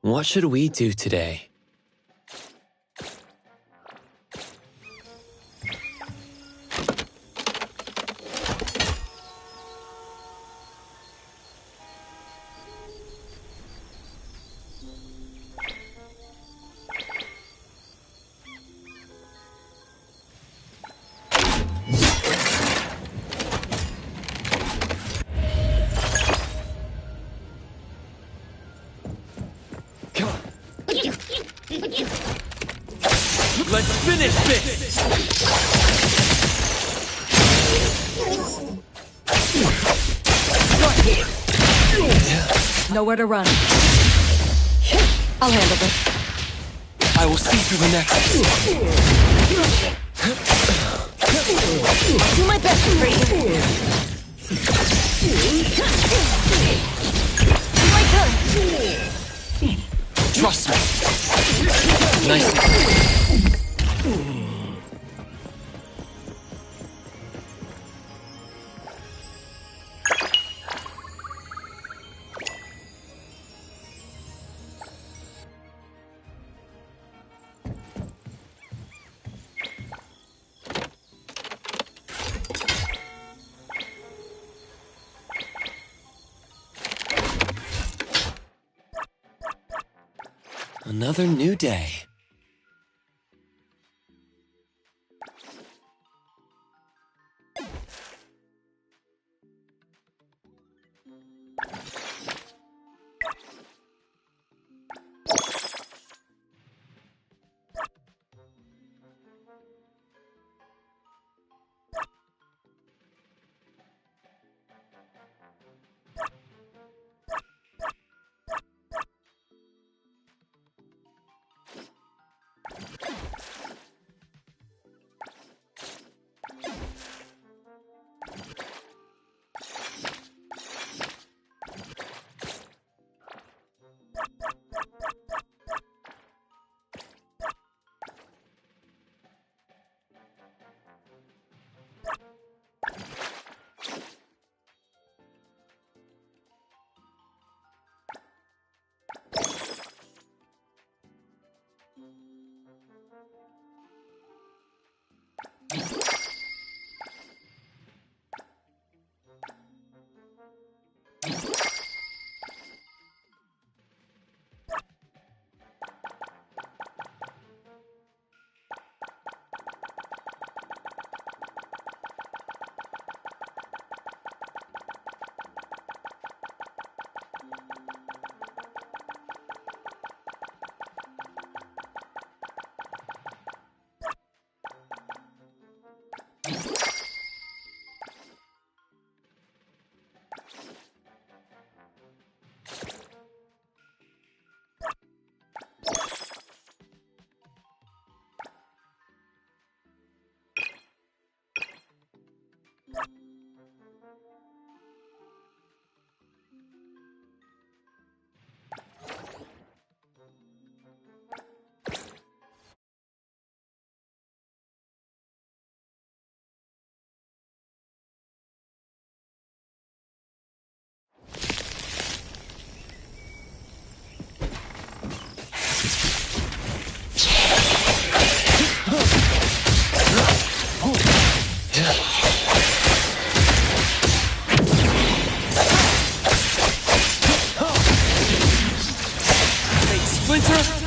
What should we do today? Let's finish this! Nowhere to run. I'll handle this. I will see through the nexus. I'll do my best, Fraser. My turn. Trust me. Nice. Another new day.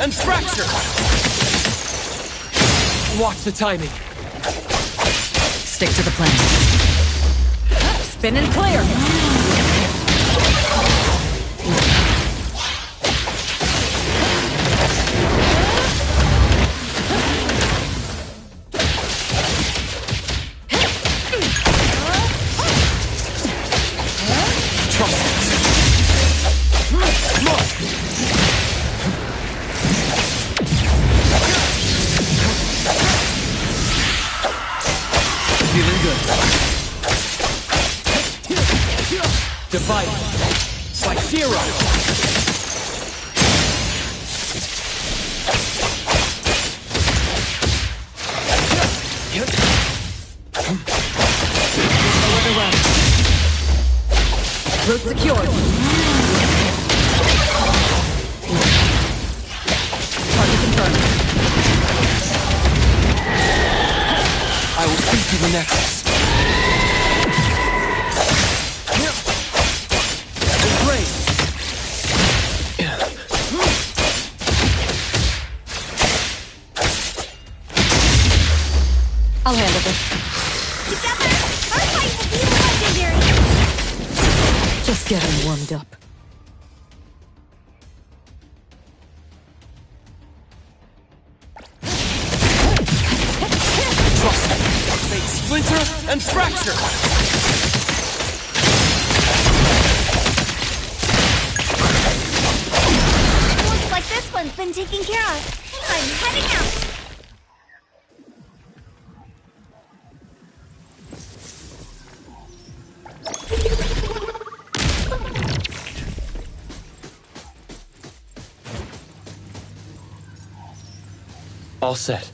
And fracture! Watch the timing. Stick to the plan. Spin and clear. Feeling good. Divide. Slice-Zero. Route secured. Target confirmed. I will see through the necklace. Great. I'll handle this. Together, our fight will be legendary. Just getting warmed up. Trust me. Make splinter and fracture. Looks like this one's been taken care of. I'm heading out. All set.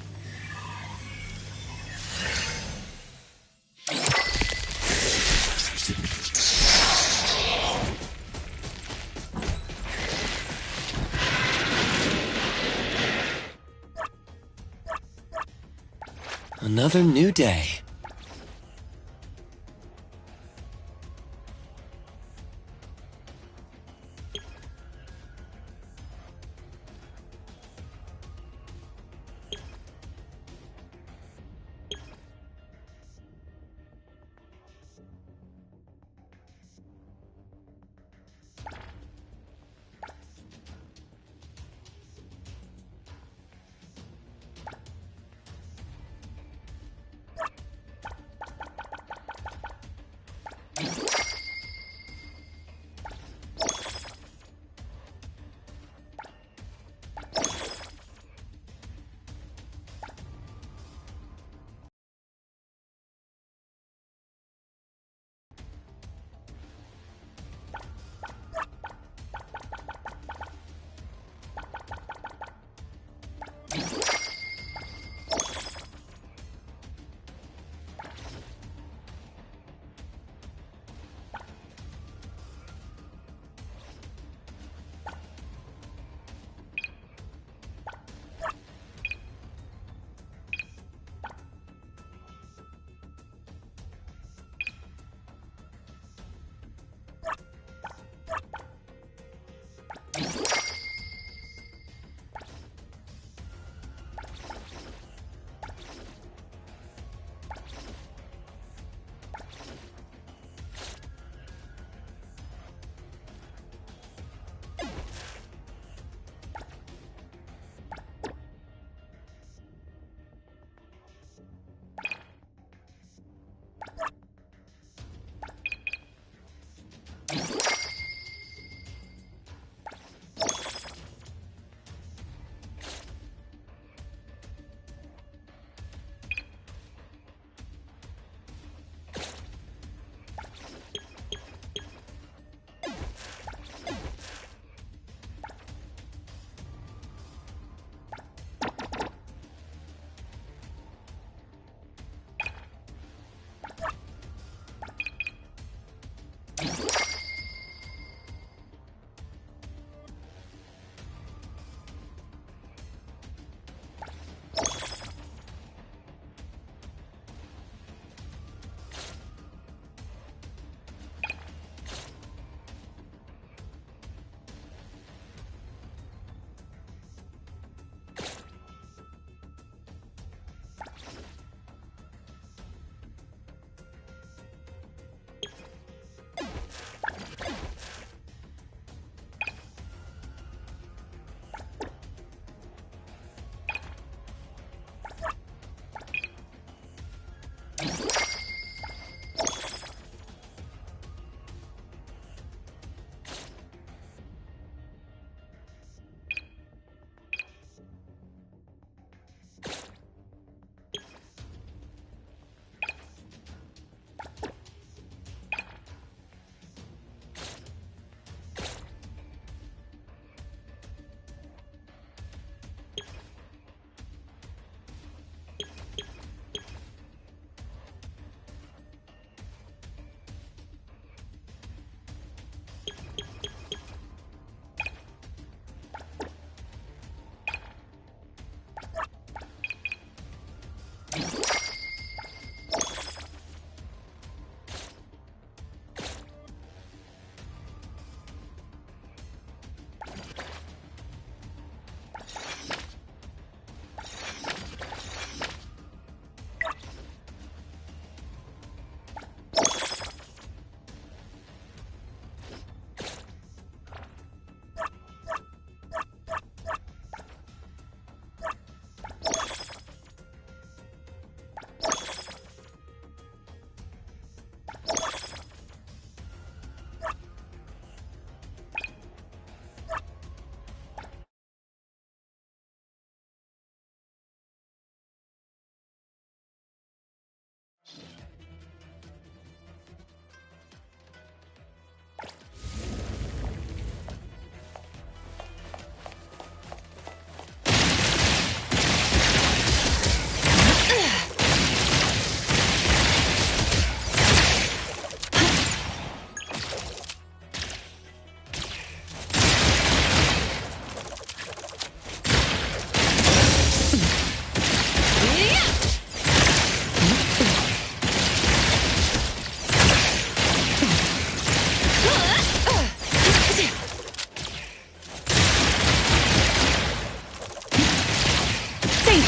Another new day.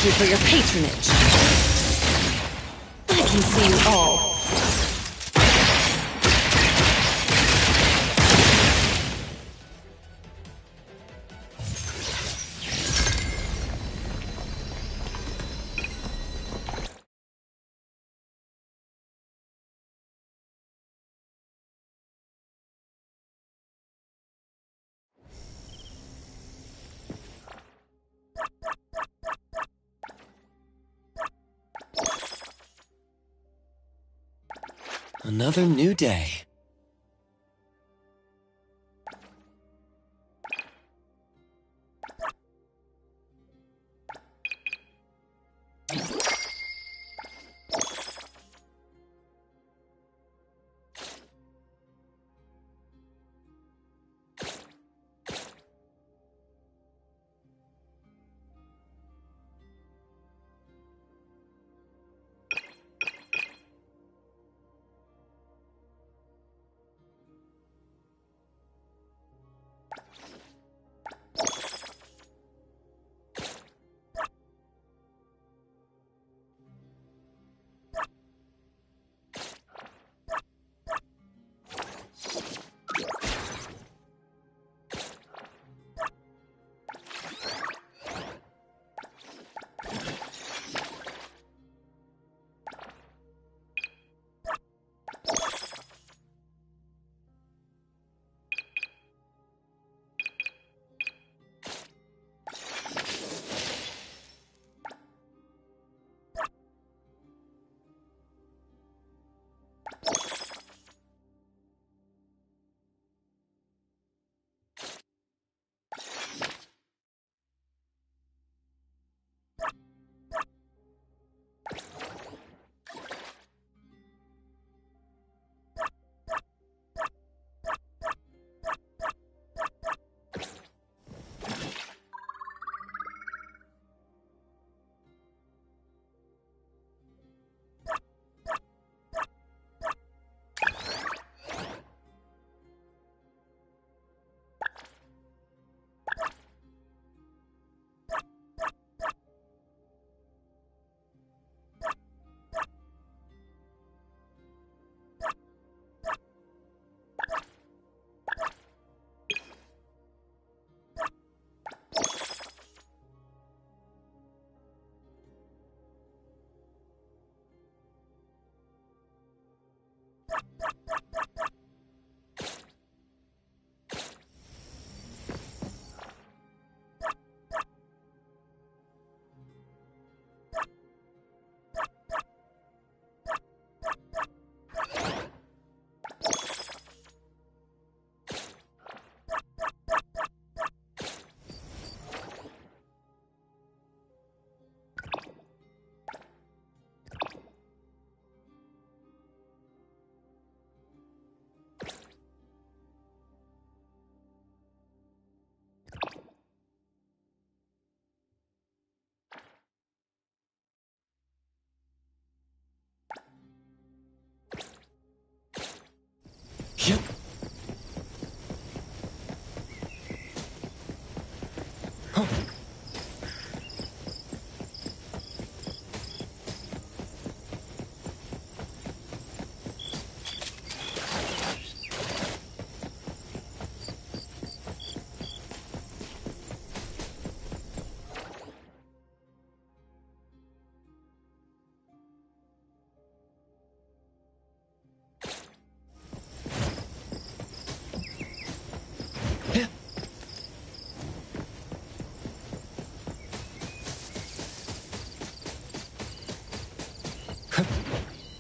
you for your patronage. I can see you all. Another new day.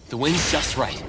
The wind's just right.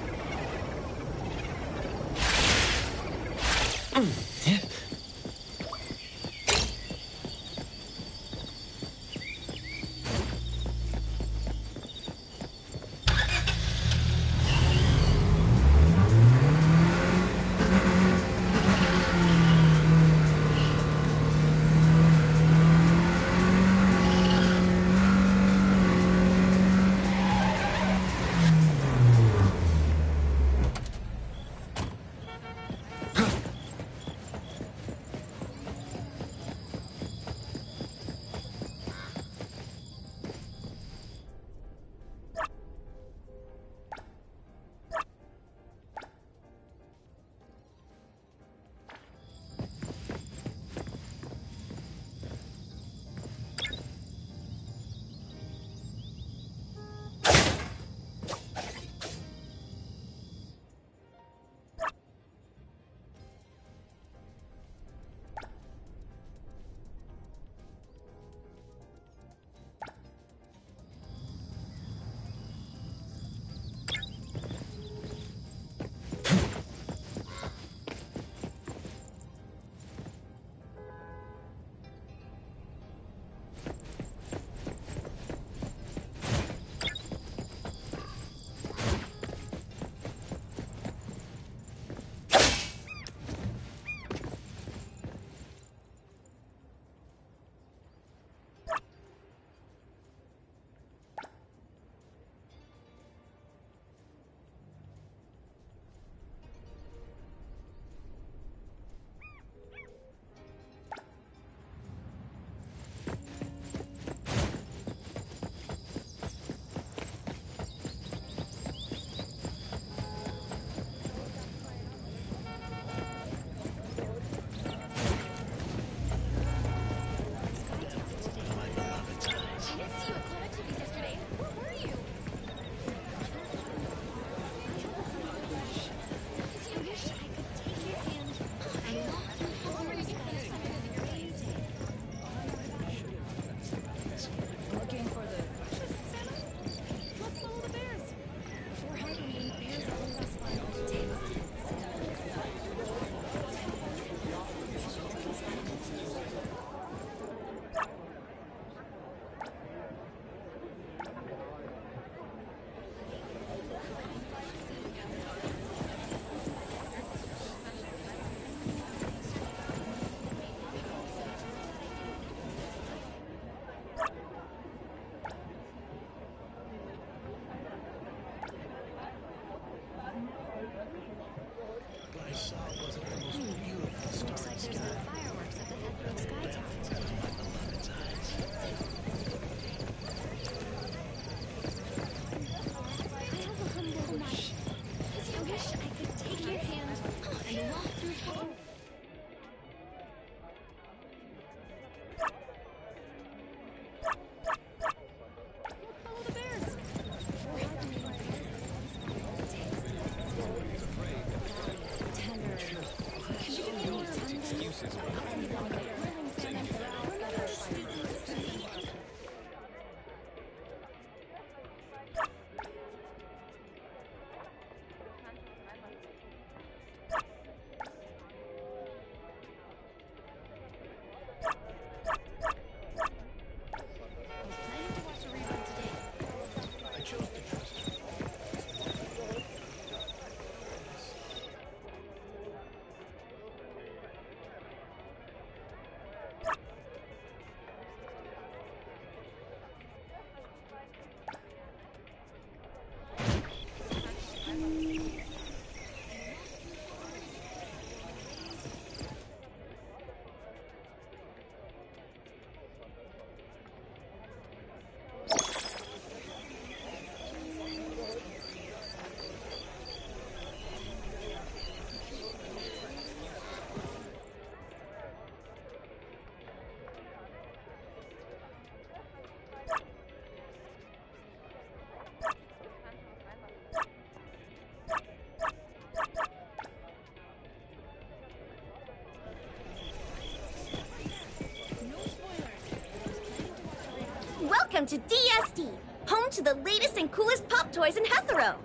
Welcome to DSD, home to the latest and coolest pop toys in Hetero.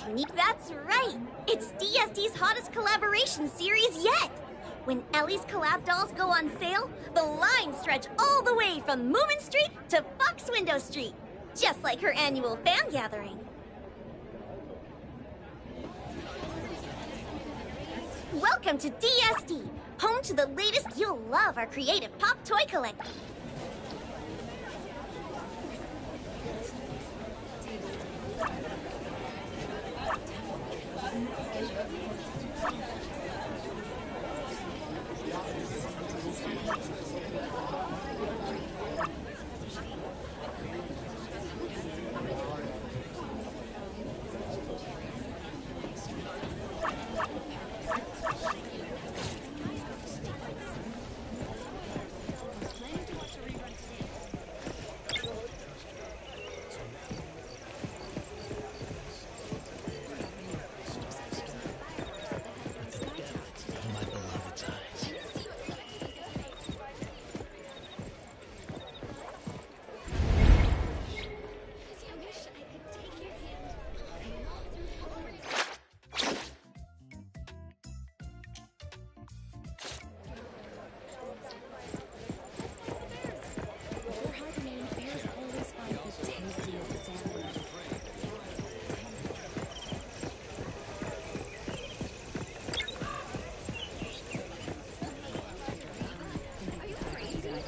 Unique, that's right. It's DSD's hottest collaboration series yet. When Ellie's collab dolls go on sale, the lines stretch all the way from Moomin Street to Fox Window Street, just like her annual fan gathering. Welcome to DSD, home to the latest. You'll love our creative pop toy collection.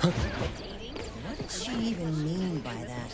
What did she even mean by that?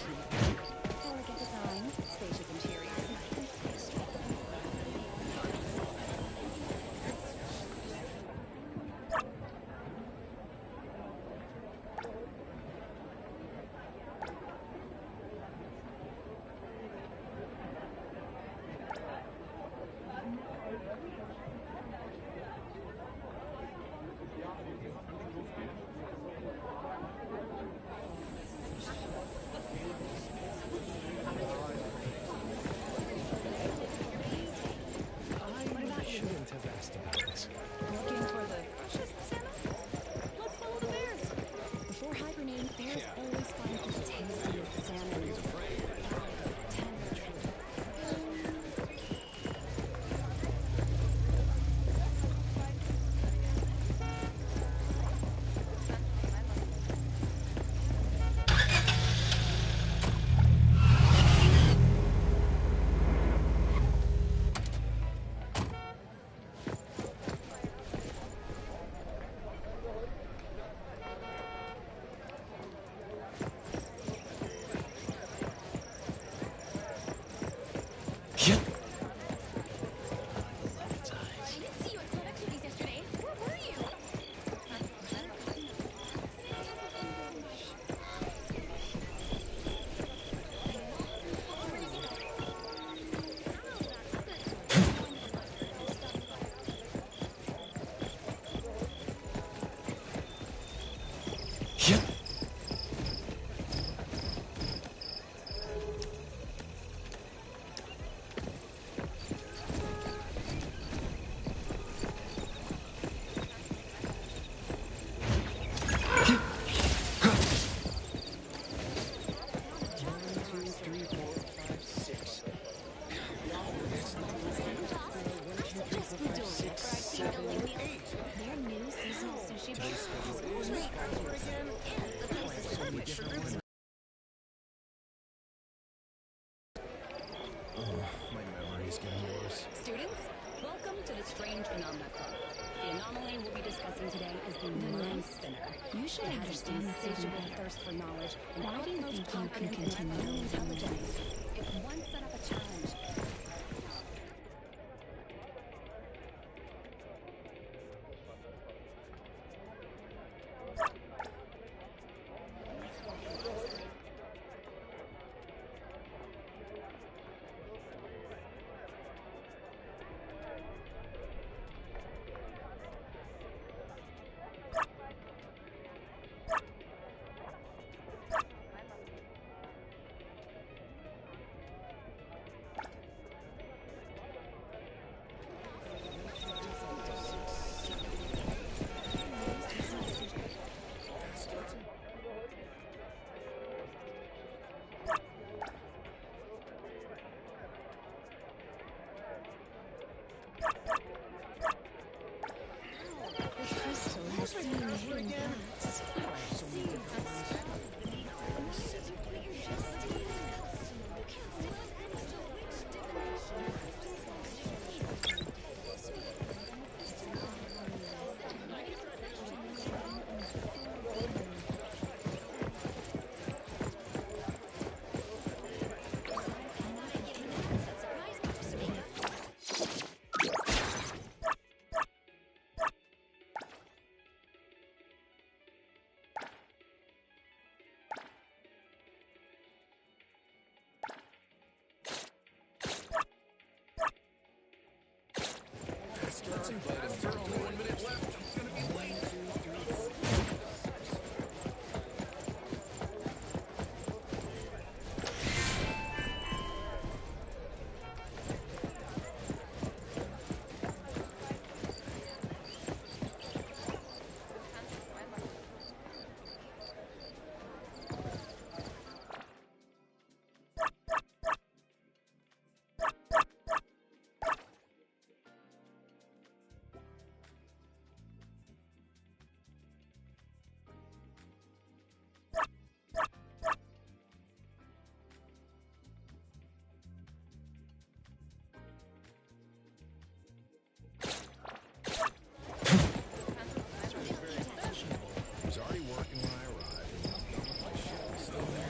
My memory is getting worse. Students, welcome to the Strange Phenomena Club. The anomaly we'll be discussing today is the Mind Spinner. You should understand the insatiable thirst for knowledge and why do you think you can continue intelligence? If one set up a challenge, Let's invite him. There's only 1 minute left. I'm gonna be late. It was already working when I arrived, and my ship was still there.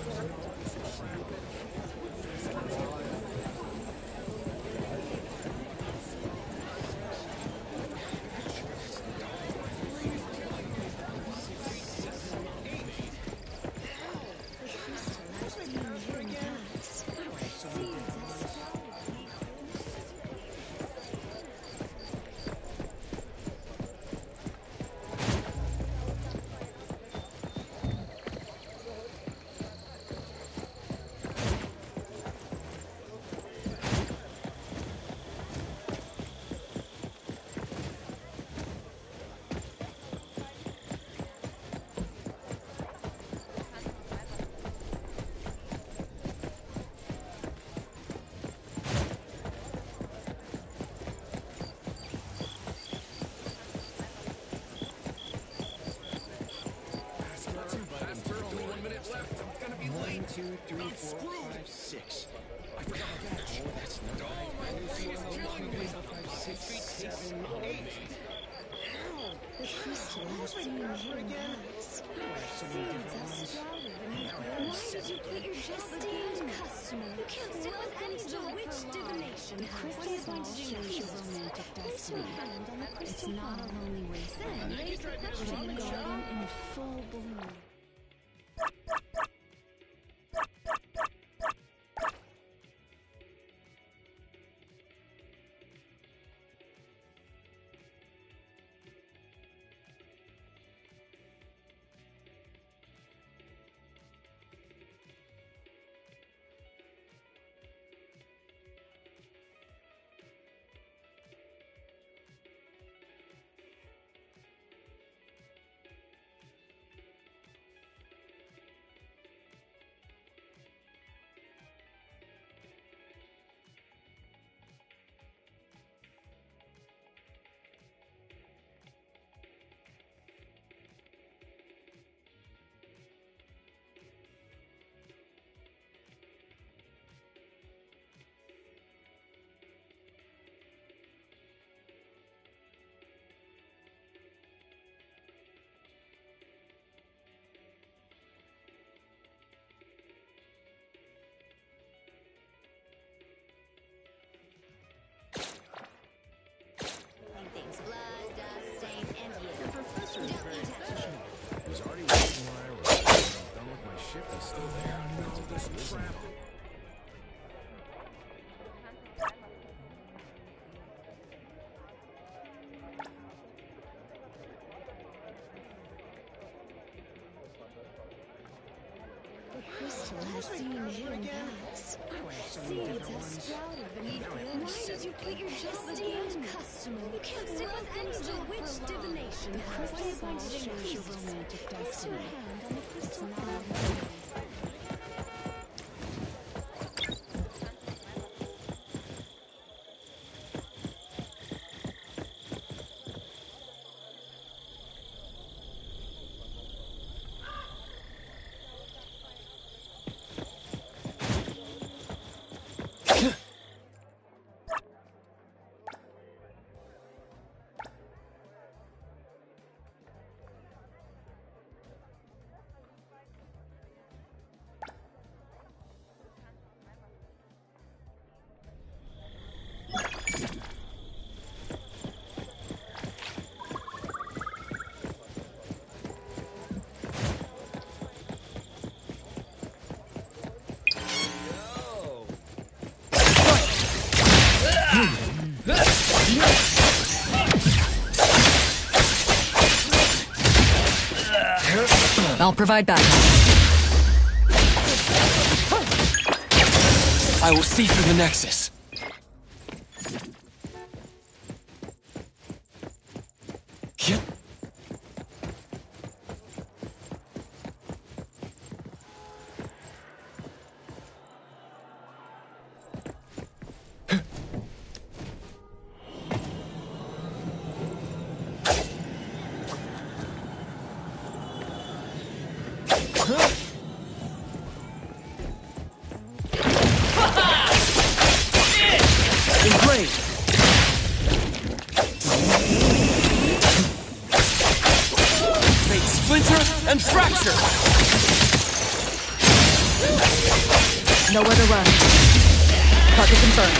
It's not a lonely wasteland. Raise the question, the garden in full bloom. Things, blood, dust, stains, and you. The professor is very professional. It was already working when I arrived. I'm done with my shift. He's still there. No, this trap. The crystal has seen hidden paths. Seeds have sprouted beneath the earth. Why did you put your esteemed customer? You can't stick with any witch divination. The crystal ball shows your romantic destiny. Place your hand on the crystal ball. I'll provide backup. I will see through the Nexus. Yep. And fracture! Nowhere to run. Target confirmed.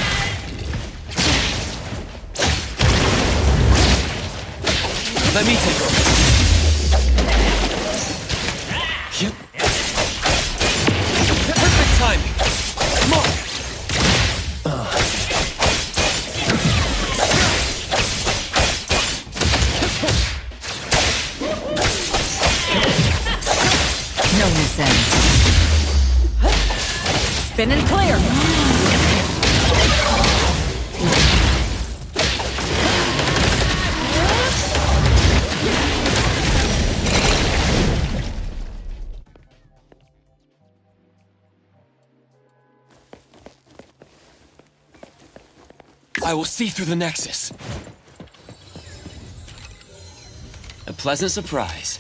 Let me take over. Yep. Perfect timing. Come on. No miss end. Spin and clear. I will see through the Nexus. A pleasant surprise.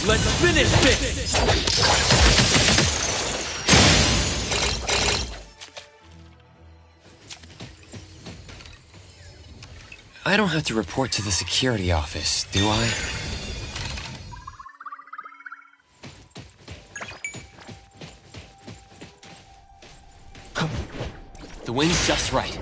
Let's finish this! I don't have to report to the security office, do I? The wind's just right.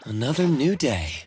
Another new day.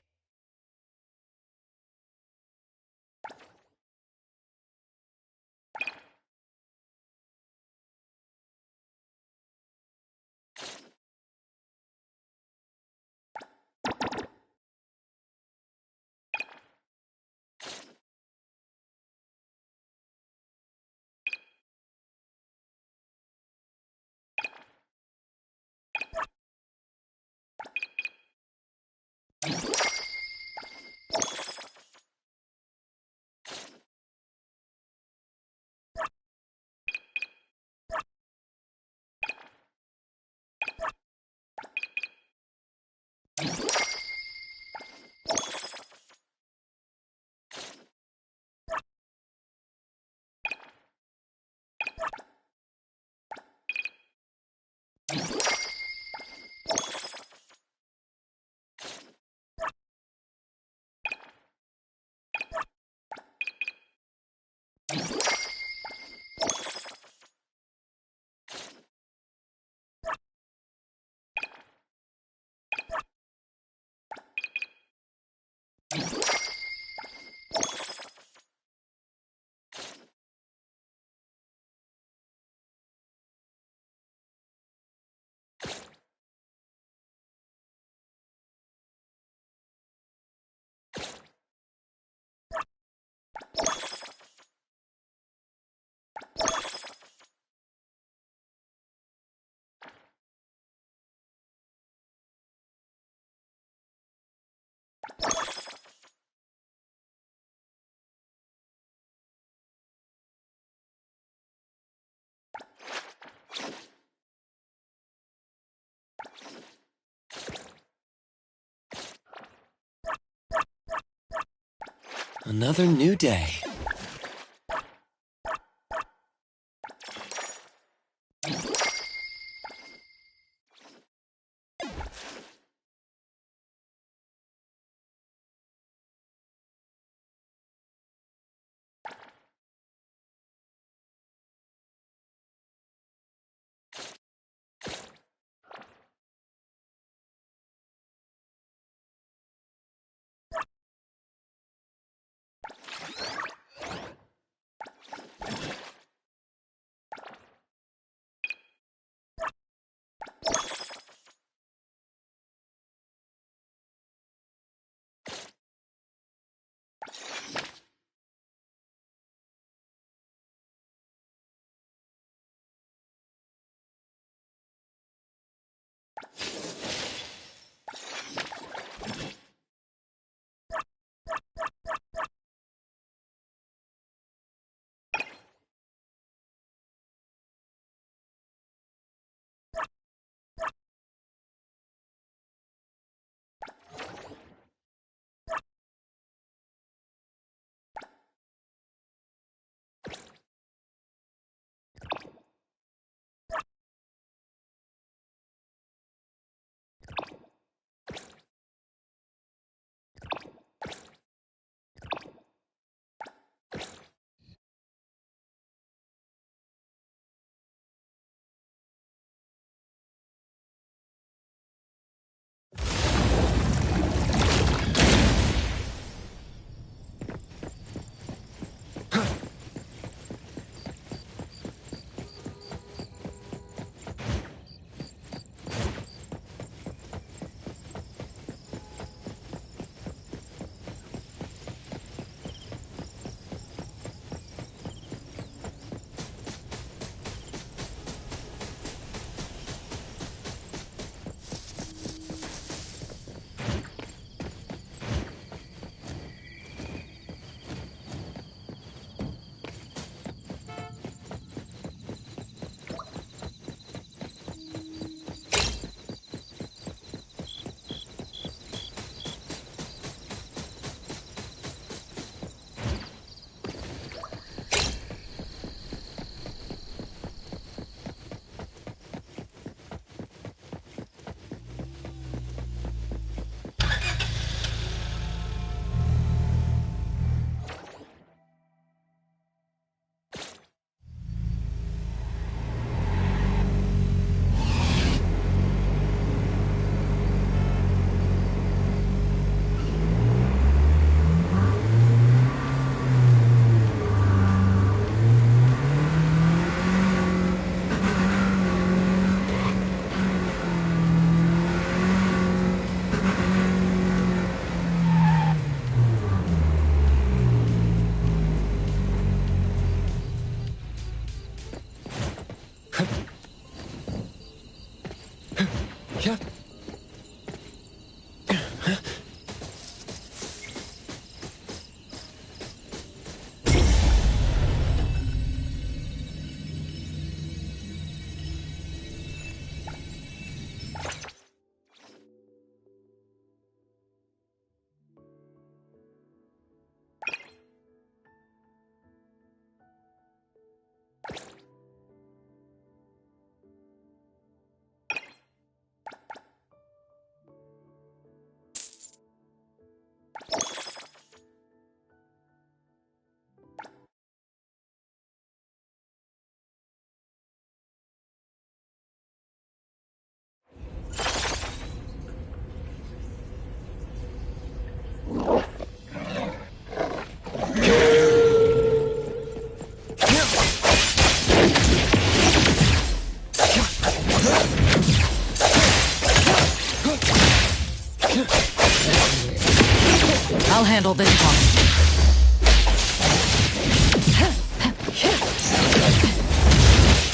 Another new day.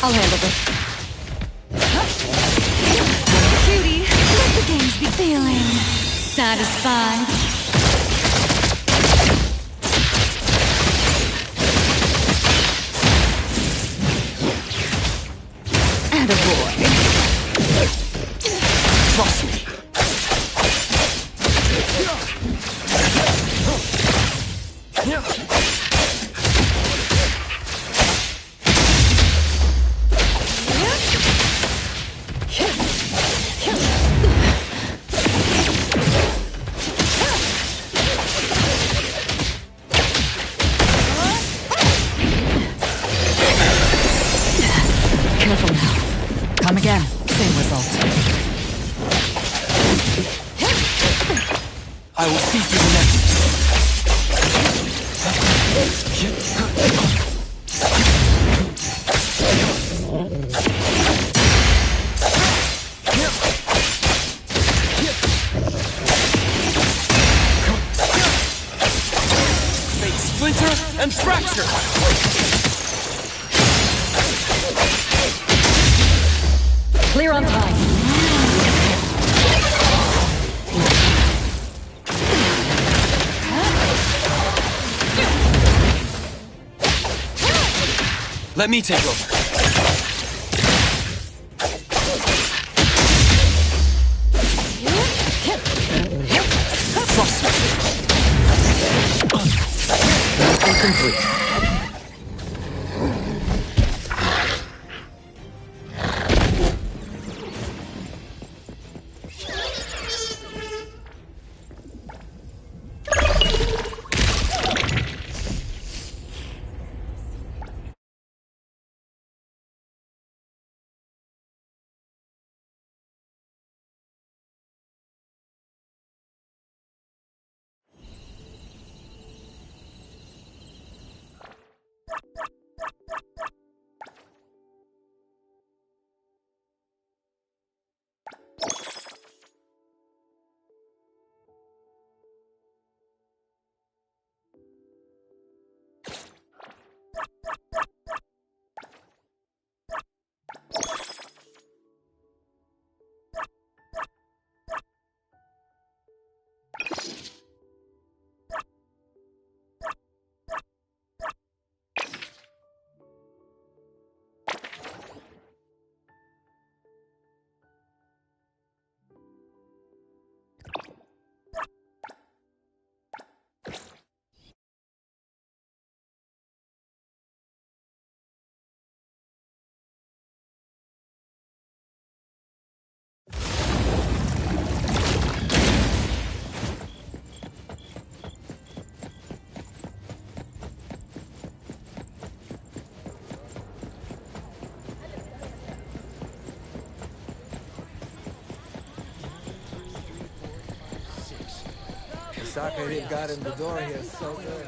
I'll handle this. Cutie, let the games be feeling satisfied. Attaboy. Trust me. Careful now. Come again. Same result. I will see you next. Fake splinter and fracture! Clear on time. Let me take over. Trust me. Mission complete. Soccer hit got in the door here so good.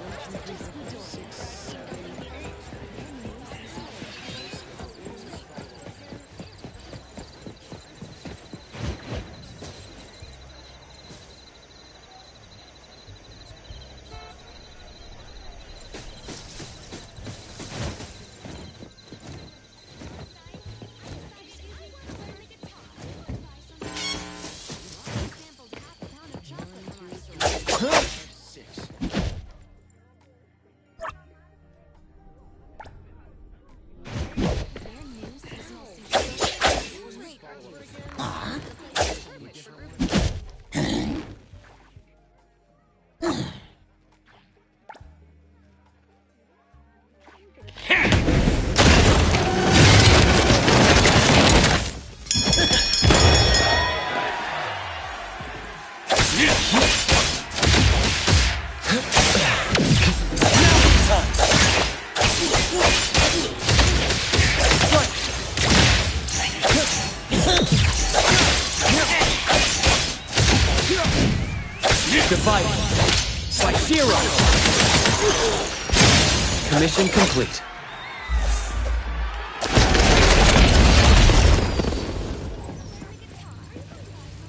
Divided. Slice-Zero. Commission complete.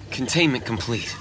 Containment complete.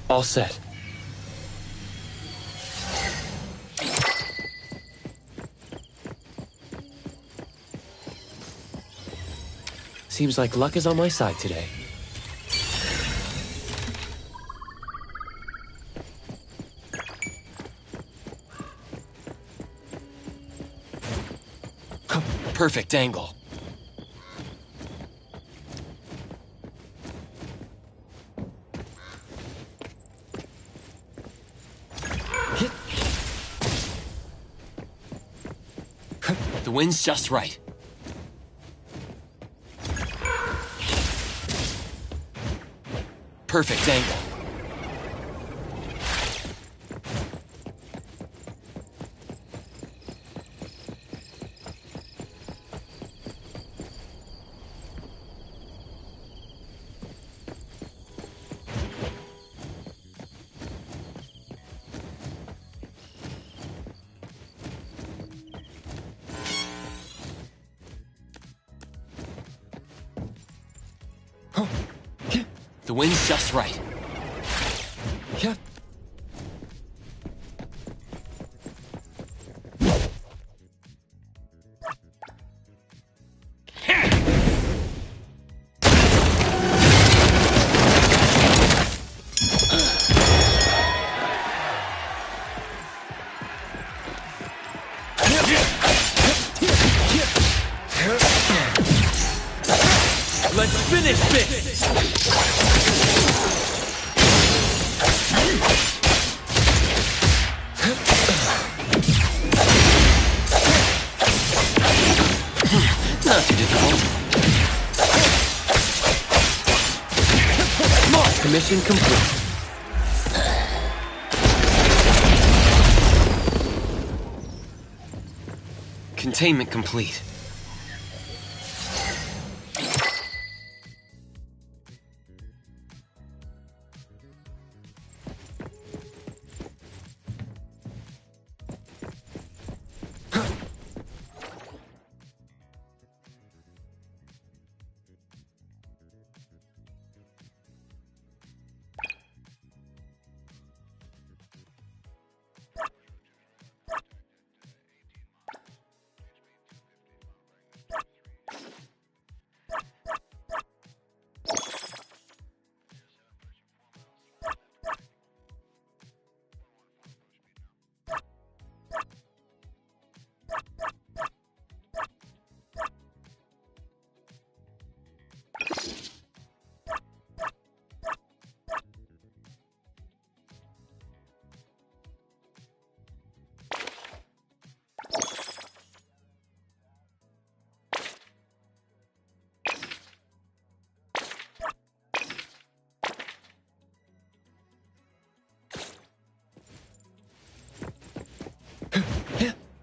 All set. Seems like luck is on my side today. Perfect angle. The wind's just right. Perfect angle. The wind's just right. Let's finish this! Not too difficult. Mission complete. Containment complete.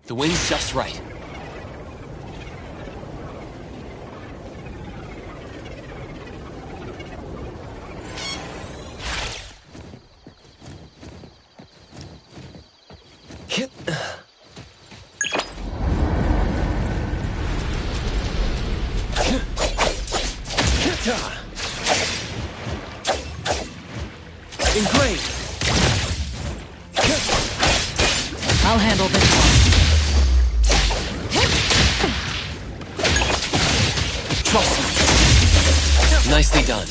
The wind's just right. Engrave! I'll handle this one. Trust me. Nicely done.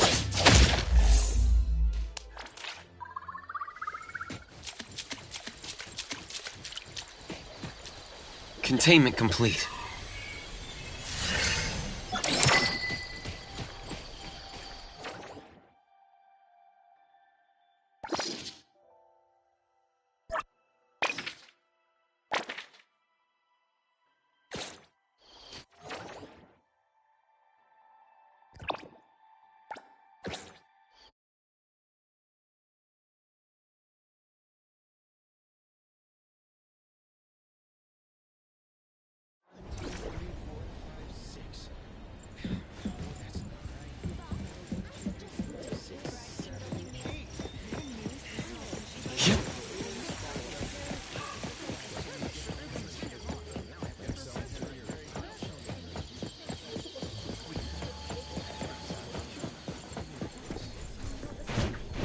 Containment complete.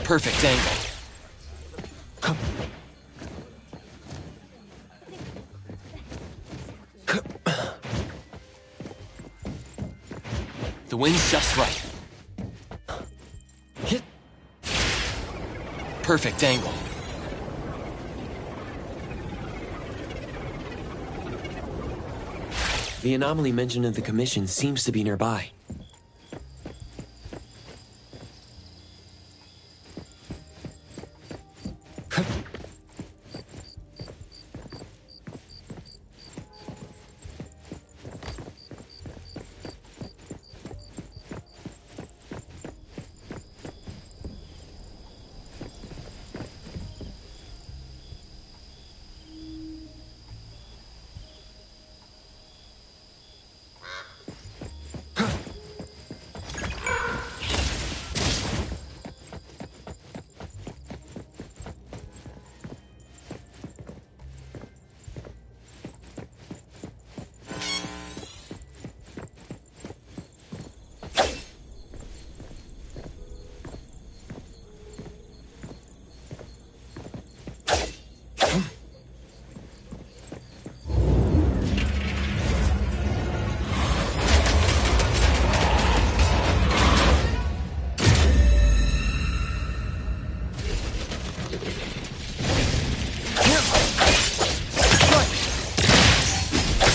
Perfect angle. The wind's just right. Hit. Perfect angle. The anomaly mentioned in the commission seems to be nearby.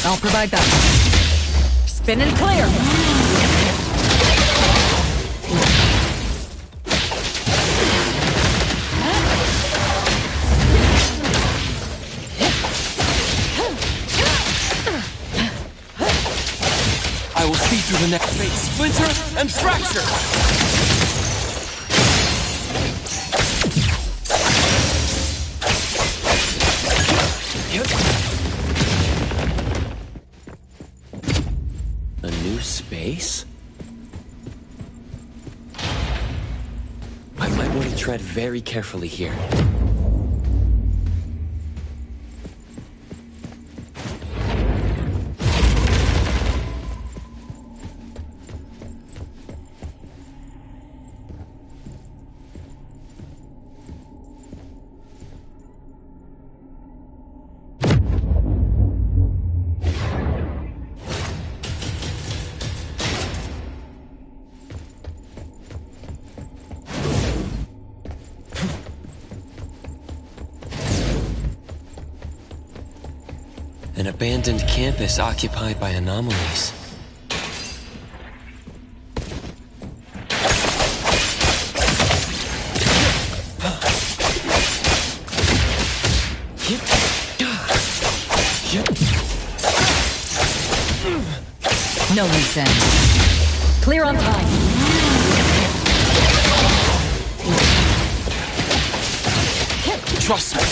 I'll provide that. Spin and clear. I will see through the next fate. Splinter and fracture! A new space? I might want to tread very carefully here. An abandoned campus occupied by anomalies. No loose ends. Clear on time. Trust me.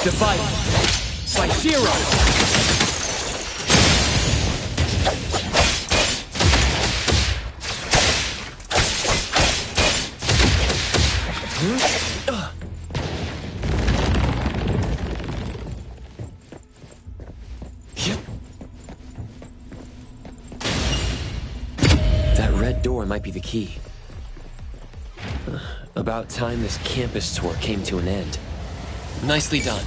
Divide. Saishiro. Yep. might be the key. About time this campus tour came to an end. Nicely done.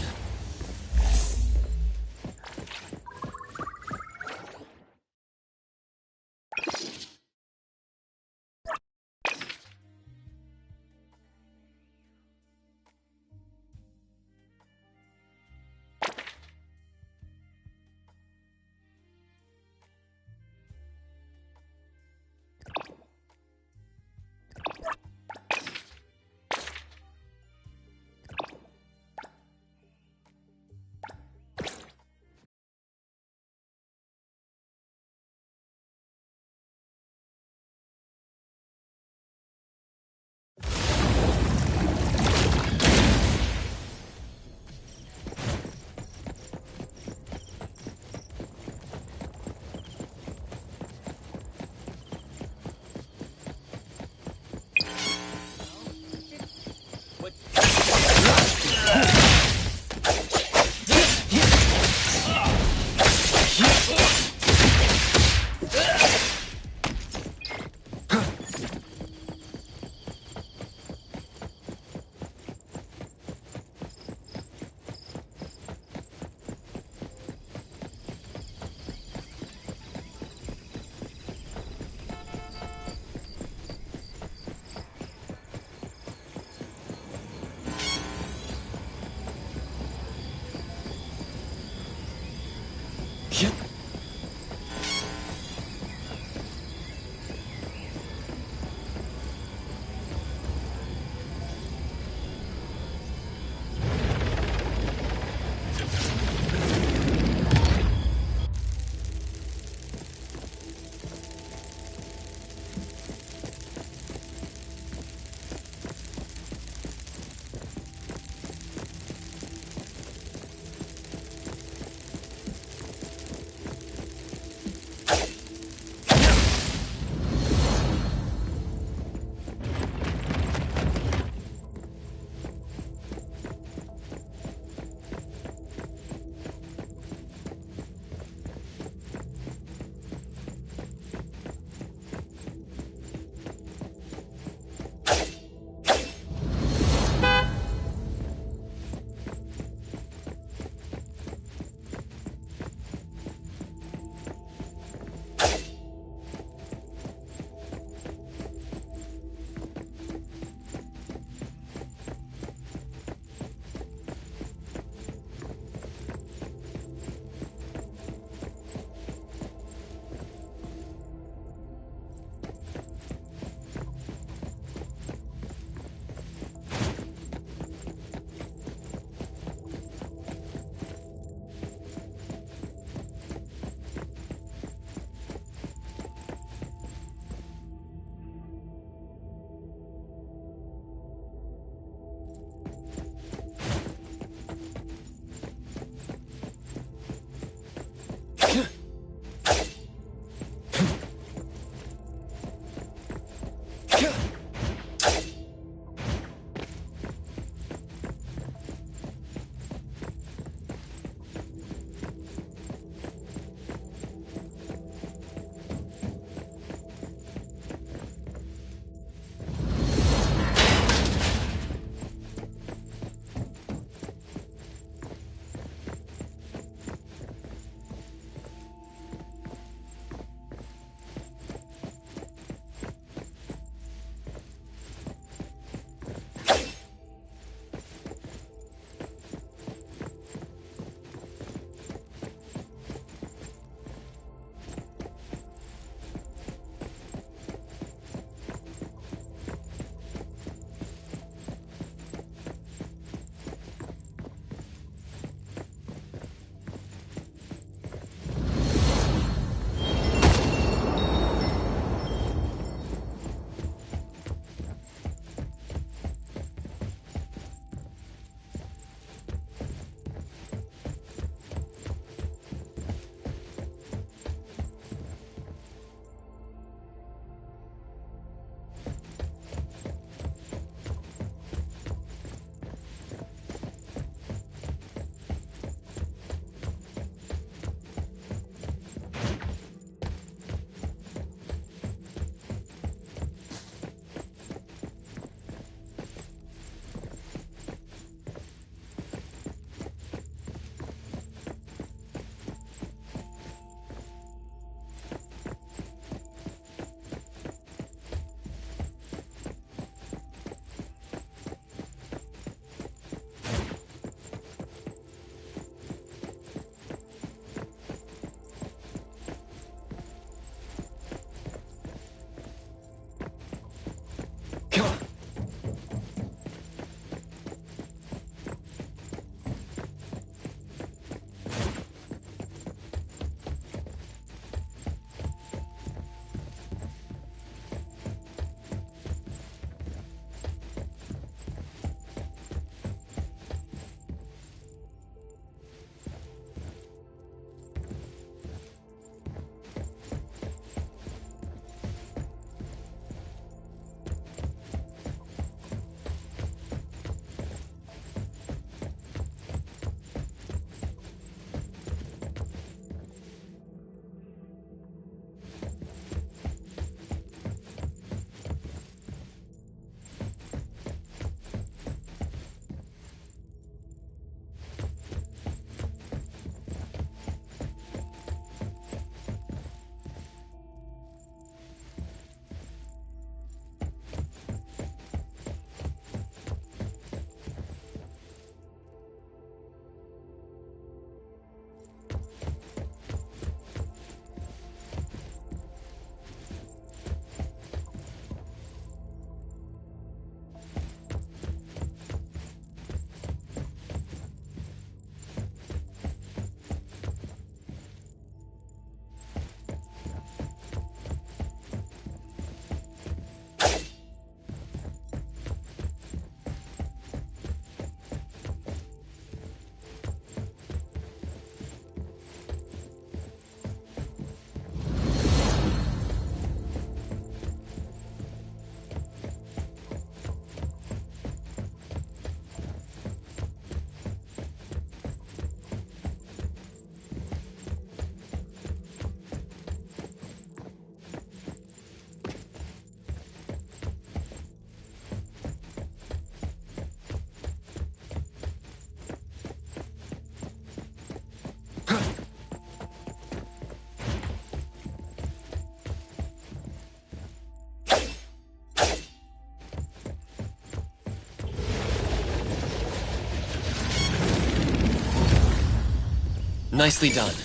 Nicely done.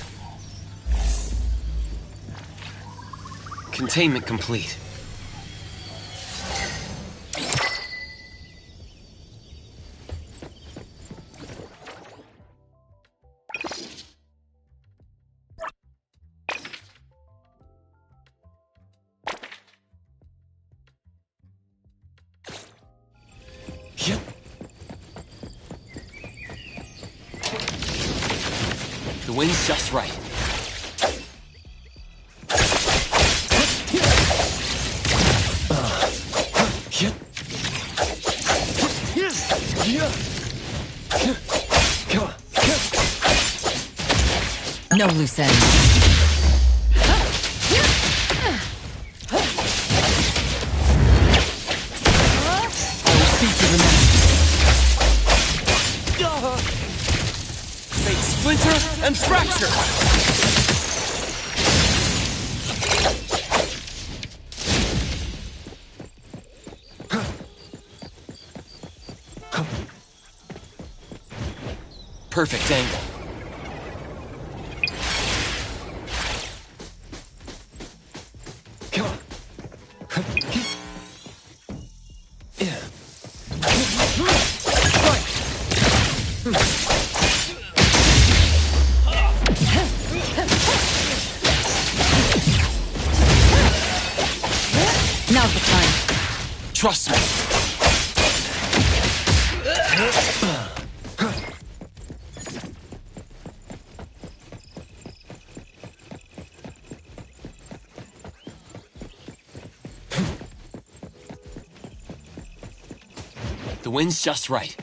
Containment complete. The wind's just right. No loose ends. I will see to the next. Fate splinter and fracture! Perfect angle. Now's the time. Trust me. The wind's just right.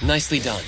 Nicely done.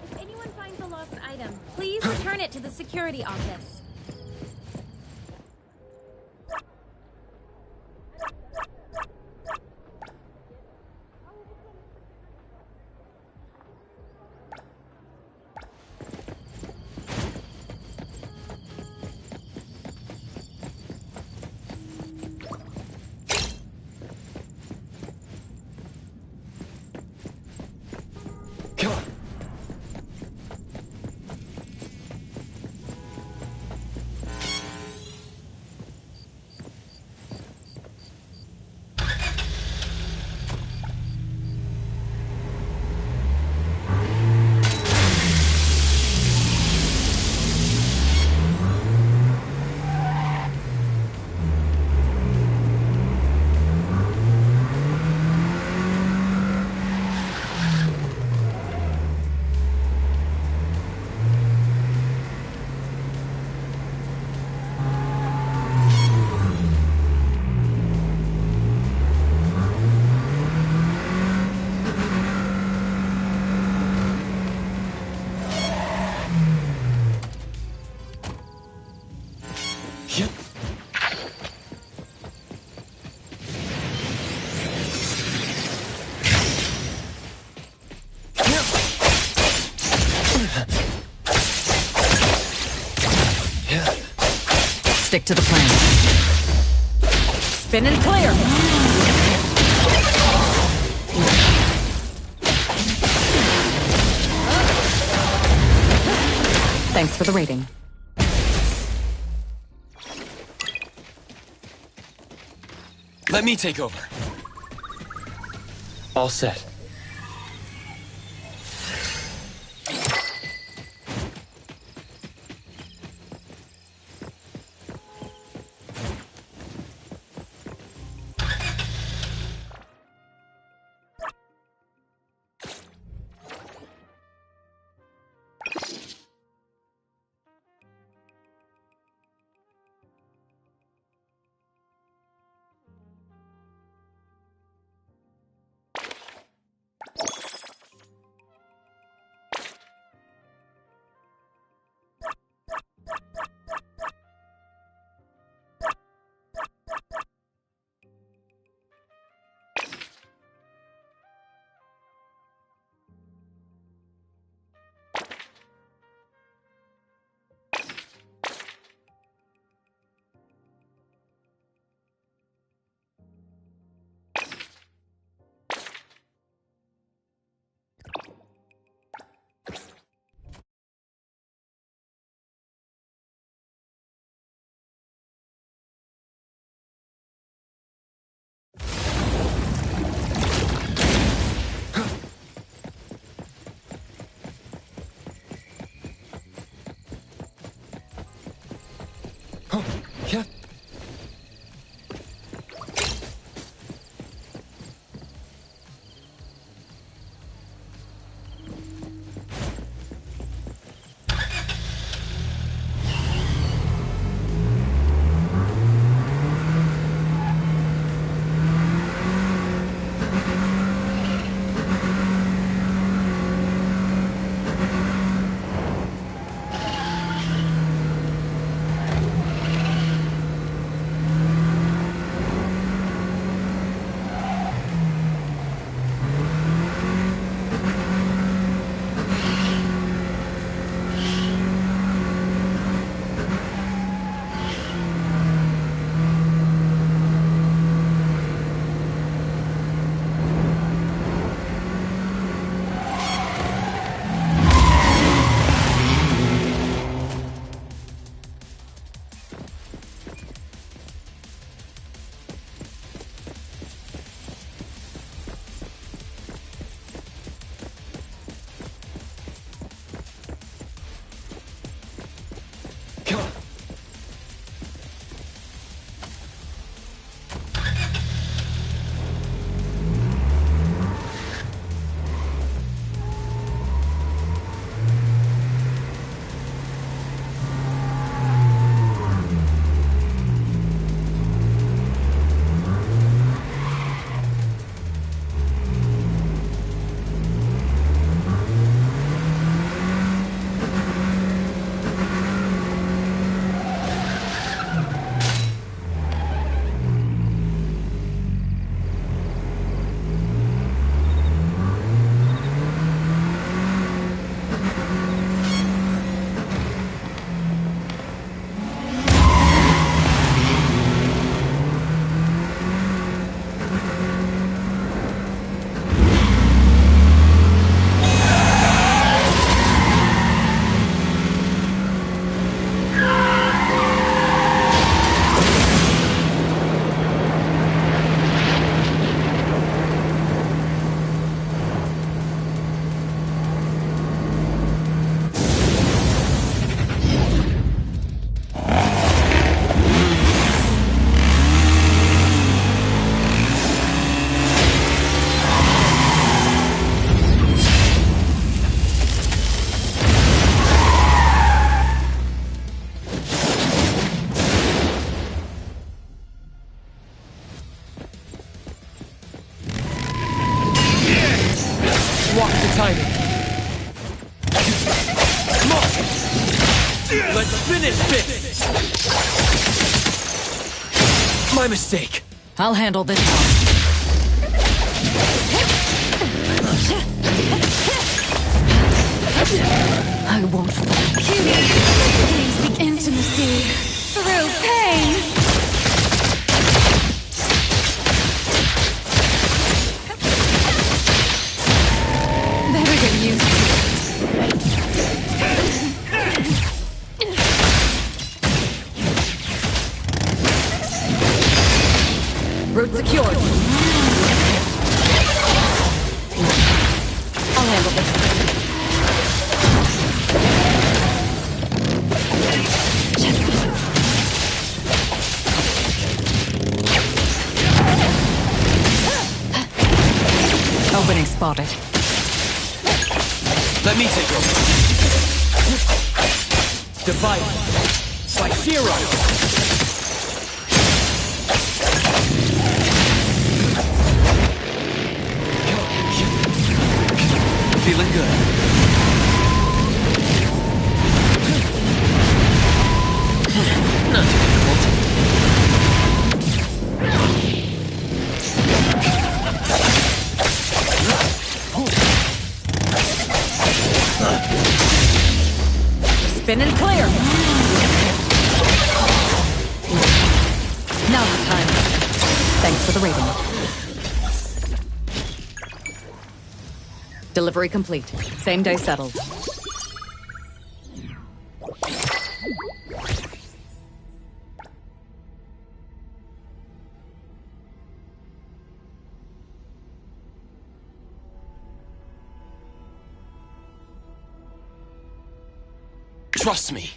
If anyone finds a lost item, please return it to the security office. Stick to the plan. Spin and clear. Thanks for the rating. Let me take over. All set. Yeah. Finish this! My mistake. I'll handle this one. I won't fall. Cutie, speak intimacy through pain. Better get used to it. Route secured. I'll handle this. Opening spotted. Let me take over. Divide. By zero. Feeling good. Not too difficult. Spin and clear. Now's the time. Thanks for the rating. Delivery complete. Same day settled. Trust me.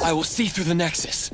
I will see through the Nexus.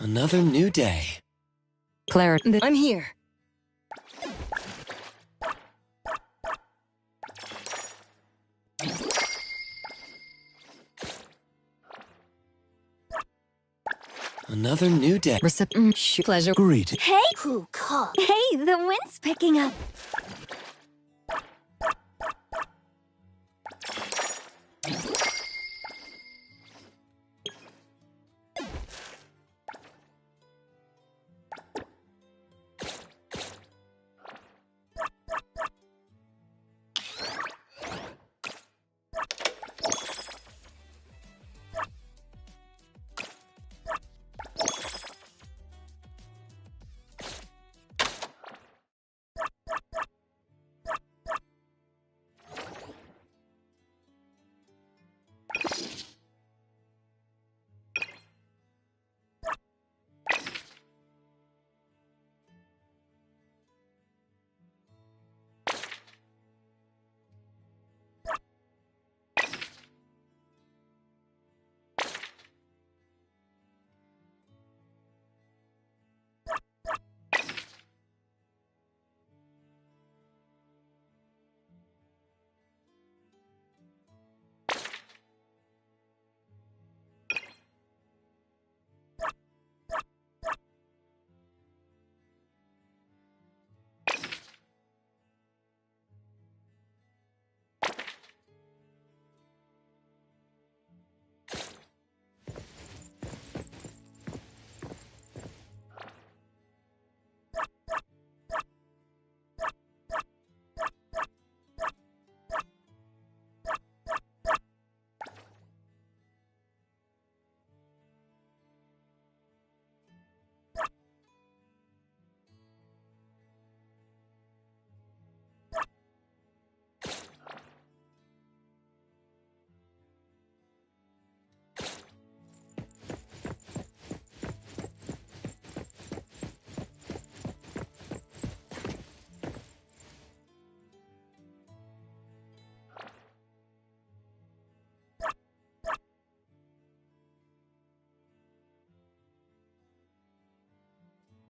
Another new day. Clarity. I'm here. Another new day. Pleasure. Greeting. Hey! Hey, the wind's picking up.